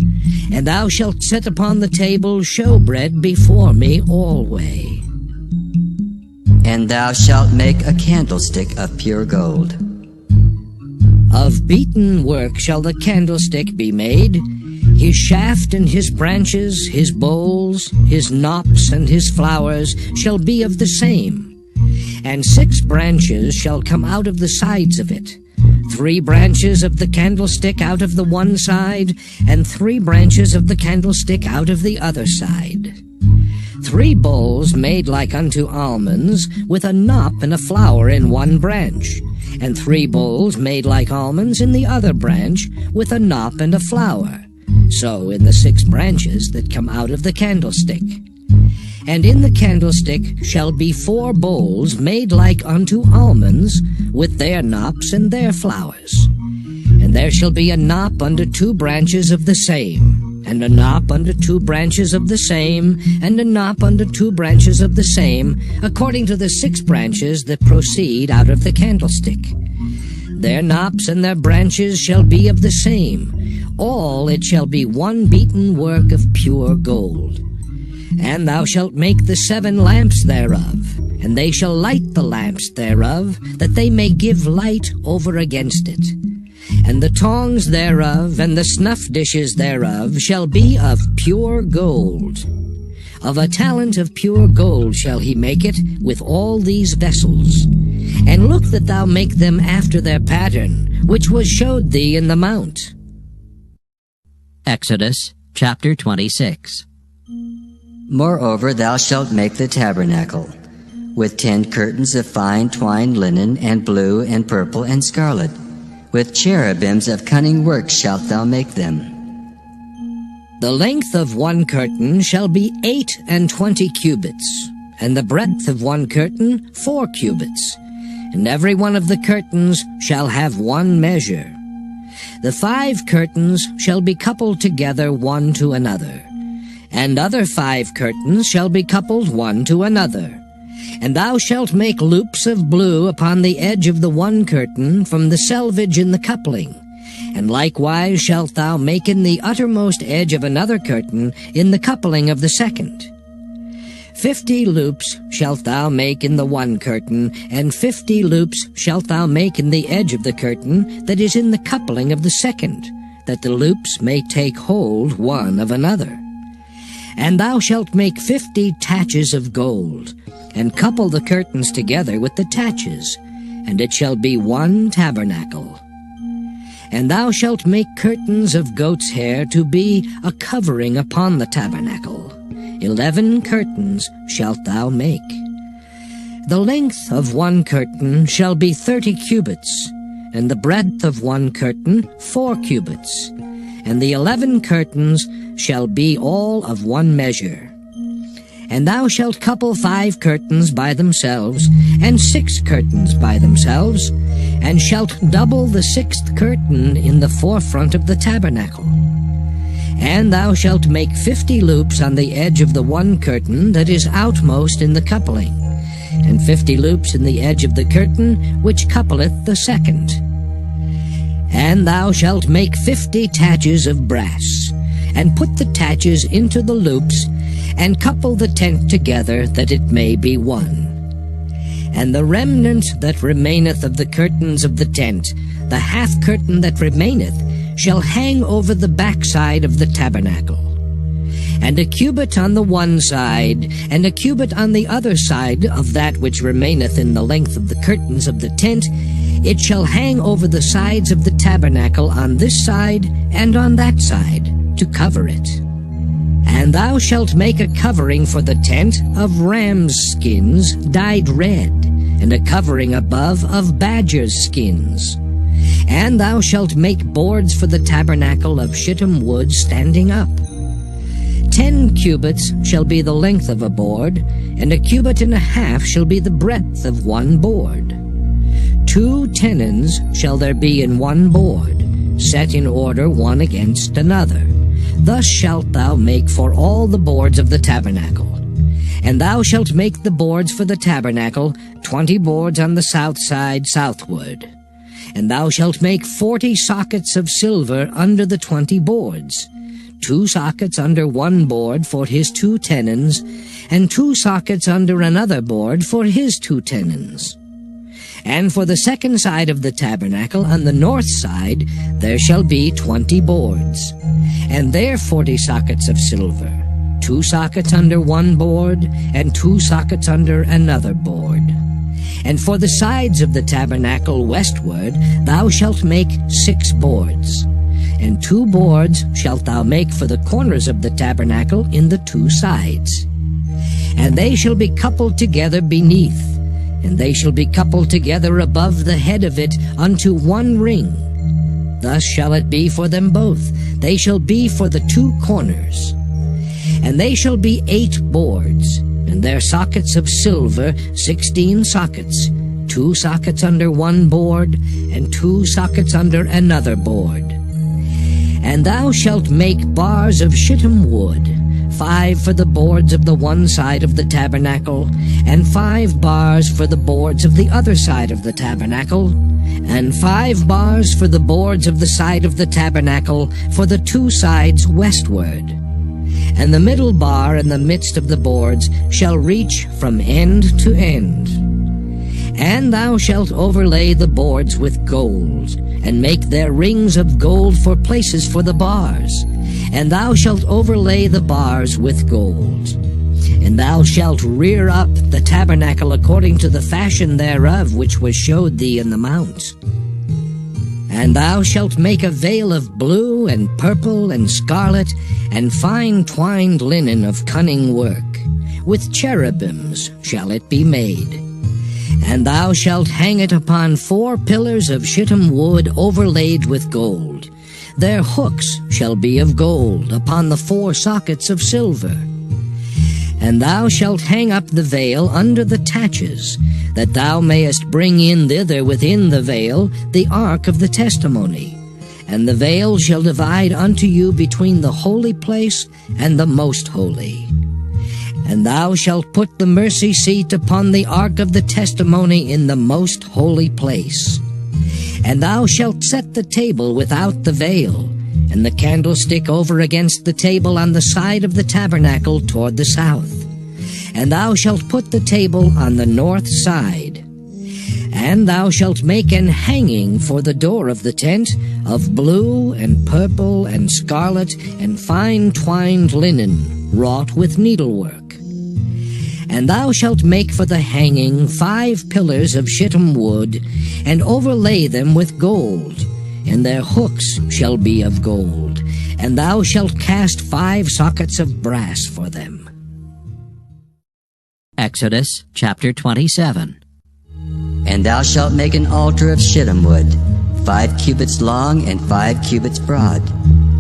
And thou shalt set upon the table showbread before me alway. And thou shalt make a candlestick of pure gold. Of beaten work shall the candlestick be made. His shaft and his branches, his bowls, his knops and his flowers shall be of the same. And 6 branches shall come out of the sides of it. 3 branches of the candlestick out of the one side, and 3 branches of the candlestick out of the other side. 3 bowls made like unto almonds, with a knop and a flower in one branch, and 3 bowls made like almonds in the other branch, with a knop and a flower. So in the 6 branches that come out of the candlestick. And in the candlestick shall be 4 bowls made like unto almonds, with their knops and their flowers. And And there shall be a knop under 2 branches of the same, and a knop under 2 branches of the same, and a knop under 2 branches of the same, according to the 6 branches that proceed out of the candlestick. Their knops and their branches shall be of the same. All it shall be one beaten work of pure gold. And thou shalt make the 7 lamps thereof, and they shall light the lamps thereof, that they may give light over against it. And the tongs thereof and the snuff dishes thereof shall be of pure gold. Of a talent of pure gold shall he make it with all these vessels. And look that thou make them after their pattern, which was showed thee in the mount. Exodus chapter 26. Moreover, thou shalt make the tabernacle, with 10 curtains of fine twined linen, and blue, and purple, and scarlet. With cherubims of cunning work shalt thou make them. The length of one curtain shall be 28 cubits, and the breadth of one curtain 4 cubits, and every one of the curtains shall have one measure. The 5 curtains shall be coupled together one to another, and other 5 curtains shall be coupled one to another. And thou shalt make loops of blue upon the edge of the one curtain from the selvage in the coupling. And likewise shalt thou make in the uttermost edge of another curtain in the coupling of the second. 50 loops shalt thou make in the one curtain, and 50 loops shalt thou make in the edge of the curtain that is in the coupling of the second, that the loops may take hold one of another. And thou shalt make 50 taches of gold, and couple the curtains together with the taches, and it shall be one tabernacle. And thou shalt make curtains of goat's hair to be a covering upon the tabernacle. 11 curtains shalt thou make. The length of one curtain shall be 30 cubits, and the breadth of one curtain 4 cubits, and the 11 curtains shall be all of one measure. And thou shalt couple 5 curtains by themselves, and 6 curtains by themselves, and shalt double the 6th curtain in the forefront of the tabernacle. And thou shalt make 50 loops on the edge of the one curtain that is outmost in the coupling, and 50 loops in the edge of the curtain which coupleth the second. And thou shalt make 50 taches of brass, and put the taches into the loops, and couple the tent together, that it may be one. And the remnant that remaineth of the curtains of the tent, the half curtain that remaineth, shall hang over the backside of the tabernacle. And a cubit on the one side, and a cubit on the other side of that which remaineth in the length of the curtains of the tent, it shall hang over the sides of the tabernacle on this side and on that side, to cover it. And thou shalt make a covering for the tent of ram's skins dyed red, and a covering above of badger's skins. And thou shalt make boards for the tabernacle of shittim wood standing up. 10 cubits shall be the length of a board, and a cubit and a half shall be the breadth of one board. 2 tenons shall there be in one board, set in order one against another. Thus shalt thou make for all the boards of the tabernacle. And thou shalt make the boards for the tabernacle, 20 boards on the south side southward. And thou shalt make 40 sockets of silver under the 20 boards, 2 sockets under one board for his 2 tenons, and 2 sockets under another board for his 2 tenons. And for the second side of the tabernacle, on the north side, there shall be 20 boards, and there 40 sockets of silver, 2 sockets under one board, and 2 sockets under another board. And for the sides of the tabernacle westward, thou shalt make 6 boards, and 2 boards shalt thou make for the corners of the tabernacle in the 2 sides. And they shall be coupled together beneath, and they shall be coupled together above the head of it unto one ring. Thus shall it be for them both. They shall be for the 2 corners. And they shall be 8 boards, and their sockets of silver 16 sockets, 2 sockets under one board, and 2 sockets under another board. And thou shalt make bars of shittim wood, 5 for the boards of the one side of the tabernacle, and 5 bars for the boards of the other side of the tabernacle, and 5 bars for the boards of the side of the tabernacle for the 2 sides westward. And the middle bar in the midst of the boards shall reach from end to end. And thou shalt overlay the boards with gold, and make their rings of gold for places for the bars. And thou shalt overlay the bars with gold. And thou shalt rear up the tabernacle according to the fashion thereof which was showed thee in the mount. And thou shalt make a veil of blue and purple and scarlet and fine twined linen of cunning work. With cherubims shall it be made. And thou shalt hang it upon 4 pillars of shittim wood overlaid with gold. Their hooks shall be of gold upon the 4 sockets of silver. And thou shalt hang up the veil under the taches, that thou mayest bring in thither within the veil the ark of the testimony. And the veil shall divide unto you between the holy place and the most holy. And thou shalt put the mercy seat upon the ark of the testimony in the most holy place. And thou shalt set the table without the veil, and the candlestick over against the table on the side of the tabernacle toward the south. And thou shalt put the table on the north side. And thou shalt make an hanging for the door of the tent of blue and purple and scarlet and fine twined linen, wrought with needlework. And thou shalt make for the hanging 5 pillars of shittim wood, and overlay them with gold, and their hooks shall be of gold. And thou shalt cast 5 sockets of brass for them. Exodus chapter 27. And thou shalt make an altar of shittim wood, 5 cubits long and 5 cubits broad.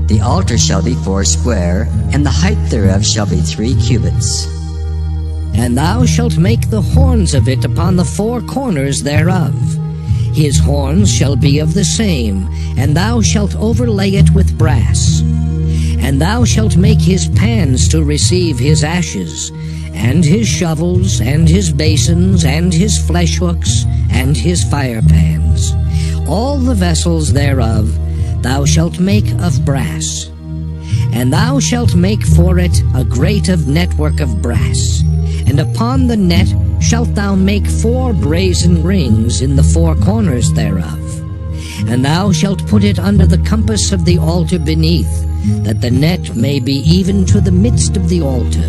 The altar shall be 4 square, and the height thereof shall be 3 cubits. And thou shalt make the horns of it upon the 4 corners thereof. His horns shall be of the same, and thou shalt overlay it with brass. And thou shalt make his pans to receive his ashes, and his shovels, and his basins, and his flesh hooks, and his fire pans. All the vessels thereof thou shalt make of brass. And thou shalt make for it a grate of network of brass. And upon the net shalt thou make 4 brazen rings in the 4 corners thereof. And thou shalt put it under the compass of the altar beneath, that the net may be even to the midst of the altar.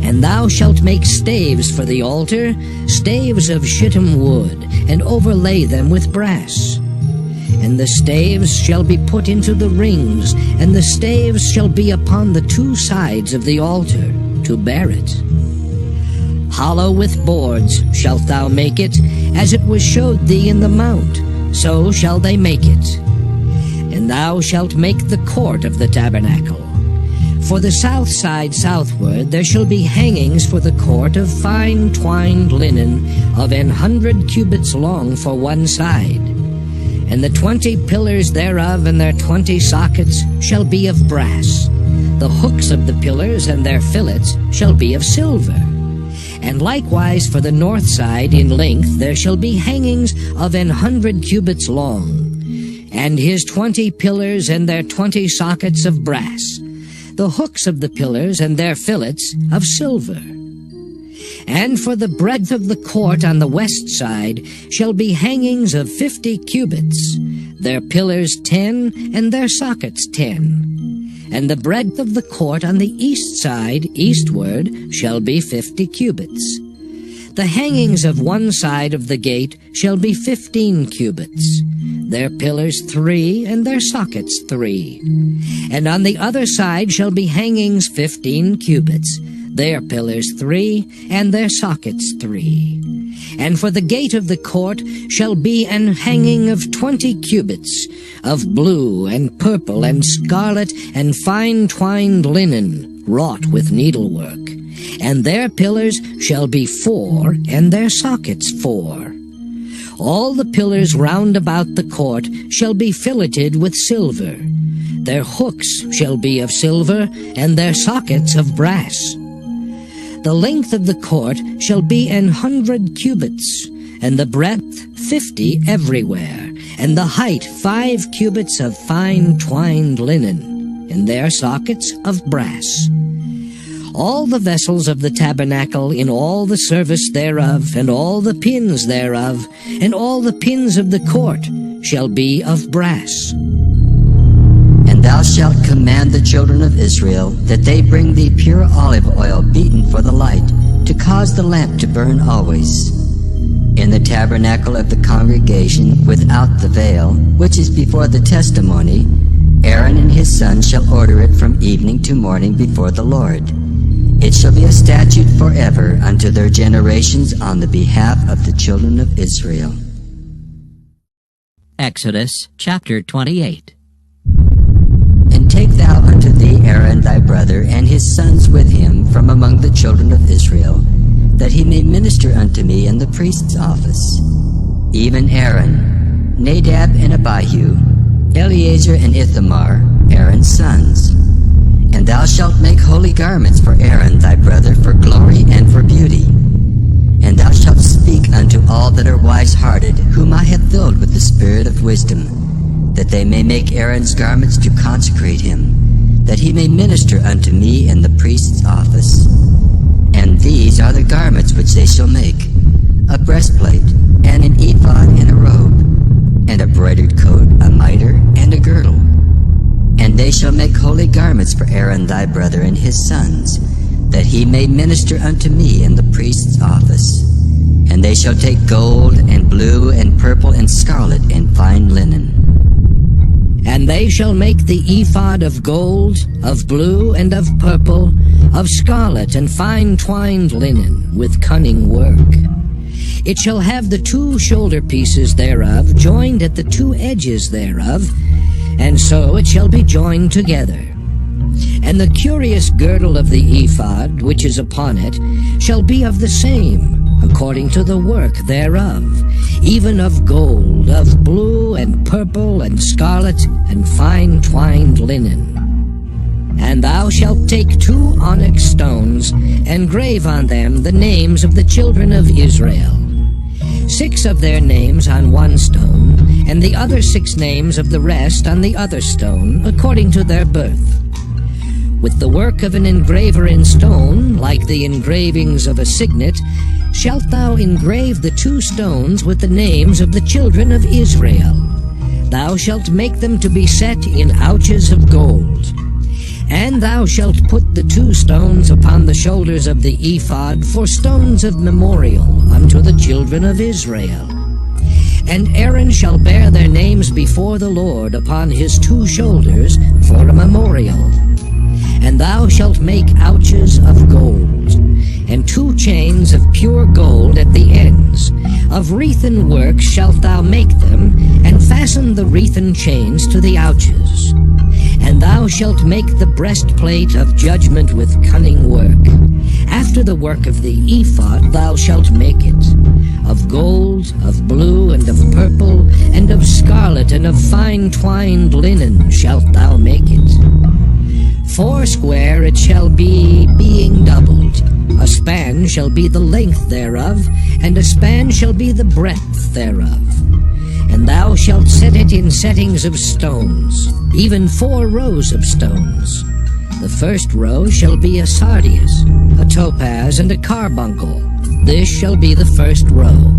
And thou shalt make staves for the altar, staves of shittim wood, and overlay them with brass. And the staves shall be put into the rings, and the staves shall be upon the 2 sides of the altar, to bear it. Hollow with boards shalt thou make it, as it was showed thee in the mount, so shall they make it. And thou shalt make the court of the tabernacle. For the south side southward there shall be hangings for the court of fine twined linen of 100 cubits long for one side. And the 20 pillars thereof and their 20 sockets shall be of brass. The hooks of the pillars and their fillets shall be of silver. And likewise for the north side in length there shall be hangings of 100 cubits long, and his 20 pillars and their 20 sockets of brass, the hooks of the pillars and their fillets of silver. And for the breadth of the court on the west side shall be hangings of 50 cubits, their pillars 10 and their sockets 10. And the breadth of the court on the east side, eastward, shall be 50 cubits. The hangings of one side of the gate shall be 15 cubits, their pillars 3 and their sockets 3. And on the other side shall be hangings 15 cubits, their pillars 3 and their sockets 3. And for the gate of the court shall be an hanging of 20 cubits, of blue and purple and scarlet and fine twined linen, wrought with needlework. And their pillars shall be 4, and their sockets 4. All the pillars round about the court shall be filleted with silver. Their hooks shall be of silver, and their sockets of brass. The length of the court shall be 100 cubits, and the breadth 50 everywhere, and the height 5 cubits of fine twined linen, and their sockets of brass. All the vessels of the tabernacle in all the service thereof, and all the pins thereof, and all the pins of the court shall be of brass. And thou shalt command the children of Israel that they bring thee pure olive oil beaten for the light, to cause the lamp to burn always. In the tabernacle of the congregation without the veil, which is before the testimony, Aaron and his sons shall order it from evening to morning before the Lord. It shall be a statute forever unto their generations on the behalf of the children of Israel. Exodus chapter 28. And take thou unto thee Aaron thy brother and his sons with him from among the children of Israel, that he may minister unto me in the priest's office. Even Aaron, Nadab and Abihu, Eleazar and Ithamar, Aaron's sons. And thou shalt make holy garments for Aaron thy brother for glory and for beauty. And thou shalt speak unto all that are wise-hearted, whom I have filled with the spirit of wisdom, that they may make Aaron's garments to consecrate him, that he may minister unto me in the priest's office. And these are the garments which they shall make: a breastplate, and an ephod, and a robe, and a broidered coat, a mitre, and a girdle. And they shall make holy garments for Aaron thy brother and his sons, that he may minister unto me in the priest's office. And they shall take gold, and blue, and purple, and scarlet, and fine linen. And they shall make the ephod of gold, of blue, and of purple, of scarlet, and fine twined linen, with cunning work. It shall have the 2 shoulder pieces thereof joined at the 2 edges thereof, and so it shall be joined together. And the curious girdle of the ephod, which is upon it, shall be of the same, according to the work thereof, even of gold, of blue, and purple, and scarlet, and fine twined linen. And thou shalt take 2 onyx stones, and grave on them the names of the children of Israel, 6 of their names on one stone, and the other 6 names of the rest on the other stone, according to their birth. With the work of an engraver in stone, like the engravings of a signet, shalt thou engrave the 2 stones with the names of the children of Israel. Thou shalt make them to be set in ouches of gold. And thou shalt put the 2 stones upon the shoulders of the ephod for stones of memorial unto the children of Israel. And Aaron shall bear their names before the Lord upon his 2 shoulders for a memorial. And thou shalt make ouches of gold, and 2 chains of pure gold at the ends. Of wreathen work shalt thou make them, and fasten the wreathen chains to the ouches. And thou shalt make the breastplate of judgment with cunning work. After the work of the ephod thou shalt make it. Of gold, of blue, and of purple, and of scarlet, and of fine twined linen shalt thou make it. 4 square it shall be, being doubled. A span shall be the length thereof, and a span shall be the breadth thereof. And thou shalt set it in settings of stones, even 4 rows of stones. The first row shall be a sardius, a topaz, and a carbuncle. This shall be the first row.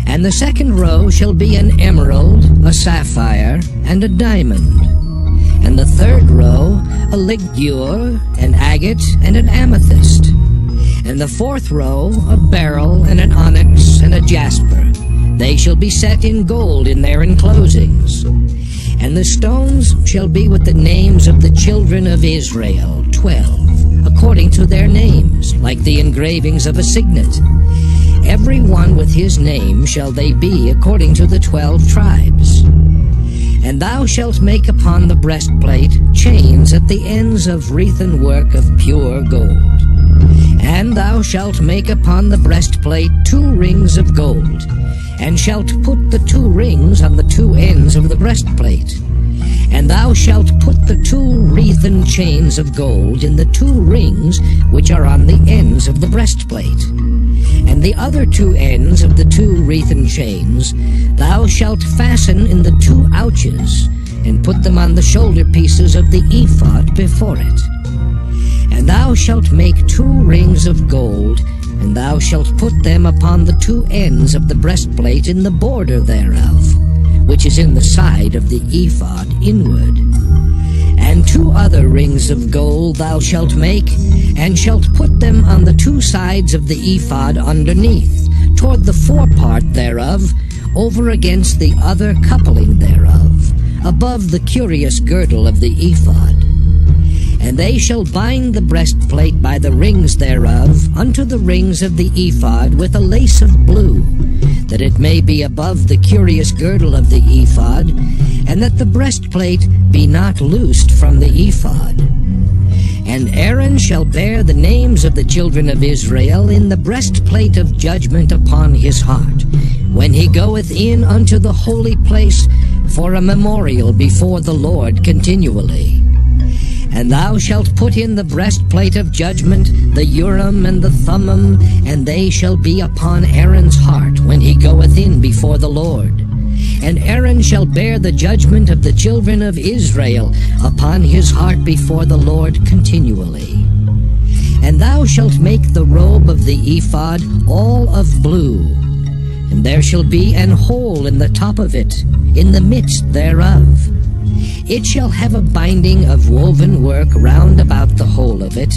And the second row shall be an emerald, a sapphire, and a diamond. And the third row a ligure, an agate, and an amethyst. And the fourth row a beryl, and an onyx, and a jasper. They shall be set in gold in their enclosings. And the stones shall be with the names of the children of Israel, 12, according to their names, like the engravings of a signet. Every one with his name shall they be according to the 12 tribes. And thou shalt make upon the breastplate chains at the ends of wreathen work of pure gold. thou shalt make upon the breastplate 2 rings of gold, and shalt put the 2 rings on the 2 ends of the breastplate. And thou shalt put the 2 wreathen chains of gold in the 2 rings which are on the ends of the breastplate. And the other 2 ends of the 2 wreathen chains thou shalt fasten in the 2 ouches, and put them on the shoulder pieces of the ephod before it. And thou shalt make 2 rings of gold, and thou shalt put them upon the 2 ends of the breastplate in the border thereof, which is in the side of the ephod inward. And 2 other rings of gold thou shalt make, and shalt put them on the 2 sides of the ephod underneath, toward the forepart thereof, over against the other coupling thereof, above the curious girdle of the ephod. And they shall bind the breastplate by the rings thereof unto the rings of the ephod with a lace of blue, that it may be above the curious girdle of the ephod, and that the breastplate be not loosed from the ephod. And Aaron shall bear the names of the children of Israel in the breastplate of judgment upon his heart, when he goeth in unto the holy place for a memorial before the Lord continually. And thou shalt put in the breastplate of judgment the Urim and the Thummim, and they shall be upon Aaron's heart when he goeth in before the Lord. And Aaron shall bear the judgment of the children of Israel upon his heart before the Lord continually. And thou shalt make the robe of the ephod all of blue, and there shall be an hole in the top of it, in the midst thereof. It shall have a binding of woven work round about the whole of it,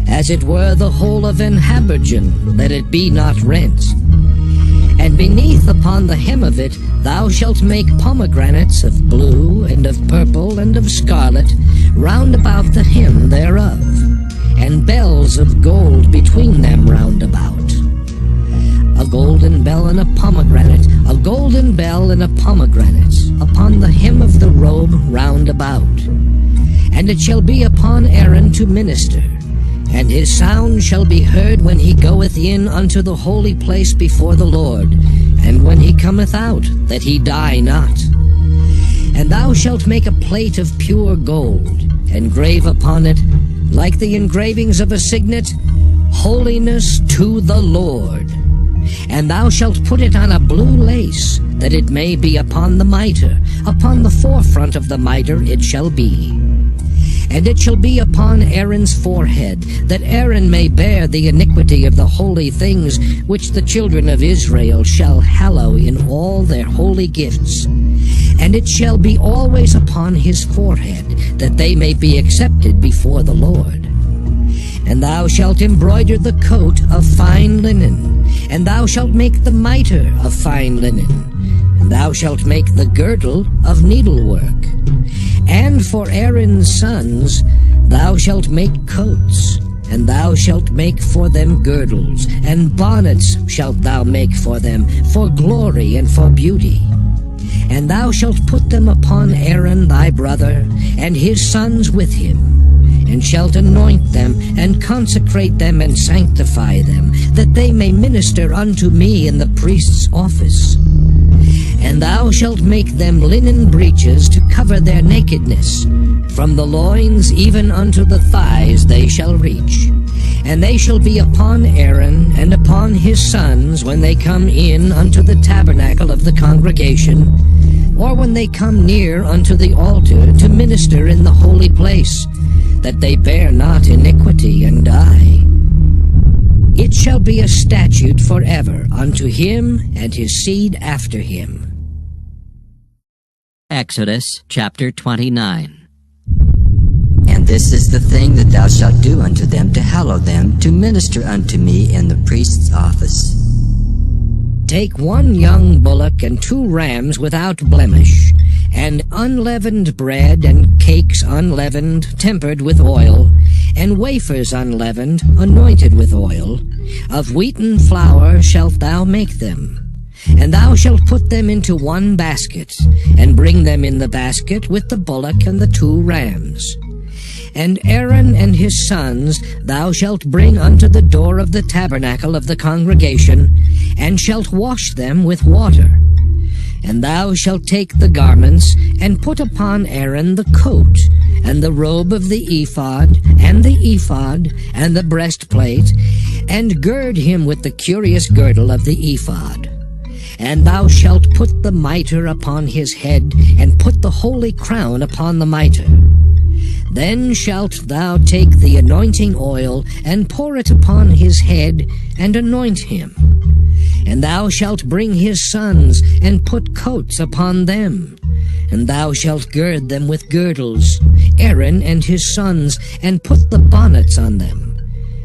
as it were the whole of an habergeon, that it be not rent. And beneath upon the hem of it thou shalt make pomegranates of blue, and of purple, and of scarlet, round about the hem thereof, and bells of gold between them round about. A golden bell and a pomegranate, a golden bell and a pomegranate, upon the hem of the robe round about. And it shall be upon Aaron to minister, and his sound shall be heard when he goeth in unto the holy place before the Lord, and when he cometh out, that he die not. And thou shalt make a plate of pure gold, and grave upon it, like the engravings of a signet, Holiness to the Lord. And thou shalt put it on a blue lace, that it may be upon the mitre. Upon the forefront of the mitre it shall be. And it shall be upon Aaron's forehead, that Aaron may bear the iniquity of the holy things which the children of Israel shall hallow in all their holy gifts. And it shall be always upon his forehead, that they may be accepted before the Lord. And thou shalt embroider the coat of fine linen, and thou shalt make the mitre of fine linen, and thou shalt make the girdle of needlework. And for Aaron's sons thou shalt make coats, and thou shalt make for them girdles, and bonnets shalt thou make for them, for glory and for beauty. And thou shalt put them upon Aaron thy brother, and his sons with him, and shalt anoint them, and consecrate them, and sanctify them, that they may minister unto me in the priest's office. And thou shalt make them linen breeches to cover their nakedness. From the loins even unto the thighs they shall reach. And they shall be upon Aaron and upon his sons when they come in unto the tabernacle of the congregation, or when they come near unto the altar to minister in the holy place, that they bear not iniquity and die. It shall be a statute forever unto him and his seed after him. Exodus chapter 29. And this is the thing that thou shalt do unto them to hallow them, to minister unto me in the priest's office. Take 1 young bullock and 2 rams without blemish, and unleavened bread, and cakes unleavened, tempered with oil, and wafers unleavened, anointed with oil. Of wheaten flour shalt thou make them. And thou shalt put them into 1 basket, and bring them in the basket with the bullock and the 2 rams. And Aaron and his sons thou shalt bring unto the door of the tabernacle of the congregation, and shalt wash them with water. And thou shalt take the garments, and put upon Aaron the coat, and the robe of the ephod, and the breastplate, and gird him with the curious girdle of the ephod. And thou shalt put the mitre upon his head, and put the holy crown upon the mitre. Then shalt thou take the anointing oil, and pour it upon his head, and anoint him. And thou shalt bring his sons, and put coats upon them. And thou shalt gird them with girdles, Aaron and his sons, and put the bonnets on them.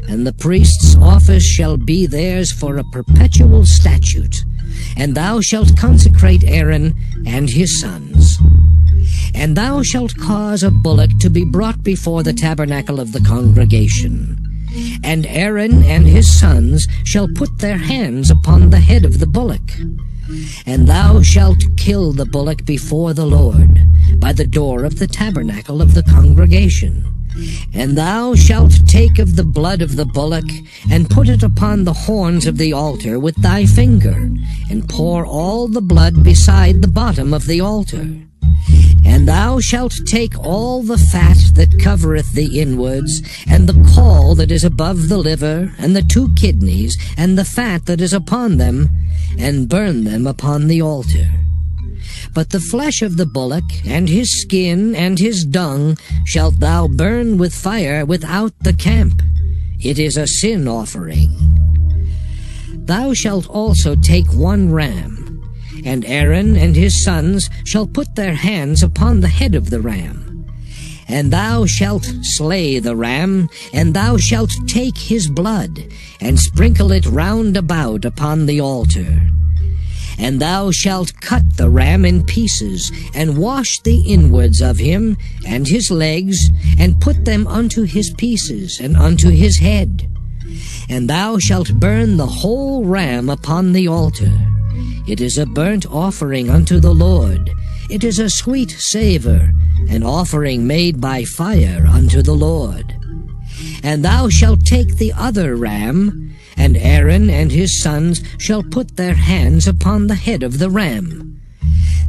And the priest's office shall be theirs for a perpetual statute. And thou shalt consecrate Aaron and his sons. And thou shalt cause a bullock to be brought before the tabernacle of the congregation. And Aaron and his sons shall put their hands upon the head of the bullock. And thou shalt kill the bullock before the Lord, by the door of the tabernacle of the congregation. And thou shalt take of the blood of the bullock, and put it upon the horns of the altar with thy finger, and pour all the blood beside the bottom of the altar. And thou shalt take all the fat that covereth the inwards, and the caul that is above the liver, and the 2 kidneys, and the fat that is upon them, and burn them upon the altar. But the flesh of the bullock, and his skin, and his dung, shalt thou burn with fire without the camp. It is a sin offering. Thou shalt also take 1 ram, and Aaron and his sons shall put their hands upon the head of the ram. And thou shalt slay the ram, and thou shalt take his blood, and sprinkle it round about upon the altar. And thou shalt cut the ram in pieces, and wash the inwards of him, and his legs, and put them unto his pieces, and unto his head. And thou shalt burn the whole ram upon the altar. It is a burnt offering unto the Lord. It is a sweet savour, an offering made by fire unto the Lord. And thou shalt take the other ram, and Aaron and his sons shall put their hands upon the head of the ram.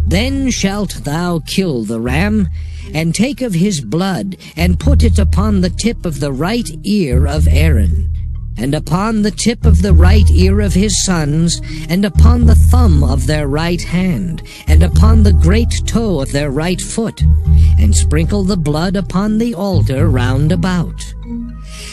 Then shalt thou kill the ram, and take of his blood, and put it upon the tip of the right ear of Aaron, and upon the tip of the right ear of his sons, and upon the thumb of their right hand, and upon the great toe of their right foot, and sprinkle the blood upon the altar round about.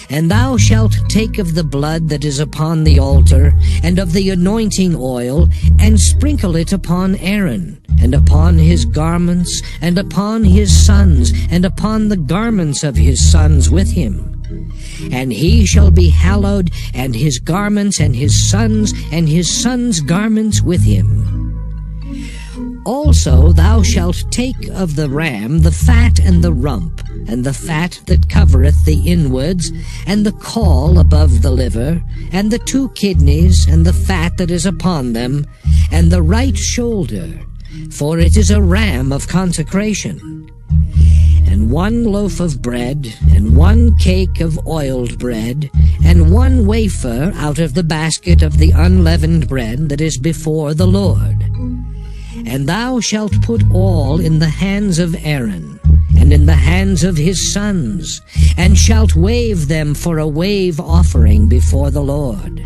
And thou shalt take of the blood that is upon the altar, and of the anointing oil, and sprinkle it upon Aaron, and upon his garments, and upon his sons, and upon the garments of his sons with him. And he shall be hallowed, and his garments, and his sons' garments with him. Also thou shalt take of the ram the fat and the rump, and the fat that covereth the inwards, and the caul above the liver, and the 2 kidneys, and the fat that is upon them, and the right shoulder, for it is a ram of consecration. And 1 loaf of bread, and 1 cake of oiled bread, and 1 wafer out of the basket of the unleavened bread that is before the Lord. And thou shalt put all in the hands of Aaron, and in the hands of his sons, and shalt wave them for a wave offering before the Lord.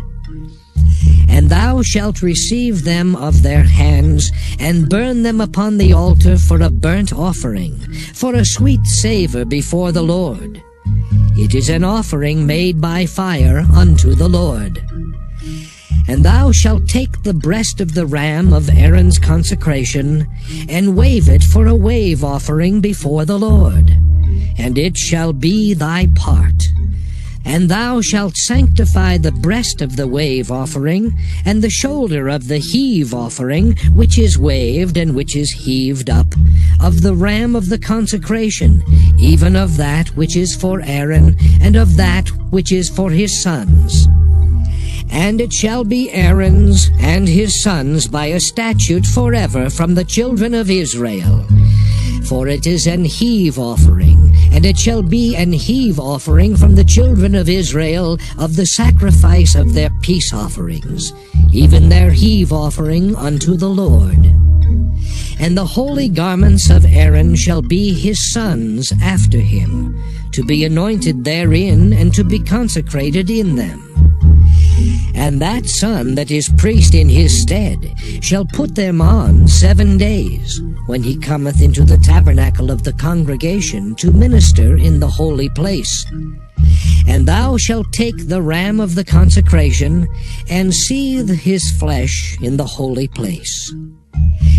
And thou shalt receive them of their hands, and burn them upon the altar for a burnt offering, for a sweet savour before the Lord. It is an offering made by fire unto the Lord. And thou shalt take the breast of the ram of Aaron's consecration, and wave it for a wave offering before the Lord. And it shall be thy part. And thou shalt sanctify the breast of the wave offering, and the shoulder of the heave offering, which is waved and which is heaved up, of the ram of the consecration, even of that which is for Aaron, and of that which is for his sons. And it shall be Aaron's and his sons by a statute forever from the children of Israel. For it is an heave offering, And it shall be an heave offering from the children of Israel of the sacrifice of their peace offerings, even their heave offering unto the Lord. And the holy garments of Aaron shall be his sons after him, to be anointed therein and to be consecrated in them. And that son that is priest in his stead shall put them on 7 days, when he cometh into the tabernacle of the congregation to minister in the holy place. And thou shalt take the ram of the consecration, and seethe his flesh in the holy place.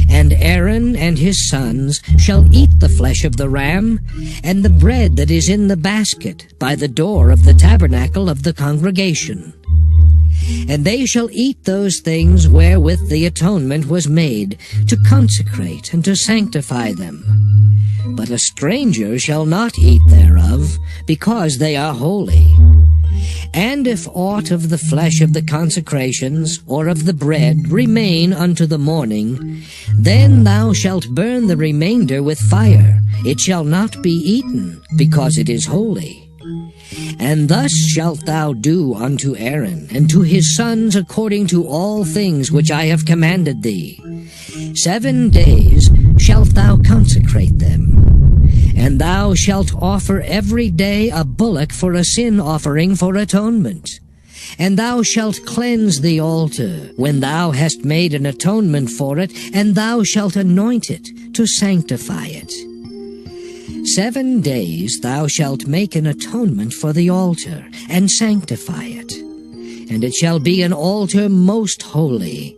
And Aaron and his sons shall eat the flesh of the ram, and the bread that is in the basket by the door of the tabernacle of the congregation. And they shall eat those things wherewith the atonement was made, to consecrate and to sanctify them. But a stranger shall not eat thereof, because they are holy. And if aught of the flesh of the consecrations, or of the bread, remain unto the morning, then thou shalt burn the remainder with fire. It shall not be eaten, because it is holy. And thus shalt thou do unto Aaron and to his sons according to all things which I have commanded thee. 7 days shalt thou consecrate them. And thou shalt offer every day a bullock for a sin offering for atonement. And thou shalt cleanse the altar when thou hast made an atonement for it, and thou shalt anoint it to sanctify it. 7 days thou shalt make an atonement for the altar, and sanctify it. And it shall be an altar most holy.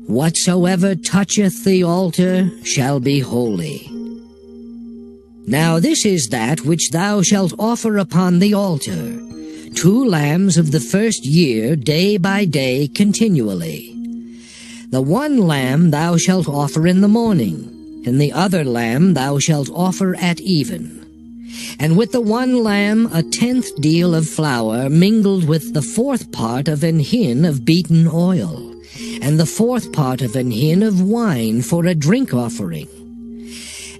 Whatsoever toucheth the altar shall be holy. Now this is that which thou shalt offer upon the altar: 2 lambs of the first year, day by day, continually. The 1 lamb thou shalt offer in the morning, and the other lamb thou shalt offer at even. And with the 1 lamb 1/10 deal of flour mingled with the 4th part of an hin of beaten oil, and the 4th part of an hin of wine for a drink offering.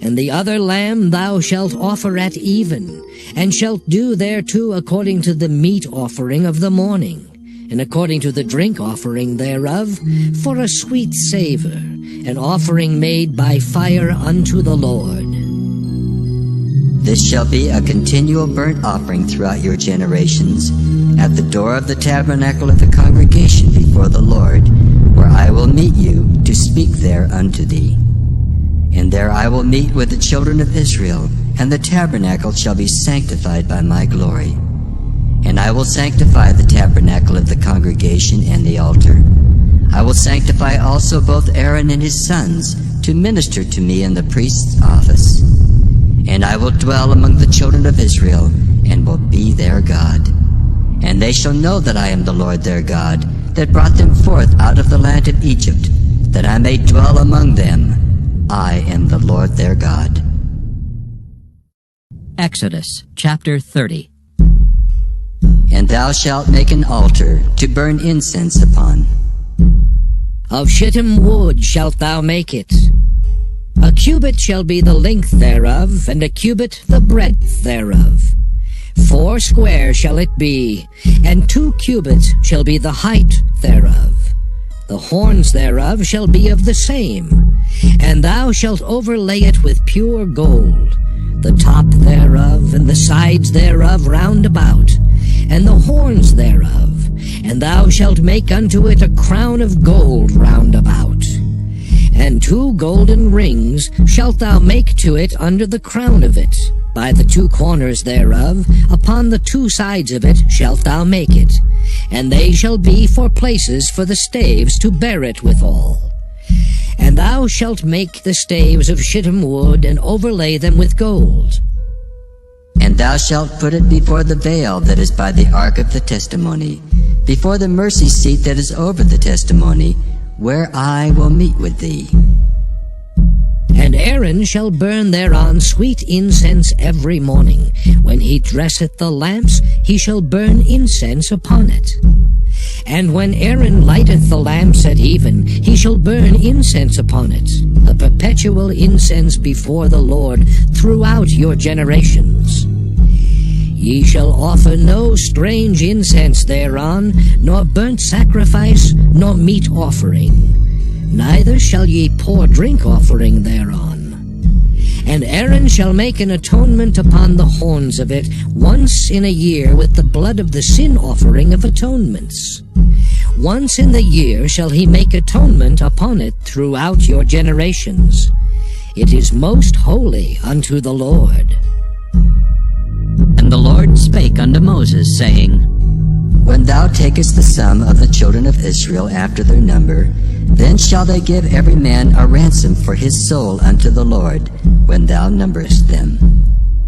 And the other lamb thou shalt offer at even, and shalt do thereto according to the meat offering of the morning, and according to the drink offering thereof, for a sweet savor, an offering made by fire unto the Lord. This shall be a continual burnt offering throughout your generations, at the door of the tabernacle of the congregation before the Lord, where I will meet you to speak there unto thee. And there I will meet with the children of Israel, and the tabernacle shall be sanctified by my glory. And I will sanctify the tabernacle of the congregation and the altar. I will sanctify also both Aaron and his sons to minister to me in the priest's office. And I will dwell among the children of Israel, and will be their God. And they shall know that I am the Lord their God, that brought them forth out of the land of Egypt, that I may dwell among them. I am the Lord their God. Exodus chapter 30. And thou shalt make an altar to burn incense upon. Of shittim wood shalt thou make it. A cubit shall be the length thereof, and a cubit the breadth thereof. 4 square shall it be, and 2 cubits shall be the height thereof. The horns thereof shall be of the same, and thou shalt overlay it with pure gold, the top thereof and the sides thereof round about, and the horns thereof, and thou shalt make unto it a crown of gold round about. And 2 golden rings shalt thou make to it under the crown of it. By the 2 corners thereof, upon the 2 sides of it shalt thou make it, and they shall be for places for the staves to bear it withal. And thou shalt make the staves of shittim wood, and overlay them with gold. And thou shalt put it before the veil that is by the ark of the testimony, before the mercy seat that is over the testimony, where I will meet with thee. And Aaron shall burn thereon sweet incense every morning. When he dresseth the lamps, he shall burn incense upon it. And when Aaron lighteth the lamps at even, he shall burn incense upon it, a perpetual incense before the Lord throughout your generations. Ye shall offer no strange incense thereon, nor burnt sacrifice, nor meat offering. Neither shall ye pour drink offering thereon. And Aaron shall make an atonement upon the horns of it once in a year with the blood of the sin offering of atonements. Once in the year shall he make atonement upon it throughout your generations. It is most holy unto the Lord. And the Lord spake unto Moses, saying, When thou takest the sum of the children of Israel after their number, then shall they give every man a ransom for his soul unto the Lord, when thou numberest them.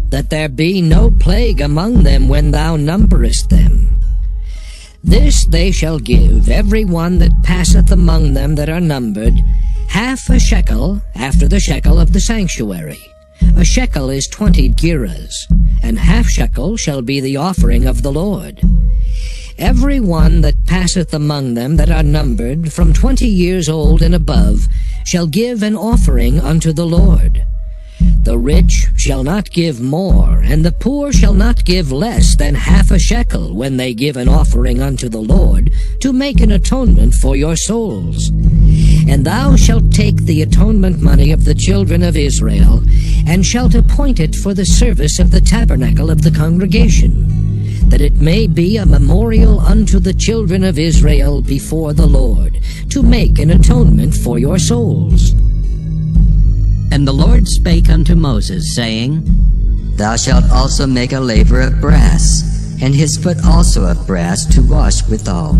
That there be no plague among them when thou numberest them. This they shall give every one that passeth among them that are numbered, half a shekel after the shekel of the sanctuary. A shekel is 20 gerahs, and half shekel shall be the offering of the Lord. Every one that passeth among them that are numbered, from 20 years old and above, shall give an offering unto the Lord. The rich shall not give more, and the poor shall not give less than half a shekel when they give an offering unto the Lord, to make an atonement for your souls. And thou shalt take the atonement money of the children of Israel, and shalt appoint it for the service of the tabernacle of the congregation, that it may be a memorial unto the children of Israel before the Lord, to make an atonement for your souls. And the Lord spake unto Moses, saying, Thou shalt also make a laver of brass, and his foot also of brass to wash withal.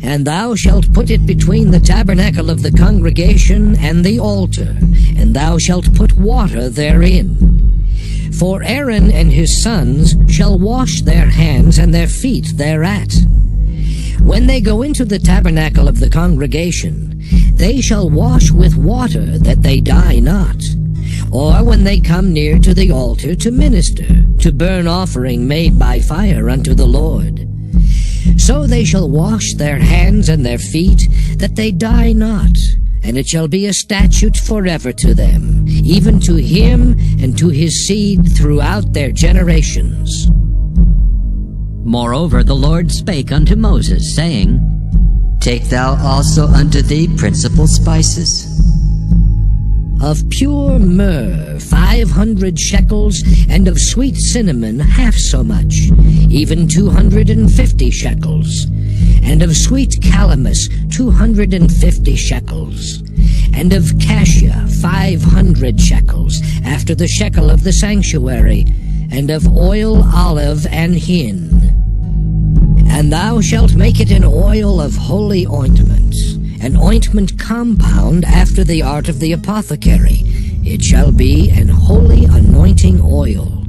And thou shalt put it between the tabernacle of the congregation and the altar, and thou shalt put water therein. For Aaron and his sons shall wash their hands and their feet thereat. When they go into the tabernacle of the congregation, they shall wash with water, that they die not. Or when they come near to the altar to minister, to burn offering made by fire unto the Lord. So they shall wash their hands and their feet, that they die not. And it shall be a statute forever to them, even to him and to his seed throughout their generations. Moreover, the Lord spake unto Moses, saying, Take thou also unto thee principal spices. Of pure myrrh 500 shekels, and of sweet cinnamon half so much, even 250 shekels. And of sweet calamus 250 shekels. And of cassia 500 shekels, after the shekel of the sanctuary, and of oil, olive, and hin. And thou shalt make it an oil of holy ointment, an ointment compound after the art of the apothecary. It shall be an holy anointing oil.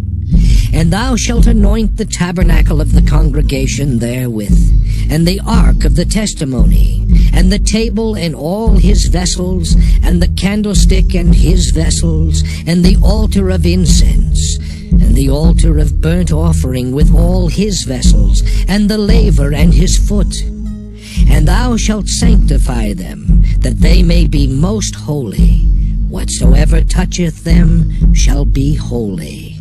And thou shalt anoint the tabernacle of the congregation therewith, and the ark of the testimony, and the table and all his vessels, and the candlestick and his vessels, and the altar of incense, and the altar of burnt offering with all his vessels, and the laver and his foot. And thou shalt sanctify them, that they may be most holy. Whatsoever toucheth them shall be holy.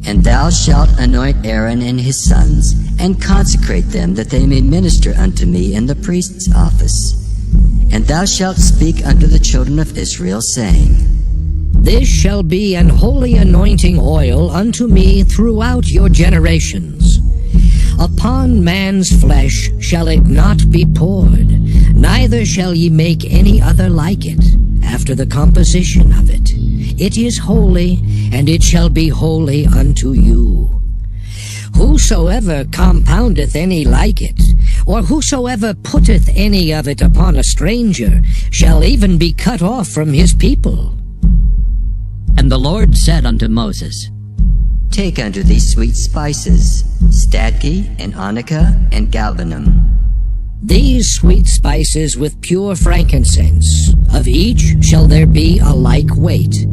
And thou shalt anoint Aaron and his sons, and consecrate them, that they may minister unto me in the priest's office. And thou shalt speak unto the children of Israel, saying, This shall be an holy anointing oil unto me throughout your generations. Upon man's flesh shall it not be poured, neither shall ye make any other like it, after the composition of it. It is holy, and it shall be holy unto you. Whosoever compoundeth any like it, or whosoever putteth any of it upon a stranger, shall even be cut off from his people. And the Lord said unto Moses, Take unto thee sweet spices, stadki, and onycha, and galbanum. These sweet spices with pure frankincense, of each shall there be a like weight.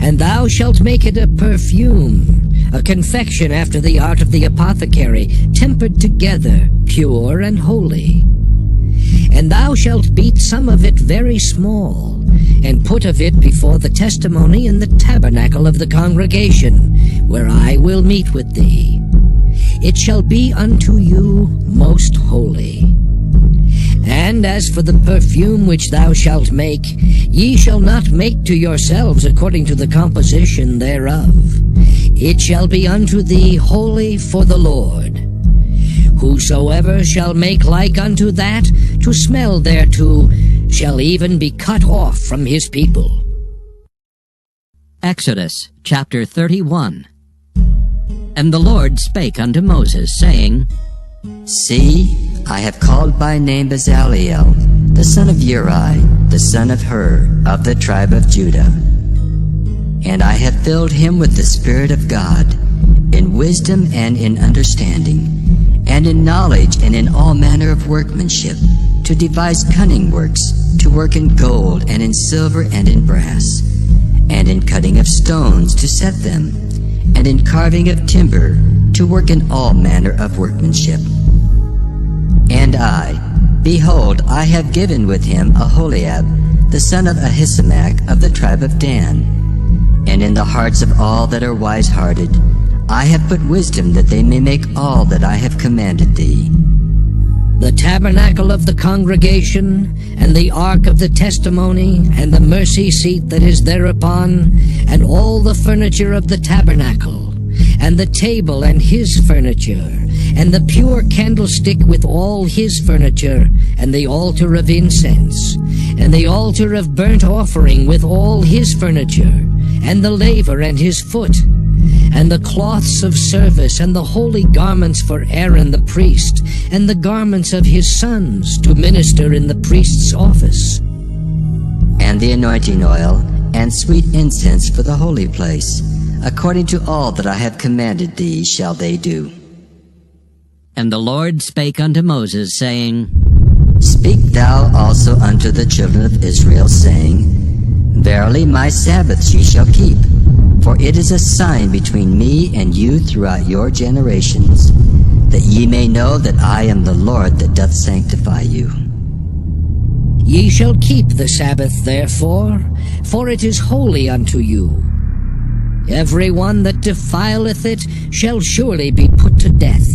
And thou shalt make it a perfume, a confection after the art of the apothecary, tempered together, pure and holy. And thou shalt beat some of it very small, and put of it before the testimony in the tabernacle of the congregation, where I will meet with thee. It shall be unto you most holy. And as for the perfume which thou shalt make, ye shall not make to yourselves according to the composition thereof. It shall be unto thee holy for the Lord. Whosoever shall make like unto that, to smell thereto, shall even be cut off from his people. Exodus chapter 31. And the Lord spake unto Moses, saying, See, I have called by name Bezaleel, the son of Uri, the son of Hur, of the tribe of Judah. And I have filled him with the Spirit of God, in wisdom and in understanding, and in knowledge and in all manner of workmanship, to devise cunning works, to work in gold and in silver and in brass, and in cutting of stones to set them, and in carving of timber, to work in all manner of workmanship. And I, behold, I have given with him Aholiab, the son of Ahisamach of the tribe of Dan. And in the hearts of all that are wise-hearted, I have put wisdom that they may make all that I have commanded thee. The tabernacle of the congregation, and the ark of the testimony, and the mercy seat that is thereupon, and all the furniture of the tabernacle, and the table and his furniture, and the pure candlestick with all his furniture, and the altar of incense, and the altar of burnt offering with all his furniture, and the laver and his foot, and the cloths of service, and the holy garments for Aaron the priest, and the garments of his sons to minister in the priest's office, and the anointing oil, and sweet incense for the holy place, according to all that I have commanded thee shall they do. And the Lord spake unto Moses, saying, Speak thou also unto the children of Israel, saying, Verily my Sabbaths ye shall keep, for it is a sign between me and you throughout your generations, that ye may know that I am the Lord that doth sanctify you. Ye shall keep the Sabbath therefore, for it is holy unto you. Every one that defileth it shall surely be put to death.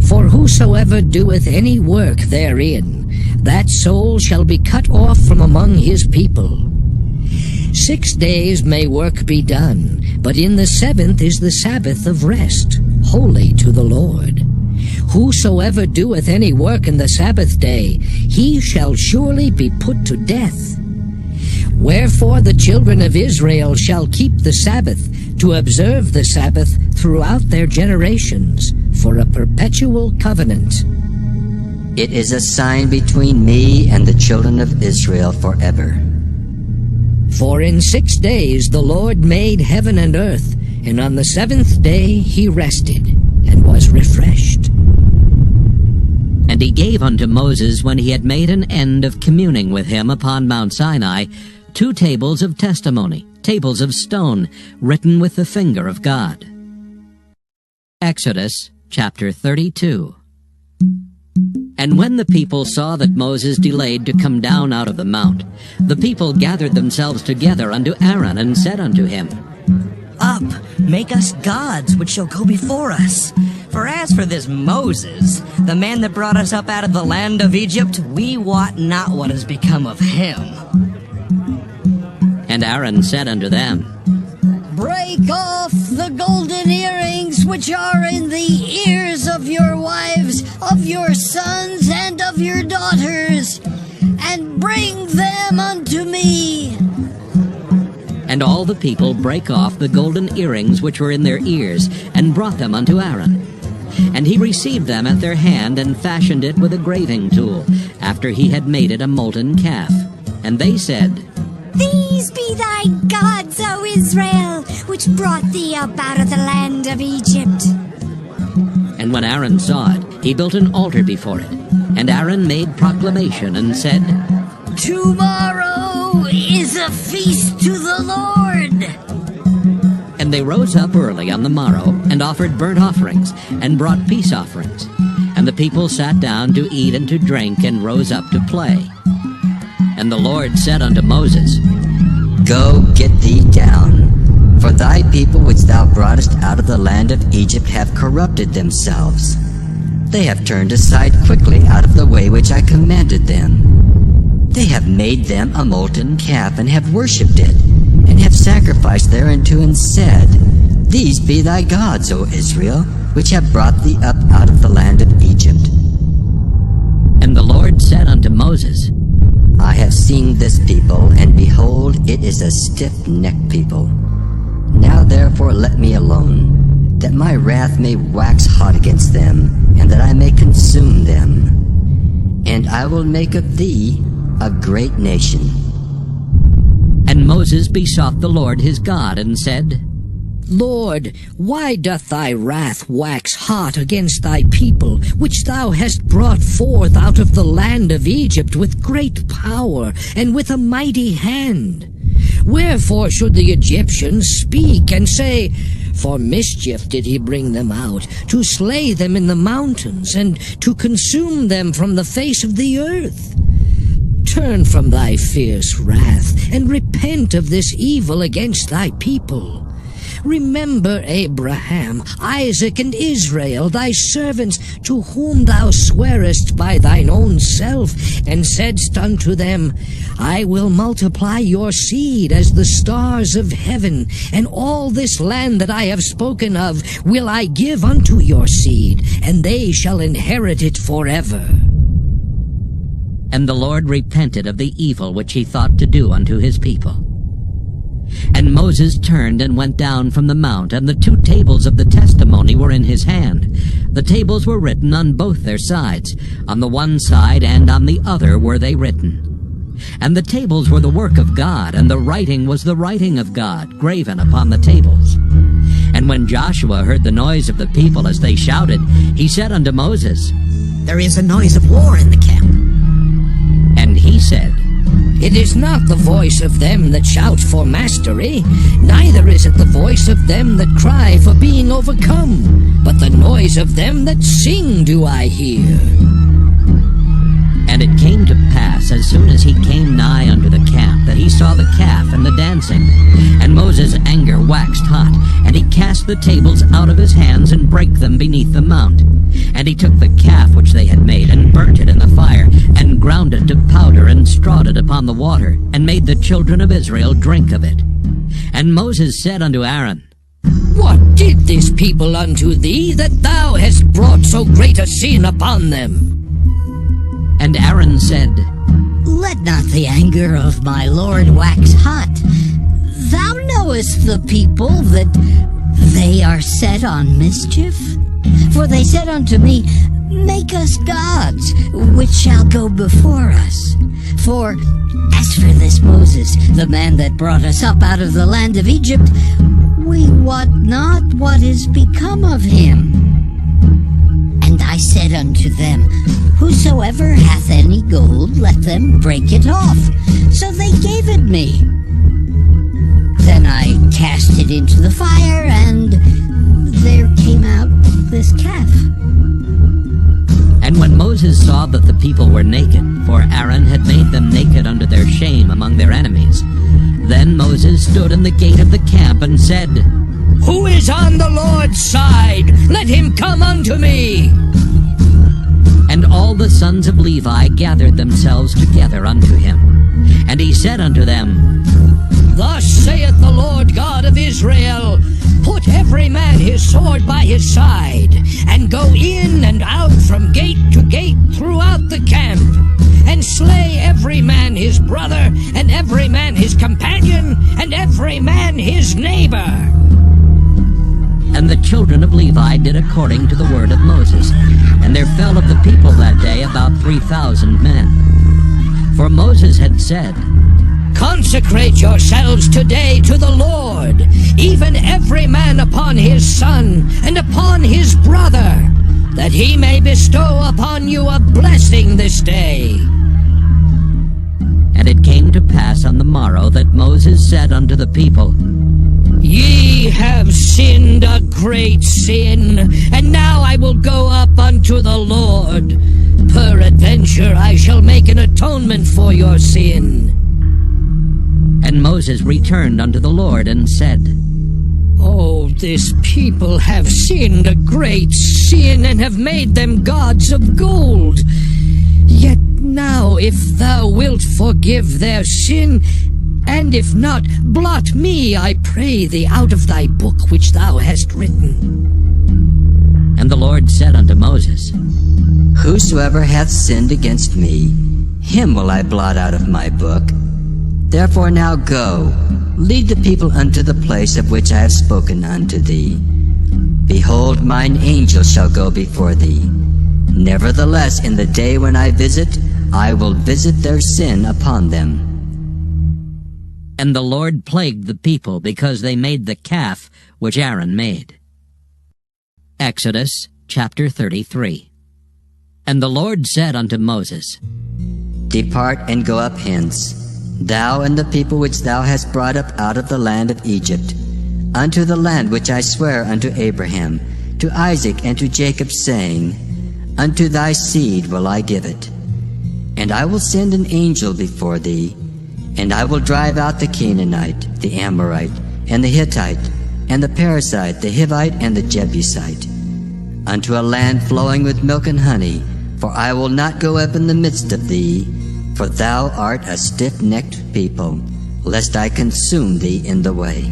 For whosoever doeth any work therein, that soul shall be cut off from among his people. 6 days may work be done, but in the 7th is the Sabbath of rest, holy to the Lord. Whosoever doeth any work in the Sabbath day, he shall surely be put to death. Wherefore the children of Israel shall keep the Sabbath, to observe the Sabbath throughout their generations, for a perpetual covenant. It is a sign between me and the children of Israel forever. For in 6 days the Lord made heaven and earth, and on the 7th day he rested, and was refreshed. And he gave unto Moses, when he had made an end of communing with him upon Mount Sinai, 2 tables of testimony, tables of stone, written with the finger of God. Exodus chapter 32. And when the people saw that Moses delayed to come down out of the mount, the people gathered themselves together unto Aaron, and said unto him, Up, make us gods which shall go before us. For as for this Moses, the man that brought us up out of the land of Egypt, we wot not what has become of him. And Aaron said unto them, Break off the golden earrings which are in the ears of your wives, of your sons, and of your daughters, and bring them unto me. And all the people brake off the golden earrings which were in their ears, and brought them unto Aaron. And he received them at their hand, and fashioned it with a graving tool, after he had made it a molten calf. And they said, These be thy gods, O Israel, which brought thee up out of the land of Egypt. And when Aaron saw it, he built an altar before it, And Aaron made proclamation and said, "Tomorrow is a feast to the Lord." And they rose up early on the morrow, and offered burnt offerings, and brought peace offerings. And the people sat down to eat and to drink, and rose up to play. And the Lord said unto Moses, Go, get thee down, for thy people which thou broughtest out of the land of Egypt have corrupted themselves. They have turned aside quickly out of the way which I commanded them. They have made them a molten calf, and have worshipped it, and have sacrificed thereunto, and said, These be thy gods, O Israel, which have brought thee up out of the land of Egypt. And the Lord said unto Moses, I have seen this people, and behold, it is a stiff-necked people. Now therefore let me alone, that my wrath may wax hot against them, and that I may consume them. And I will make of thee a great nation. And Moses besought the Lord his God, and said, Lord, why doth thy wrath wax hot against thy people, which thou hast brought forth out of the land of Egypt with great power and with a mighty hand? Wherefore should the Egyptians speak and say, For mischief did he bring them out, to slay them in the mountains, and to consume them from the face of the earth? Turn from thy fierce wrath, and repent of this evil against thy people. Remember Abraham, Isaac, and Israel, thy servants, to whom thou swarest by thine own self, and saidst unto them, I will multiply your seed as the stars of heaven, and all this land that I have spoken of will I give unto your seed, and they shall inherit it forever. And the Lord repented of the evil which he thought to do unto his people. And Moses turned and went down from the mount, and the 2 tables of the testimony were in his hand. The tables were written on both their sides. On the one side and on the other were they written. And the tables were the work of God, and the writing was the writing of God, graven upon the tables. And when Joshua heard the noise of the people as they shouted, he said unto Moses, There is a noise of war in the camp. And he said, It is not the voice of them that shout for mastery, neither is it the voice of them that cry for being overcome, but the noise of them that sing do I hear. And it came to pass, as soon as he came nigh unto the camp, that he saw the calf and the dancing. And Moses' anger waxed hot, and he cast the tables out of his hands, and brake them beneath the mount. And he took the calf which they had made, and burnt it in the fire, and ground it to powder, and strawed it upon the water, and made the children of Israel drink of it. And Moses said unto Aaron, What did this people unto thee, that thou hast brought so great a sin upon them? And Aaron said, Let not the anger of my Lord wax hot. Thou knowest the people, that they are set on mischief. For they said unto me, Make us gods, which shall go before us. For as for this Moses, the man that brought us up out of the land of Egypt, we wot not what is become of him. And I said unto them, Whosoever hath any gold, let them break it off. So they gave it me. Then I cast it into the fire, and there came out this calf. And when Moses saw that the people were naked, for Aaron had made them naked unto their shame among their enemies, then Moses stood in the gate of the camp and said, Who is on the Lord's side? Let him come unto me. And all the sons of Levi gathered themselves together unto him. And he said unto them, Thus saith the Lord God of Israel, Put every man his sword by his side, and go in and out from gate to gate throughout the camp, and slay every man his brother, and every man his companion, and every man his neighbor. And the children of Levi did according to the word of Moses. And there fell of the people that day about 3,000 men. For Moses had said, Consecrate yourselves today to the Lord, even every man upon his son, and upon his brother. that he may bestow upon you a blessing this day. And it came to pass on the morrow that Moses said unto the people, Ye have sinned a great sin, and now I will go up unto the Lord. Peradventure I shall make an atonement for your sin. And Moses returned unto the Lord and said, Oh, this people have sinned a great sin, and have made them gods of gold. Yet now, if thou wilt forgive their sin, and if not, blot me, I pray thee, out of thy book which thou hast written. And the Lord said unto Moses, Whosoever hath sinned against me, him will I blot out of my book. Therefore now go, lead the people unto the place of which I have spoken unto thee. Behold, mine angel shall go before thee. Nevertheless, in the day when I visit, I will visit their sin upon them. And the Lord plagued the people because they made the calf which Aaron made. Exodus chapter 33. And the Lord said unto Moses, Depart and go up hence, thou and the people which thou hast brought up out of the land of Egypt, unto the land which I swear unto Abraham, to Isaac, and to Jacob, saying, Unto thy seed will I give it. And I will send an angel before thee, and I will drive out the Canaanite, the Amorite, and the Hittite, and the Perizzite, the Hivite, and the Jebusite, unto a land flowing with milk and honey, for I will not go up in the midst of thee, for thou art a stiff-necked people, lest I consume thee in the way.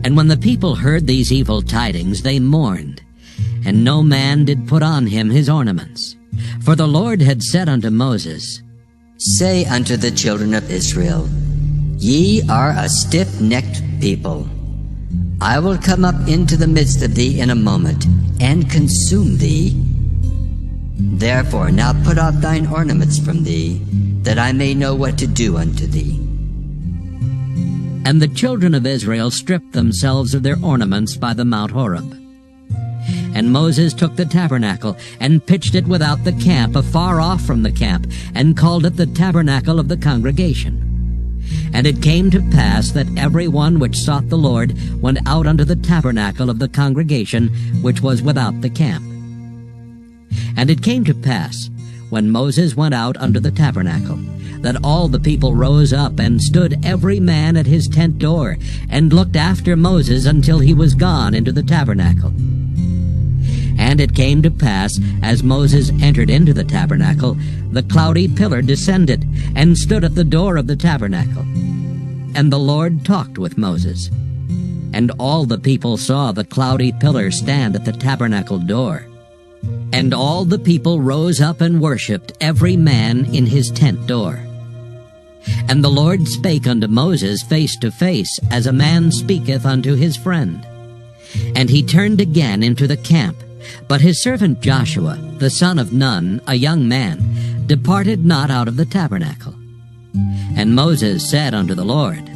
And when the people heard these evil tidings, they mourned, and no man did put on him his ornaments. For the Lord had said unto Moses, Say unto the children of Israel, Ye are a stiff-necked people. I will come up into the midst of thee in a moment, and consume thee. Therefore now put off thine ornaments from thee, that I may know what to do unto thee. And the children of Israel stripped themselves of their ornaments by the Mount Horeb. And Moses took the tabernacle, and pitched it without the camp, afar off from the camp, and called it the tabernacle of the congregation. And it came to pass that every one which sought the Lord went out unto the tabernacle of the congregation, which was without the camp. And it came to pass, when Moses went out unto the tabernacle, that all the people rose up, and stood every man at his tent door, and looked after Moses until he was gone into the tabernacle. And it came to pass, as Moses entered into the tabernacle, the cloudy pillar descended, and stood at the door of the tabernacle. And the Lord talked with Moses. And all the people saw the cloudy pillar stand at the tabernacle door. And all the people rose up and worshipped, every man in his tent door. And the Lord spake unto Moses face to face, as a man speaketh unto his friend. And he turned again into the camp. But his servant Joshua, the son of Nun, a young man, departed not out of the tabernacle. And Moses said unto the Lord,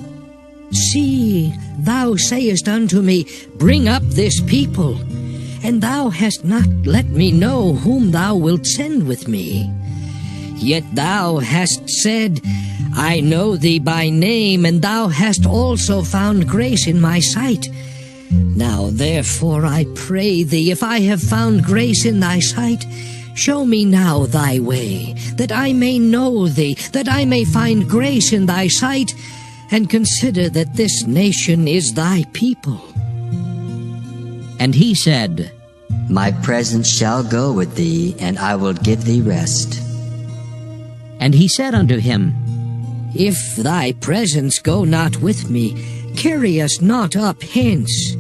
See, thou sayest unto me, Bring up this people, and thou hast not let me know whom thou wilt send with me. Yet thou hast said, I know thee by name, and thou hast also found grace in my sight. Now therefore I pray thee, if I have found grace in thy sight, show me now thy way, that I may know thee, that I may find grace in thy sight, and consider that this nation is thy people. And he said, My presence shall go with thee, and I will give thee rest. And he said unto him, If thy presence go not with me, carry us not up hence.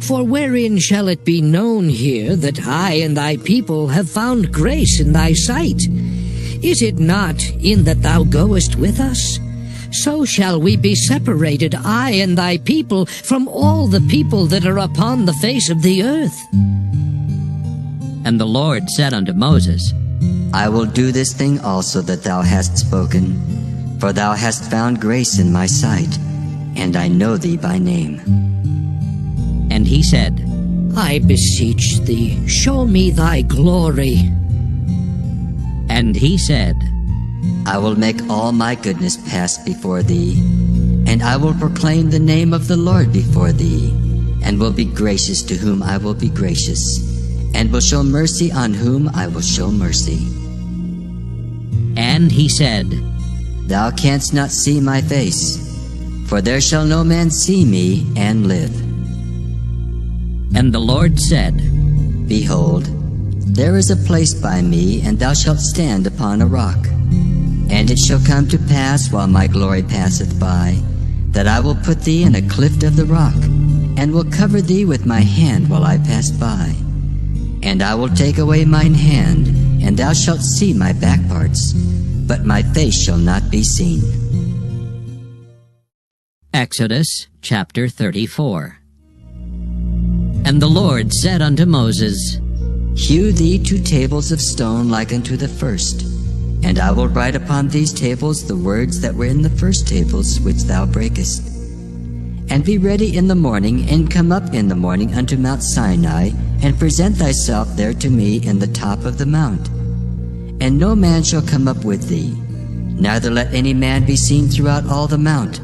For wherein shall it be known here that I and thy people have found grace in thy sight? Is it not in that thou goest with us? So shall we be separated, I and thy people, from all the people that are upon the face of the earth. And the Lord said unto Moses, I will do this thing also that thou hast spoken, for thou hast found grace in my sight, and I know thee by name. And he said, I beseech thee, show me thy glory. And he said, I will make all my goodness pass before thee, and I will proclaim the name of the Lord before thee, and will be gracious to whom I will be gracious, and will show mercy on whom I will show mercy. And he said, Thou canst not see my face, for there shall no man see me and live. And the Lord said, Behold, there is a place by me, and thou shalt stand upon a rock. And it shall come to pass, while my glory passeth by, that I will put thee in a cleft of the rock, and will cover thee with my hand while I pass by. And I will take away mine hand, and thou shalt see my back parts, but my face shall not be seen. Exodus chapter 34. And the Lord said unto Moses, Hew thee 2 tables of stone like unto the first, and I will write upon these tables the words that were in the first tables which thou breakest. And be ready in the morning, and come up in the morning unto Mount Sinai, and present thyself there to me in the top of the mount. And no man shall come up with thee, neither let any man be seen throughout all the mount,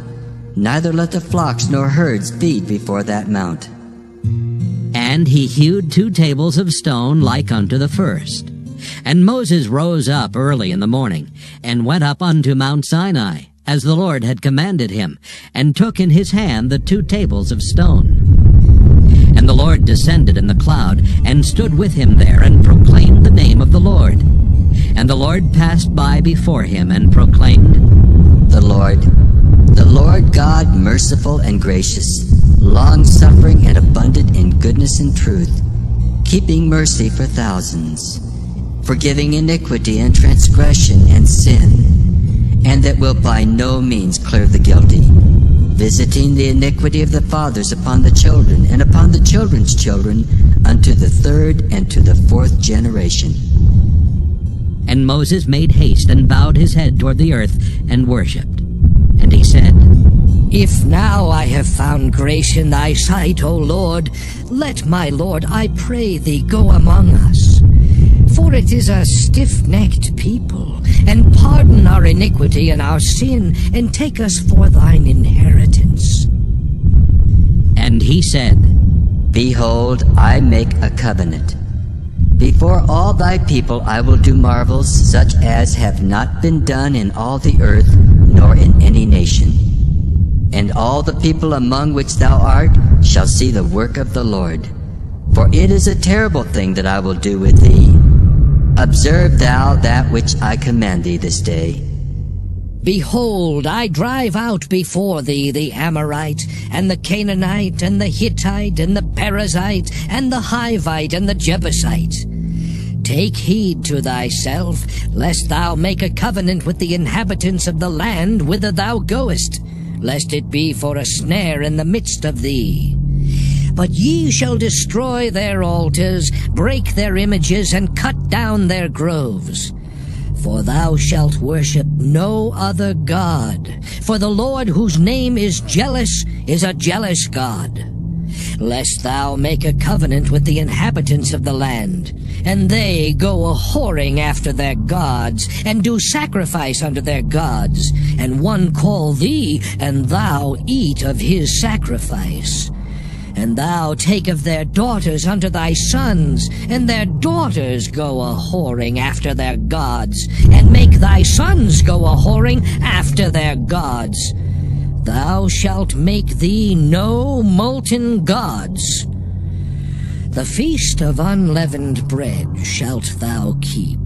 neither let the flocks nor herds feed before that mount. And he hewed 2 tables of stone like unto the first. And Moses rose up early in the morning, and went up unto Mount Sinai, as the Lord had commanded him, and took in his hand the 2 tables of stone. And the Lord descended in the cloud, and stood with him there, and proclaimed the name of the Lord. And the Lord passed by before him, and proclaimed, The Lord God, merciful and gracious, long-suffering and abundant in goodness and truth, keeping mercy for thousands, forgiving iniquity and transgression and sin, and that will by no means clear the guilty, visiting the iniquity of the fathers upon the children, and upon the children's children, unto the 3rd and to the 4th generation. And Moses made haste, and bowed his head toward the earth, and worshipped. And he said, If now I have found grace in thy sight, O Lord, let my Lord, I pray thee, go among us. For it is a stiff-necked people, and pardon our iniquity and our sin, and take us for thine inheritance. And he said, Behold, I make a covenant. Before all thy people I will do marvels such as have not been done in all the earth, nor in any nation. And all the people among which thou art shall see the work of the Lord. For it is a terrible thing that I will do with thee. Observe thou that which I command thee this day. Behold, I drive out before thee the Amorite, and the Canaanite, and the Hittite, and the Perizzite, and the Hivite, and the Jebusite. Take heed to thyself, lest thou make a covenant with the inhabitants of the land whither thou goest, lest it be for a snare in the midst of thee. But ye shall destroy their altars, break their images, and cut down their groves. For thou shalt worship no other God, for the Lord whose name is jealous is a jealous God. Lest thou make a covenant with the inhabitants of the land, and they go a-whoring after their gods, and do sacrifice unto their gods, and one call thee, and thou eat of his sacrifice. And thou take of their daughters unto thy sons, and their daughters go a-whoring after their gods, and make thy sons go a-whoring after their gods. Thou shalt make thee no molten gods. The feast of unleavened bread shalt thou keep.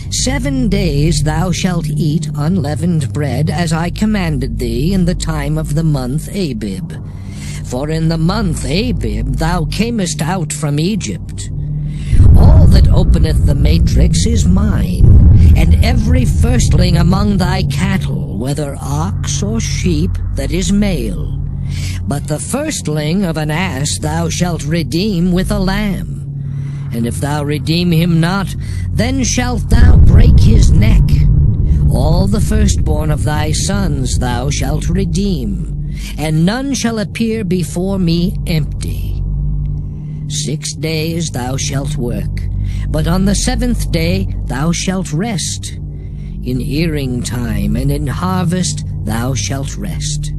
7 days thou shalt eat unleavened bread, as I commanded thee in the time of the month Abib. For in the month Abib thou camest out from Egypt. All that openeth the matrix is mine, and every firstling among thy cattle, whether ox or sheep, that is male. But the firstling of an ass thou shalt redeem with a lamb. And if thou redeem him not, then shalt thou break his neck. All the firstborn of thy sons thou shalt redeem, and none shall appear before me empty. 6 days thou shalt work, but on the 7th day thou shalt rest. In earing time and in harvest thou shalt rest.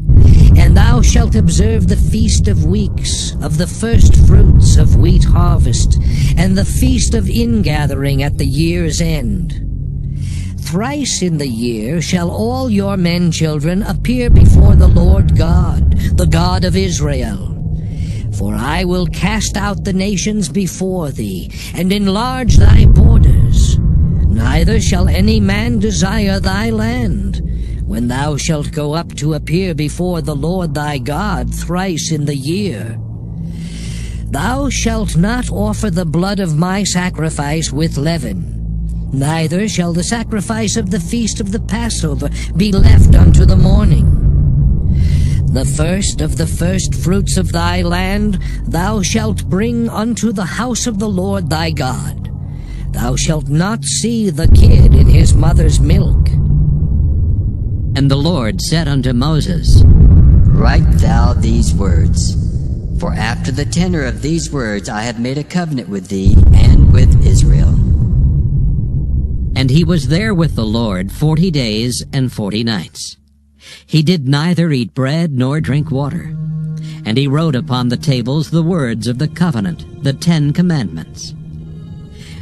And thou shalt observe the feast of weeks, of the first fruits of wheat harvest, and the feast of ingathering at the year's end. Thrice in the year shall all your men children appear before the Lord God, the God of Israel. For I will cast out the nations before thee, and enlarge thy borders. Neither shall any man desire thy land, when thou shalt go up to appear before the Lord thy God thrice in the year. Thou shalt not offer the blood of my sacrifice with leaven, neither shall the sacrifice of the feast of the Passover be left unto the morning. The first of the first fruits of thy land thou shalt bring unto the house of the Lord thy God. Thou shalt not see the kid in his mother's milk. And the Lord said unto Moses, Write thou these words, for after the tenor of these words I have made a covenant with thee and with Israel. And he was there with the Lord 40 days and 40 nights. He did neither eat bread nor drink water. And he wrote upon the tables the words of the covenant, the 10 commandments.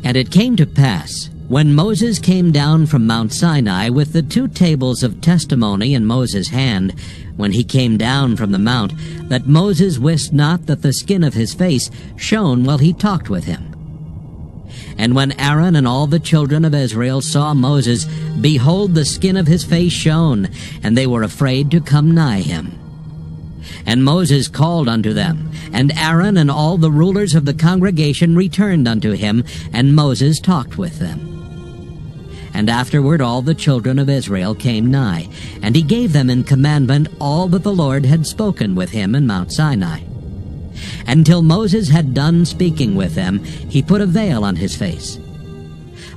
And it came to pass, when Moses came down from Mount Sinai with the 2 tables of testimony in Moses' hand, when he came down from the mount, that Moses wist not that the skin of his face shone while he talked with him. And when Aaron and all the children of Israel saw Moses, behold, the skin of his face shone, and they were afraid to come nigh him. And Moses called unto them, and Aaron and all the rulers of the congregation returned unto him, and Moses talked with them. And afterward all the children of Israel came nigh, and he gave them in commandment all that the Lord had spoken with him in Mount Sinai. Until Moses had done speaking with them, he put a veil on his face.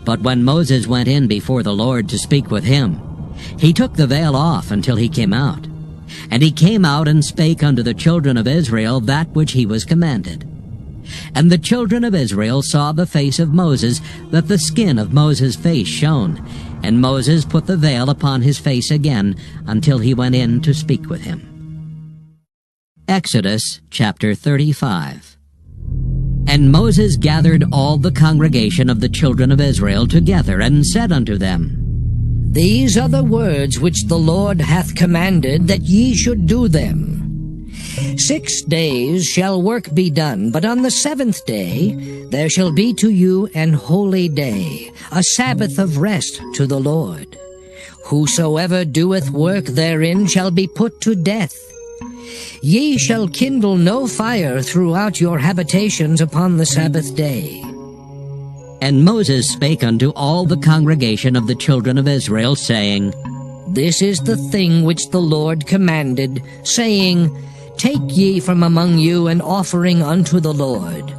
But when Moses went in before the Lord to speak with him, he took the veil off until he came out. And he came out and spake unto the children of Israel that which he was commanded. And the children of Israel saw the face of Moses, that the skin of Moses' face shone. And Moses put the veil upon his face again until he went in to speak with him. Exodus chapter 35. And Moses gathered all the congregation of the children of Israel together, and said unto them, These are the words which the Lord hath commanded, that ye should do them. 6 days shall work be done, but on the 7th day there shall be to you an holy day, a Sabbath of rest to the Lord. Whosoever doeth work therein shall be put to death. Ye shall kindle no fire throughout your habitations upon the Sabbath day. And Moses spake unto all the congregation of the children of Israel, saying, This is the thing which the Lord commanded, saying, Take ye from among you an offering unto the Lord.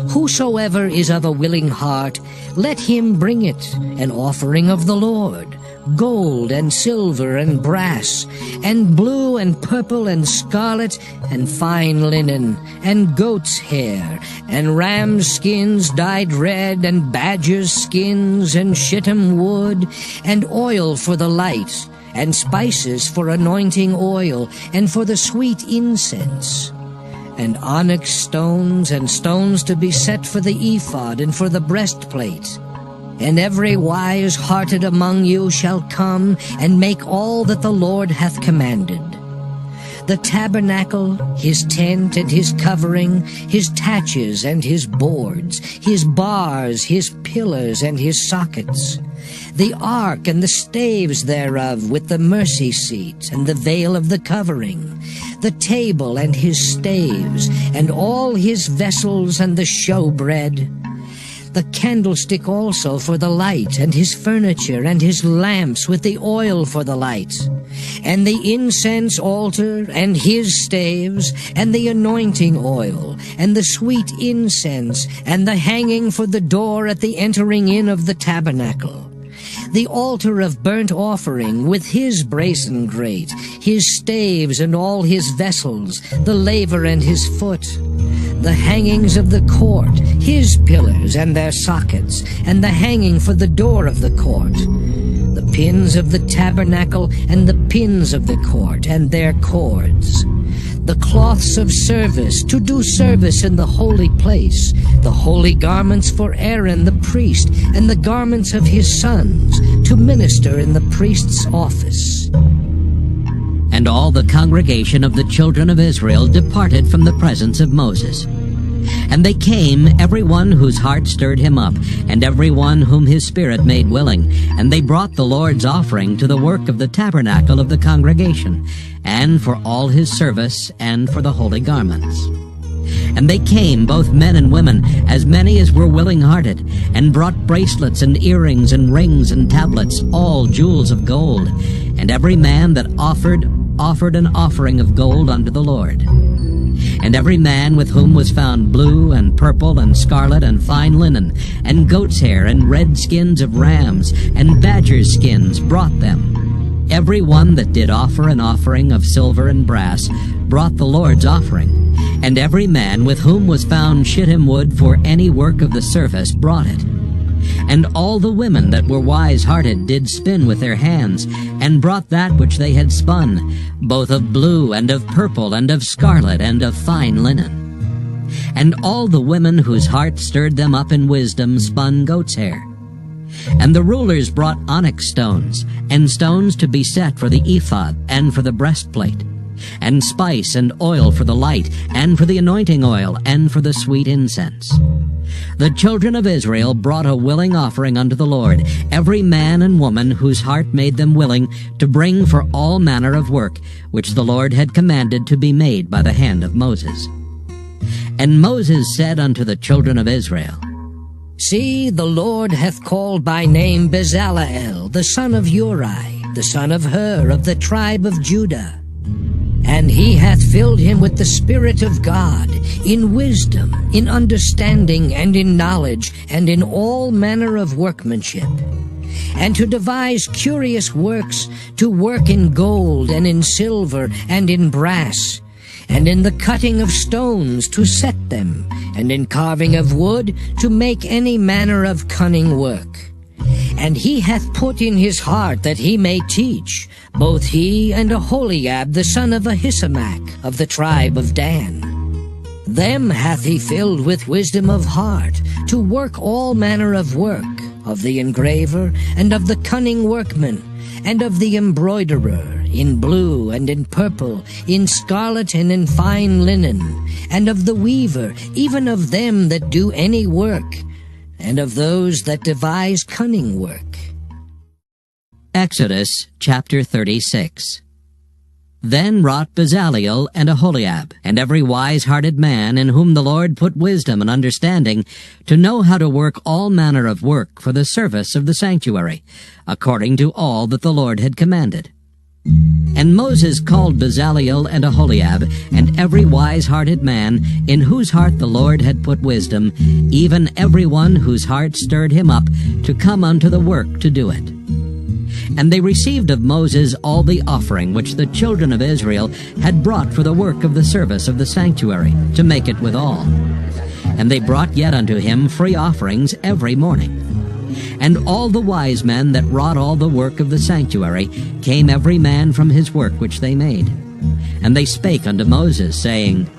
Whosoever is of a willing heart, let him bring it, an offering of the Lord, gold and silver and brass, and blue and purple and scarlet, and fine linen, and goat's hair, and ram's skins dyed red, and badger's skins, and shittim wood, and oil for the light, and spices for anointing oil, and for the sweet incense, and onyx stones, and stones to be set for the ephod, and for the breastplate. And every wise-hearted among you shall come, and make all that the Lord hath commanded. The tabernacle, his tent and his covering, his taches and his boards, his bars, his pillars and his sockets, the ark and the staves thereof with the mercy seat and the veil of the covering, the table and his staves, and all his vessels and the showbread, the candlestick also for the light, and his furniture, and his lamps with the oil for the light, and the incense altar, and his staves, and the anointing oil, and the sweet incense, and the hanging for the door at the entering in of the tabernacle, the altar of burnt offering with his brasen grate, his staves and all his vessels, the laver and his foot, the hangings of the court, his pillars and their sockets, and the hanging for the door of the court, the pins of the tabernacle and the pins of the court and their cords, the cloths of service to do service in the holy place, the holy garments for Aaron the priest, and the garments of his sons to minister in the priest's office. And all the congregation of the children of Israel departed from the presence of Moses. And they came, every one whose heart stirred him up, and every one whom his spirit made willing, and they brought the Lord's offering to the work of the tabernacle of the congregation, and for all his service, and for the holy garments. And they came, both men and women, as many as were willing-hearted, and brought bracelets and earrings and rings and tablets, all jewels of gold. And every man that offered an offering of gold unto the Lord. And every man with whom was found blue and purple and scarlet and fine linen, and goat's hair and red skins of rams and badgers' skins brought them. Every one that did offer an offering of silver and brass brought the Lord's offering. And every man with whom was found shittim wood for any work of the service brought it. And all the women that were wise-hearted did spin with their hands, and brought that which they had spun, both of blue and of purple and of scarlet and of fine linen. And all the women whose heart stirred them up in wisdom spun goat's hair. And the rulers brought onyx stones, and stones to be set for the ephod and for the breastplate, and spice and oil for the light, and for the anointing oil, and for the sweet incense. The children of Israel brought a willing offering unto the Lord, every man and woman whose heart made them willing to bring for all manner of work, which the Lord had commanded to be made by the hand of Moses. And Moses said unto the children of Israel, See, the Lord hath called by name Bezaleel, the son of Uri, the son of Hur, of the tribe of Judah. And he hath filled him with the Spirit of God, in wisdom, in understanding, and in knowledge, and in all manner of workmanship, and to devise curious works, to work in gold, and in silver, and in brass, and in the cutting of stones to set them, and in carving of wood to make any manner of cunning work. And he hath put in his heart that he may teach, both he and Aholiab the son of Ahisamach of the tribe of Dan. Them hath he filled with wisdom of heart, to work all manner of work, of the engraver, and of the cunning workman, and of the embroiderer, in blue and in purple, in scarlet and in fine linen, and of the weaver, even of them that do any work, and of those that devise cunning work. Exodus chapter 36. Then wrought Bezaleel and Aholiab, and every wise-hearted man in whom the Lord put wisdom and understanding, to know how to work all manner of work for the service of the sanctuary, according to all that the Lord had commanded. And Moses called Bezaleel and Aholiab, and every wise-hearted man, in whose heart the Lord had put wisdom, even every one whose heart stirred him up, to come unto the work to do it. And they received of Moses all the offering which the children of Israel had brought for the work of the service of the sanctuary, to make it withal. And they brought yet unto him free offerings every morning. And all the wise men that wrought all the work of the sanctuary came every man from his work which they made. And they spake unto Moses, saying,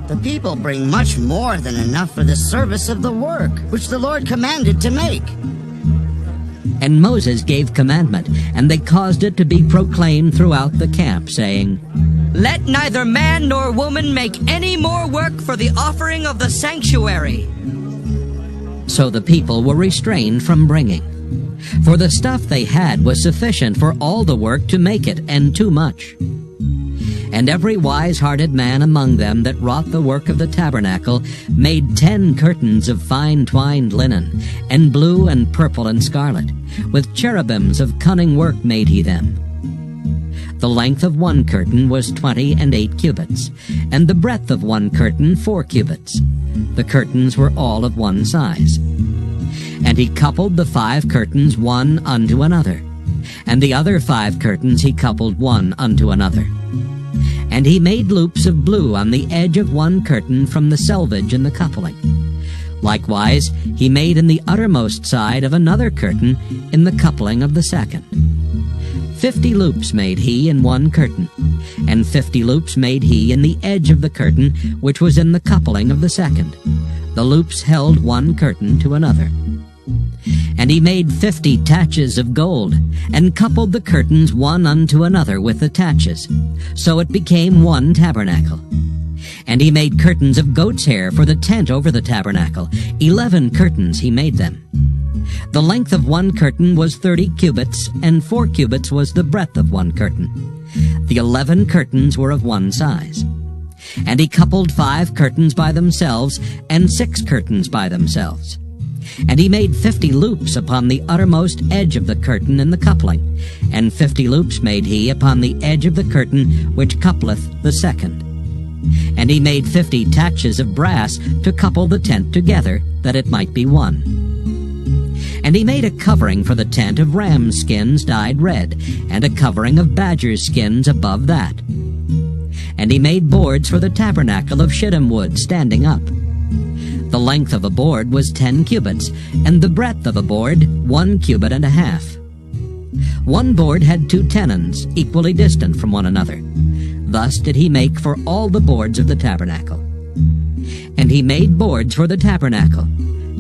The people bring much more than enough for the service of the work which the Lord commanded to make. And Moses gave commandment, and they caused it to be proclaimed throughout the camp, saying, Let neither man nor woman make any more work for the offering of the sanctuary. So the people were restrained from bringing. For the stuff they had was sufficient for all the work to make it, and too much. And every wise-hearted man among them that wrought the work of the tabernacle made 10 curtains of fine twined linen, and blue and purple and scarlet. With cherubims of cunning work made he them. The length of one curtain was 28 cubits, and the breadth of one curtain 4 cubits. The curtains were all of one size. And he coupled the 5 curtains one unto another, and the other 5 curtains he coupled one unto another. And he made loops of blue on the edge of one curtain from the selvage in the coupling. Likewise, he made in the uttermost side of another curtain in the coupling of the second. 50 loops made he in one curtain, and 50 loops made he in the edge of the curtain which was in the coupling of the second. The loops held one curtain to another. And he made 50 taches of gold, and coupled the curtains one unto another with the taches. So it became one tabernacle. And he made curtains of goat's hair for the tent over the tabernacle. 11 curtains he made them. The length of one curtain was 30 cubits, and 4 cubits was the breadth of one curtain. The 11 curtains were of one size. And he coupled 5 curtains by themselves, and 6 curtains by themselves. And he made 50 loops upon the uttermost edge of the curtain in the coupling, and 50 loops made he upon the edge of the curtain which coupleth the second. And he made 50 taches of brass to couple the tent together, that it might be one. And he made a covering for the tent of ram skins dyed red, and a covering of badger skins above that. And he made boards for the tabernacle of shittim wood standing up. The length of a board was 10 cubits, and the breadth of a board 1 cubit and a half. One board had 2 tenons, equally distant from one another. Thus did he make for all the boards of the tabernacle. And he made boards for the tabernacle,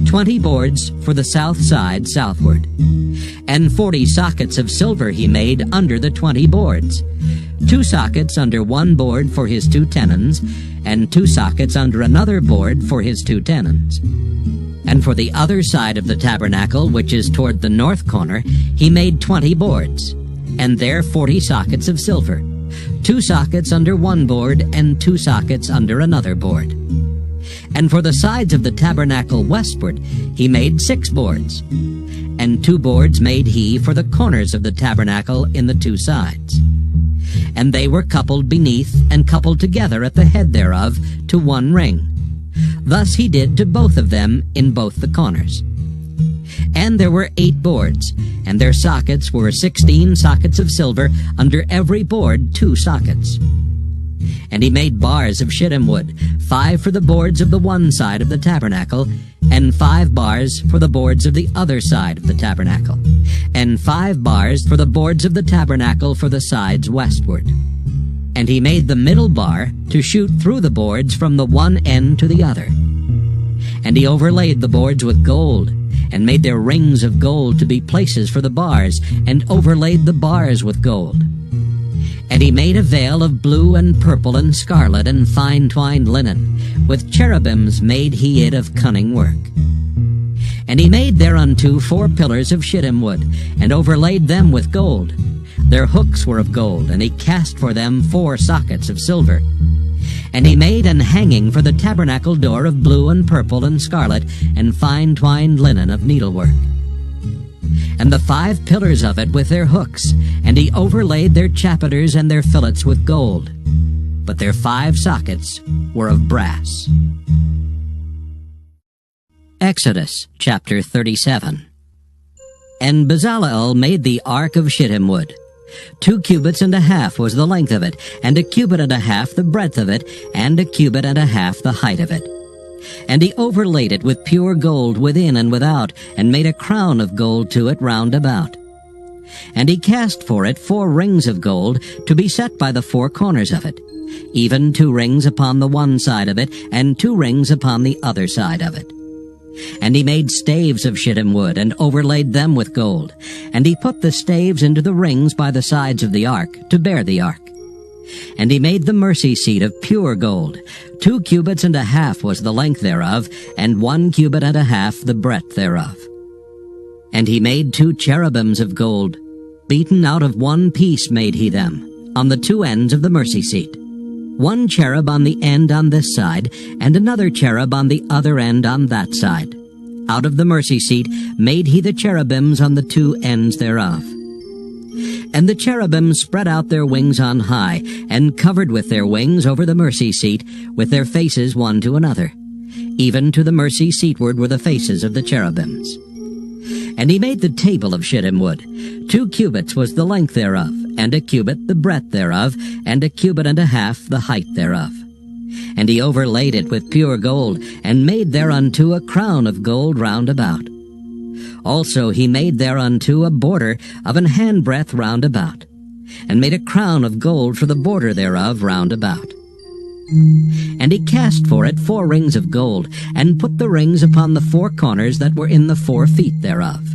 20 boards for the south side southward. And 40 sockets of silver he made under the 20 boards, 2 sockets under one board for his 2 tenons, and 2 sockets under another board for his 2 tenons. And for the other side of the tabernacle, which is toward the north corner, he made 20 boards, and there 40 sockets of silver, 2 sockets under one board, and 2 sockets under another board. And for the sides of the tabernacle westward, he made 6 boards, and 2 boards made he for the corners of the tabernacle in the 2 sides. And they were coupled beneath and coupled together at the head thereof to one ring. Thus he did to both of them in both the corners. And there were 8 boards, and their sockets were 16 sockets of silver, under every board 2 sockets. And he made bars of shittim wood, 5 for the boards of the one side of the tabernacle, and 5 bars for the boards of the other side of the tabernacle, and 5 bars for the boards of the tabernacle for the sides westward. And he made the middle bar to shoot through the boards from the one end to the other. And he overlaid the boards with gold, and made their rings of gold to be places for the bars, and overlaid the bars with gold. And he made a veil of blue and purple and scarlet and fine twined linen. With cherubims made he it of cunning work. And he made thereunto 4 pillars of shittim wood, and overlaid them with gold. Their hooks were of gold, and he cast for them 4 sockets of silver. And he made an hanging for the tabernacle door of blue and purple and scarlet, and fine twined linen of needlework. And the 5 pillars of it with their hooks, and he overlaid their chapiters and their fillets with gold. But their 5 sockets were of brass. Exodus chapter 37. And Bezalel made the ark of shittim wood. 2 cubits and a half was the length of it, and 1 cubit and a half the breadth of it, and 1 cubit and a half the height of it. And he overlaid it with pure gold within and without, and made a crown of gold to it round about. And he cast for it 4 rings of gold, to be set by the 4 corners of it, even 2 rings upon the one side of it, and 2 rings upon the other side of it. And he made staves of shittim wood, and overlaid them with gold. And he put the staves into the rings by the sides of the ark, to bear the ark. And he made the mercy seat of pure gold. 2 cubits and a half was the length thereof, and 1 cubit and a half the breadth thereof. And he made 2 cherubims of gold. Beaten out of one piece made he them, on the 2 ends of the mercy seat. 1 cherub on the end on this side, and another cherub on the other end on that side. Out of the mercy seat made he the cherubims on the 2 ends thereof. And the cherubims spread out their wings on high, and covered with their wings over the mercy seat, with their faces one to another. Even to the mercy seatward were the faces of the cherubims. And he made the table of shittim wood. 2 cubits was the length thereof, and a cubit the breadth thereof, and a cubit and a half the height thereof. And he overlaid it with pure gold, and made thereunto a crown of gold round about. Also he made thereunto a border of an handbreadth round about, and made a crown of gold for the border thereof round about. And he cast for it 4 rings of gold, and put the rings upon the 4 corners that were in the 4 feet thereof.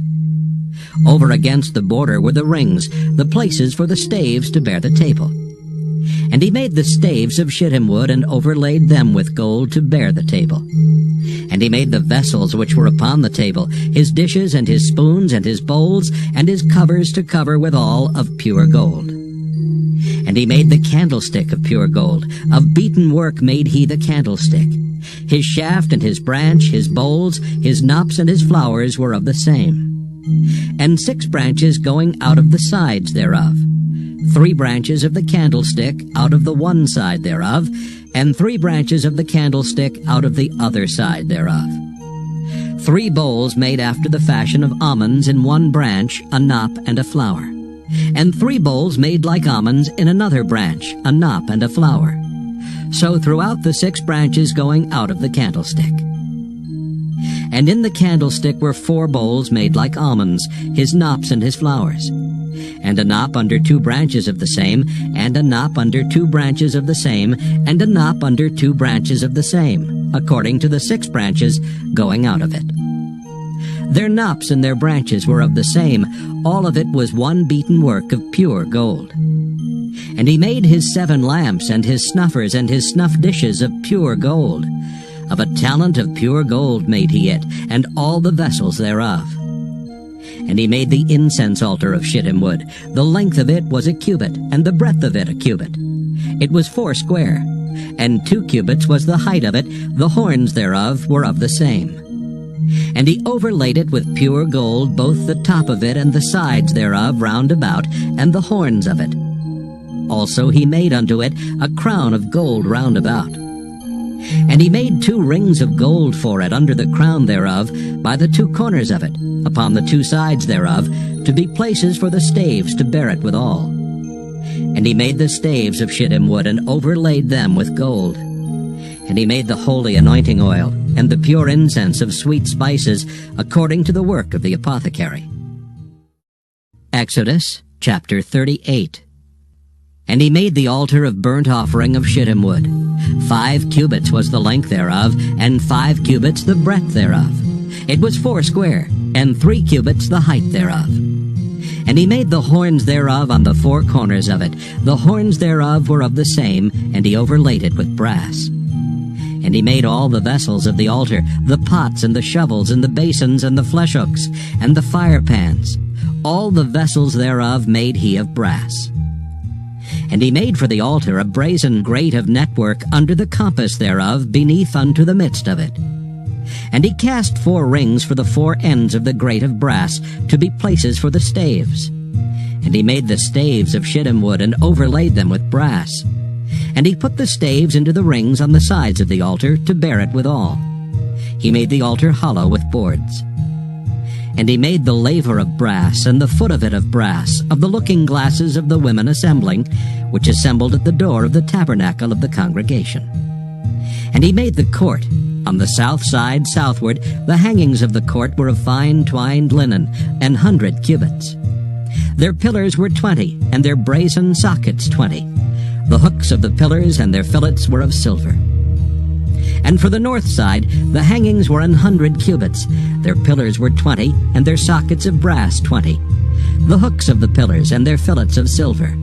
Over against the border were the rings, the places for the staves to bear the table. And he made the staves of shittim wood, and overlaid them with gold to bear the table. And he made the vessels which were upon the table, his dishes and his spoons and his bowls, and his covers to cover withal of pure gold. And he made the candlestick of pure gold. Of beaten work made he the candlestick. His shaft and his branch, his bowls, his knops and his flowers were of the same. And 6 branches going out of the sides thereof. 3 branches of the candlestick out of the one side thereof, and 3 branches of the candlestick out of the other side thereof. 3 bowls made after the fashion of almonds in one branch, a knop and a flower. And 3 bowls made like almonds in another branch, a knop and a flower. So throughout the 6 branches going out of the candlestick. And in the candlestick were 4 bowls made like almonds, his knops and his flowers. And a knop under 2 branches of the same, and a knop under 2 branches of the same, and a knop under 2 branches of the same, according to the 6 branches going out of it. Their knops and their branches were of the same, all of it was one beaten work of pure gold. And he made his 7 lamps, and his snuffers, and his snuff dishes of pure gold. Of a talent of pure gold made he it, and all the vessels thereof. And he made the incense altar of shittim wood. The length of it was a cubit, and the breadth of it a cubit. It was 4 square, and 2 cubits was the height of it. The horns thereof were of the same. And he overlaid it with pure gold, both the top of it and the sides thereof round about, and the horns of it. Also he made unto it a crown of gold round about. And he made 2 rings of gold for it under the crown thereof, by the 2 corners of it, upon the 2 sides thereof, to be places for the staves to bear it withal. And he made the staves of shittim wood, and overlaid them with gold. And he made the holy anointing oil, and the pure incense of sweet spices, according to the work of the apothecary. Exodus chapter 38. And he made the altar of burnt offering of shittim wood. 5 cubits was the length thereof, and 5 cubits the breadth thereof. It was 4 square, and 3 cubits the height thereof. And he made the horns thereof on the 4 corners of it. The horns thereof were of the same, and he overlaid it with brass. And he made all the vessels of the altar, the pots and the shovels and the basins and the flesh hooks and the fire pans. All the vessels thereof made he of brass. And he made for the altar a brazen grate of network under the compass thereof, beneath unto the midst of it. And he cast 4 rings for the 4 ends of the grate of brass, to be places for the staves. And he made the staves of shittim wood, and overlaid them with brass. And he put the staves into the rings on the sides of the altar, to bear it withal. He made the altar hollow with boards. And he made the laver of brass, and the foot of it of brass, of the looking glasses of the women assembling, which assembled at the door of the tabernacle of the congregation. And he made the court. On the south side southward, the hangings of the court were of fine twined linen, 100 cubits. Their pillars were 20, and their brazen sockets 20. The hooks of the pillars and their fillets were of silver. And for the north side, the hangings were 100 cubits. Their pillars were 20, and their sockets of brass 20. The hooks of the pillars and their fillets of silver.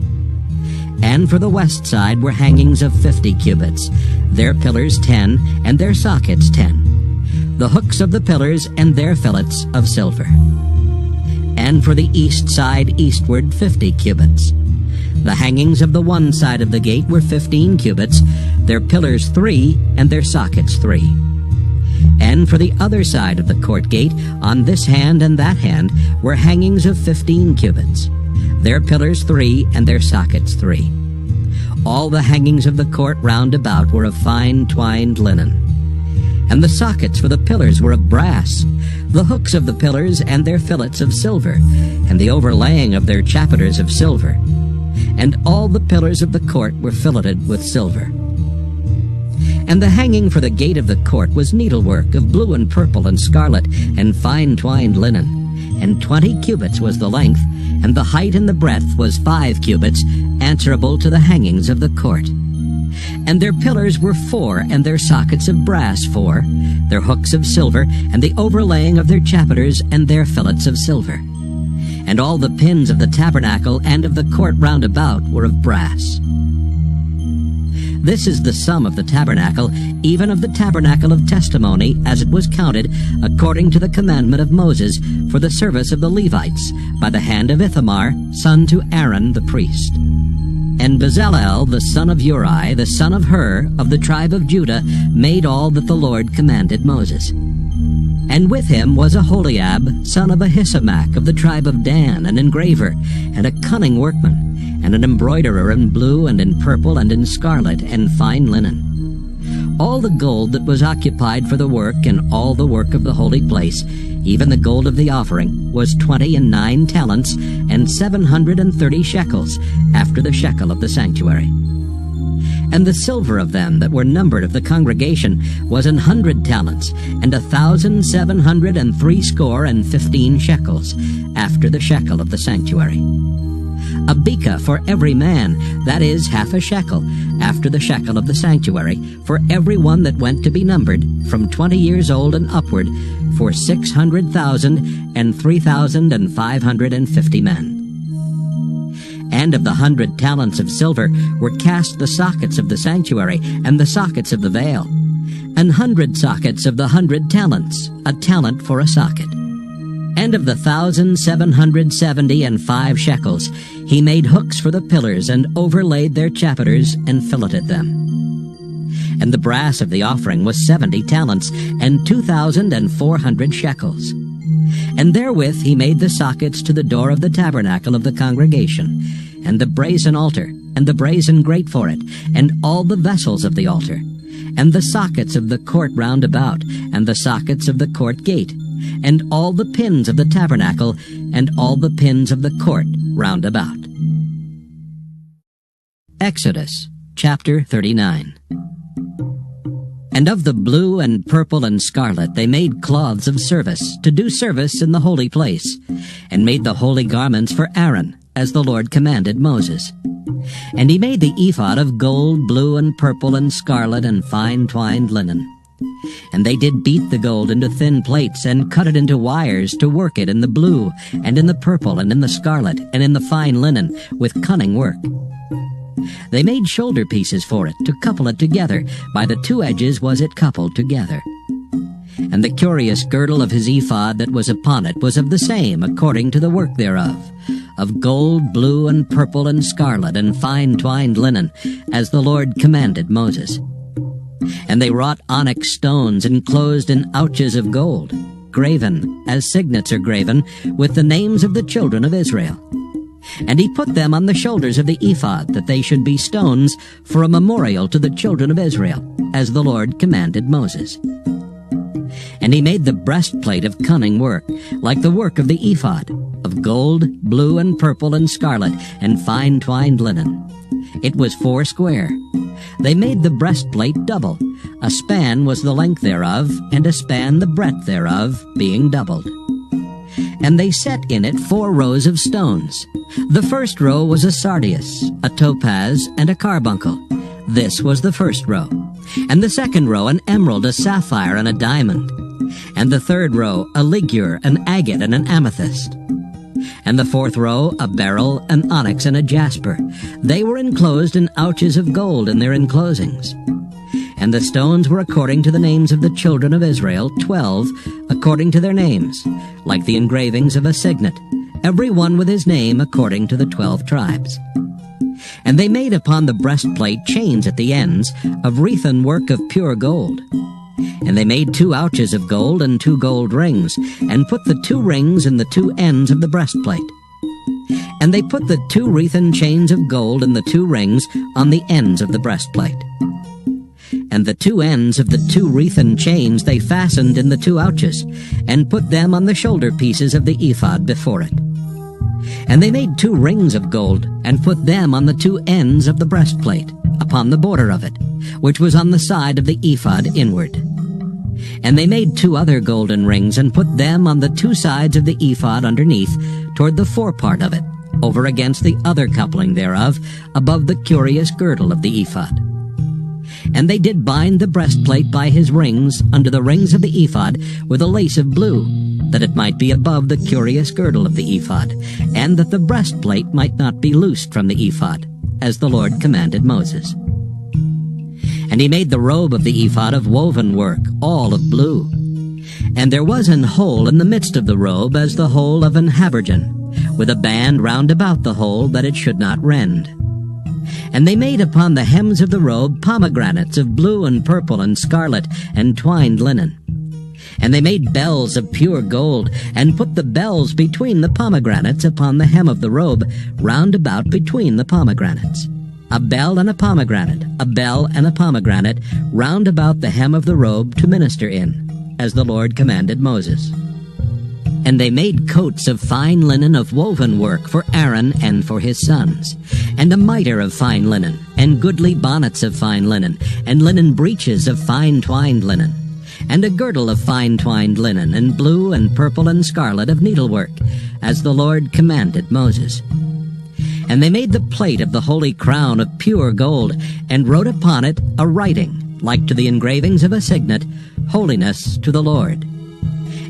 And for the west side were hangings of 50 cubits. Their pillars 10, and their sockets 10. The hooks of the pillars and their fillets of silver. And for the east side eastward 50 cubits. The hangings of the one side of the gate were 15 cubits, their pillars 3, and their sockets 3. And for the other side of the court gate, on this hand and that hand, were hangings of 15 cubits, their pillars 3, and their sockets 3. All the hangings of the court round about were of fine twined linen. And the sockets for the pillars were of brass, the hooks of the pillars and their fillets of silver, and the overlaying of their chapiters of silver. and all the pillars of the court were filleted with silver. And the hanging for the gate of the court was needlework of blue and purple and scarlet and fine twined linen, and 20 cubits was the length, and the height and the breadth was 5 cubits, answerable to the hangings of the court. And their pillars were 4, and their sockets of brass 4, their hooks of silver, and the overlaying of their chapiters, and their fillets of silver. And all the pins of the tabernacle and of the court round about were of brass. This is the sum of the tabernacle, even of the tabernacle of testimony, as it was counted, according to the commandment of Moses, for the service of the Levites, by the hand of Ithamar, son to Aaron the priest. And Bezalel, the son of Uri, the son of Hur, of the tribe of Judah, made all that the Lord commanded Moses. And with him was Aholiab, son of Ahisamach, of the tribe of Dan, an engraver, and a cunning workman, and an embroiderer in blue and in purple and in scarlet and fine linen. All the gold that was occupied for the work and all the work of the holy place, even the gold of the offering, was 29 talents and 730 shekels, after the shekel of the sanctuary. And the silver of them that were numbered of the congregation was 100 talents, and 1,760 shekels, after the shekel of the sanctuary. A beka for every man, that is, half a shekel, after the shekel of the sanctuary, for every one that went to be numbered, from 20 years old and upward, for 600,000 and 3,550 men. And of the 100 talents of silver were cast the sockets of the sanctuary, and the sockets of the veil, 100 sockets of the 100 talents, a talent for a socket. And of the 1,775 shekels, he made hooks for the pillars, and overlaid their chapiters, and filleted them. And the brass of the offering was 70 talents, and 2,400 shekels. And therewith he made the sockets to the door of the tabernacle of the congregation, and the brazen altar, and the brazen grate for it, and all the vessels of the altar, and the sockets of the court round about, and the sockets of the court gate, and all the pins of the tabernacle, and all the pins of the court round about. Exodus chapter 39. And of the blue and purple and scarlet they made cloths of service, to do service in the holy place, and made the holy garments for Aaron, as the Lord commanded Moses. And he made the ephod of gold, blue, and purple, and scarlet, and fine twined linen. And they did beat the gold into thin plates, and cut it into wires, to work it in the blue, and in the purple, and in the scarlet, and in the fine linen, with cunning work. They made shoulder pieces for it, to couple it together. By the 2 edges was it coupled together. And the curious girdle of his ephod that was upon it was of the same, according to the work thereof, of gold, blue, and purple, and scarlet, and fine twined linen, as the Lord commanded Moses. And they wrought onyx stones enclosed in ouches of gold, graven, as signets are graven, with the names of the children of Israel. And he put them on the shoulders of the ephod, that they should be stones for a memorial to the children of Israel, as the Lord commanded Moses. And he made the breastplate of cunning work, like the work of the ephod, of gold, blue, and purple, and scarlet, and fine twined linen. It was 4 square. They made the breastplate double. A span was the length thereof, and a span the breadth thereof, being doubled. And they set in it 4 rows of stones. The first row was a sardius, a topaz, and a carbuncle. This was the first row. And the second row an emerald, a sapphire, and a diamond. And the third row a ligure, an agate, and an amethyst. And the fourth row a beryl, an onyx, and a jasper. They were enclosed in ouches of gold in their enclosings. And the stones were according to the names of the children of Israel, 12, according to their names, like the engravings of a signet, every one with his name according to the 12 tribes. And they made upon the breastplate chains at the ends, of wreathen work of pure gold. And they made 2 ouches of gold and 2 gold rings, and put the 2 rings in the 2 ends of the breastplate. And they put the 2 wreathen chains of gold and the 2 rings on the ends of the breastplate. And the 2 ends of the 2 wreathen chains they fastened in the 2 ouches, and put them on the shoulder pieces of the ephod before it. And they made 2 rings of gold, and put them on the 2 ends of the breastplate, upon the border of it, which was on the side of the ephod inward. And they made 2 other golden rings, and put them on the 2 sides of the ephod underneath, toward the forepart of it, over against the other coupling thereof, above the curious girdle of the ephod. And they did bind the breastplate by his rings unto the rings of the ephod with a lace of blue, that it might be above the curious girdle of the ephod, and that the breastplate might not be loosed from the ephod, as the Lord commanded Moses. And he made the robe of the ephod of woven work, all of blue. And there was an hole in the midst of the robe as the hole of an habergeon, with a band round about the hole, that it should not rend. And they made upon the hems of the robe pomegranates of blue and purple and scarlet and twined linen. And they made bells of pure gold, and put the bells between the pomegranates upon the hem of the robe, round about between the pomegranates. A bell and a pomegranate, a bell and a pomegranate, round about the hem of the robe to minister in, as the Lord commanded Moses. And they made coats of fine linen of woven work for Aaron and for his sons, and a mitre of fine linen, and goodly bonnets of fine linen, and linen breeches of fine twined linen, and a girdle of fine twined linen, and blue and purple and scarlet of needlework, as the Lord commanded Moses. And they made the plate of the holy crown of pure gold, and wrote upon it a writing, like to the engravings of a signet, Holiness to the Lord.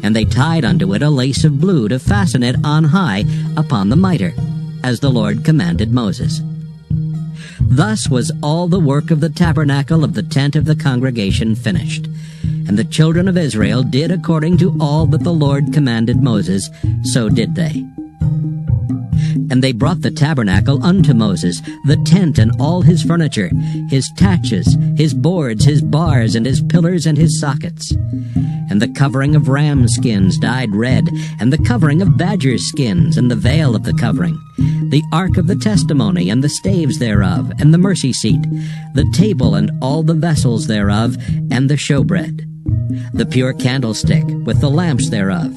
And they tied unto it a lace of blue to fasten it on high upon the mitre, as the Lord commanded Moses. Thus was all the work of the tabernacle of the tent of the congregation finished. And the children of Israel did according to all that the Lord commanded Moses, so did they. And they brought the tabernacle unto Moses, the tent and all his furniture, his taches, his boards, his bars, and his pillars, and his sockets. And the covering of ram skins dyed red, and the covering of badger skins, and the veil of the covering, the ark of the testimony, and the staves thereof, and the mercy seat, the table and all the vessels thereof, and the showbread, the pure candlestick, with the lamps thereof,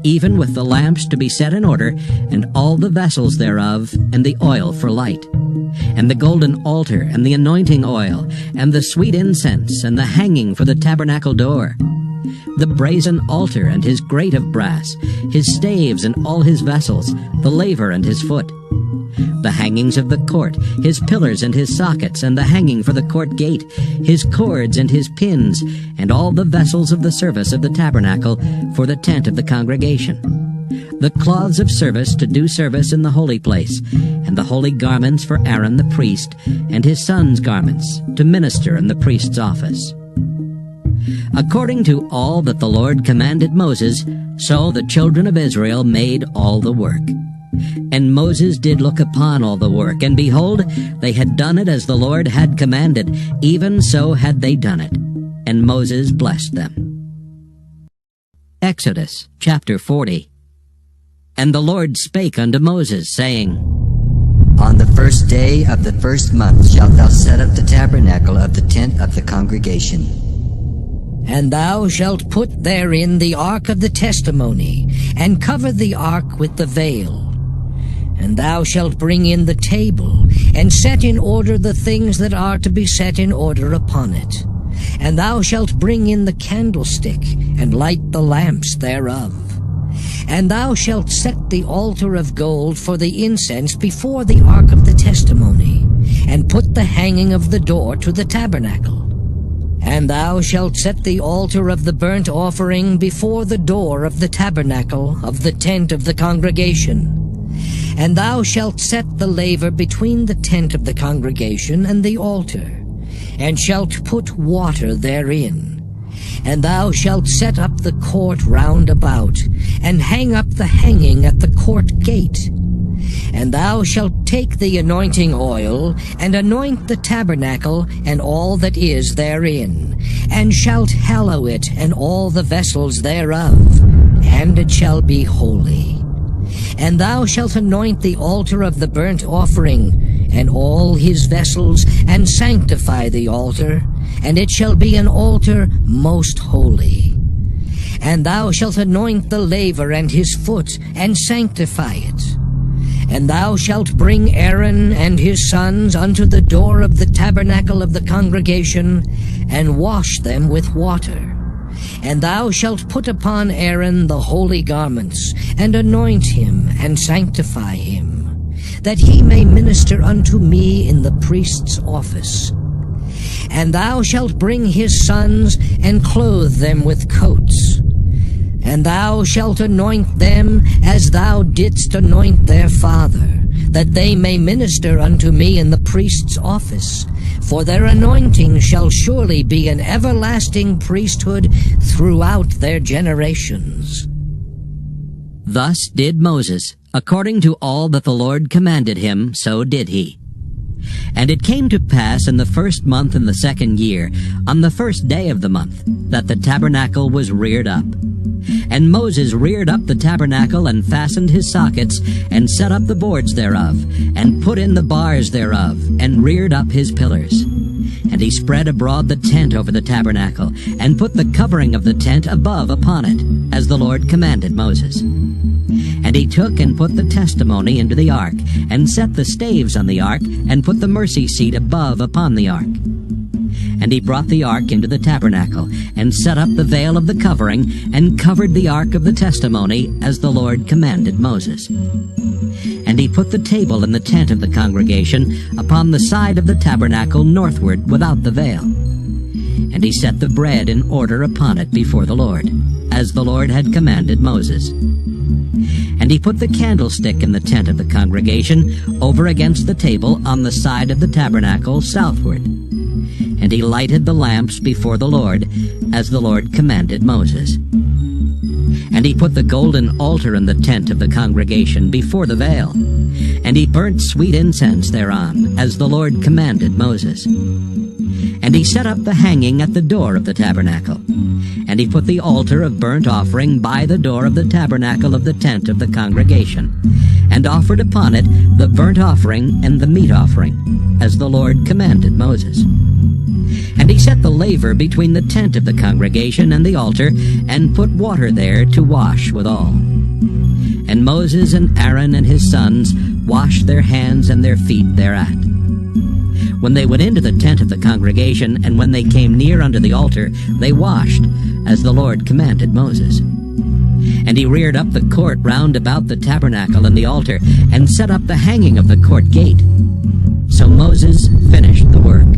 even with the lamps to be set in order, and all the vessels thereof, and the oil for light, and the golden altar, and the anointing oil, and the sweet incense, and the hanging for the tabernacle door, the brazen altar and his grate of brass, his staves and all his vessels, the laver and his foot, the hangings of the court, his pillars and his sockets, and the hanging for the court gate, his cords and his pins, and all the vessels of the service of the tabernacle for the tent of the congregation, the cloths of service to do service in the holy place, and the holy garments for Aaron the priest, and his sons' garments, to minister in the priest's office. According to all that the Lord commanded Moses, so the children of Israel made all the work. And Moses did look upon all the work, and behold, they had done it as the Lord had commanded, even so had they done it. And Moses blessed them. Exodus chapter 40. And the Lord spake unto Moses, saying, On the 1st day of the 1st month shalt thou set up the tabernacle of the tent of the congregation. And thou shalt put therein the ark of the testimony, and cover the ark with the veil. And thou shalt bring in the table, and set in order the things that are to be set in order upon it. And thou shalt bring in the candlestick, and light the lamps thereof. And thou shalt set the altar of gold for the incense before the ark of the testimony, and put the hanging of the door to the tabernacle. And thou shalt set the altar of the burnt offering before the door of the tabernacle of the tent of the congregation. And thou shalt set the laver between the tent of the congregation and the altar, and shalt put water therein. And thou shalt set up the court round about, and hang up the hanging at the court gate. And thou shalt take the anointing oil, and anoint the tabernacle and all that is therein, and shalt hallow it and all the vessels thereof, and it shall be holy. And thou shalt anoint the altar of the burnt offering, and all his vessels, and sanctify the altar, and it shall be an altar most holy. And thou shalt anoint the laver and his foot, and sanctify it. And thou shalt bring Aaron and his sons unto the door of the tabernacle of the congregation, and wash them with water. And thou shalt put upon Aaron the holy garments, and anoint him, and sanctify him, that he may minister unto me in the priest's office. And thou shalt bring his sons, and clothe them with coats. And thou shalt anoint them as thou didst anoint their father, that they may minister unto me in the priest's office. For their anointing shall surely be an everlasting priesthood throughout their generations. Thus did Moses, according to all that the Lord commanded him, so did he. And it came to pass in the 1st month in the 2nd year, on the 1st day of the month, that the tabernacle was reared up. And Moses reared up the tabernacle, and fastened his sockets, and set up the boards thereof, and put in the bars thereof, and reared up his pillars. And he spread abroad the tent over the tabernacle, and put the covering of the tent above upon it, as the Lord commanded Moses. And he took and put the testimony into the ark, and set the staves on the ark, and put the mercy seat above upon the ark. And he brought the ark into the tabernacle, and set up the veil of the covering, and covered the ark of the testimony, as the Lord commanded Moses. And he put the table in the tent of the congregation upon the side of the tabernacle northward without the veil. And he set the bread in order upon it before the Lord, as the Lord had commanded Moses. And he put the candlestick in the tent of the congregation over against the table on the side of the tabernacle southward. And he lighted the lamps before the Lord, as the Lord commanded Moses. And he put the golden altar in the tent of the congregation before the veil. And he burnt sweet incense thereon, as the Lord commanded Moses. And he set up the hanging at the door of the tabernacle. And he put the altar of burnt offering by the door of the tabernacle of the tent of the congregation, and offered upon it the burnt offering and the meat offering, as the Lord commanded Moses. And he set the laver between the tent of the congregation and the altar, and put water there to wash withal. And Moses and Aaron and his sons washed their hands and their feet thereat. When they went into the tent of the congregation, and when they came near unto the altar, they washed, as the Lord commanded Moses. And he reared up the court round about the tabernacle and the altar, and set up the hanging of the court gate. So Moses finished the work.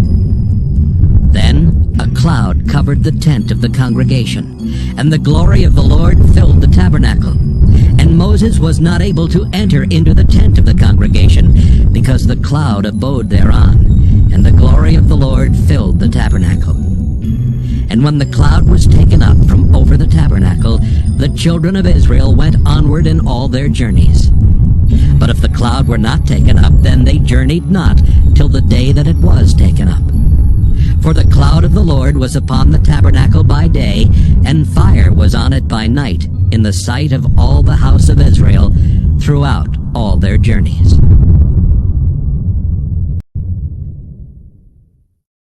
Then a cloud covered the tent of the congregation, and the glory of the Lord filled the tabernacle. And Moses was not able to enter into the tent of the congregation, because the cloud abode thereon, and the glory of the Lord filled the tabernacle. And when the cloud was taken up from over the tabernacle, the children of Israel went onward in all their journeys. But if the cloud were not taken up, then they journeyed not till the day that it was taken up. For the cloud of the Lord was upon the tabernacle by day, and fire was on it by night, in the sight of all the house of Israel, throughout all their journeys.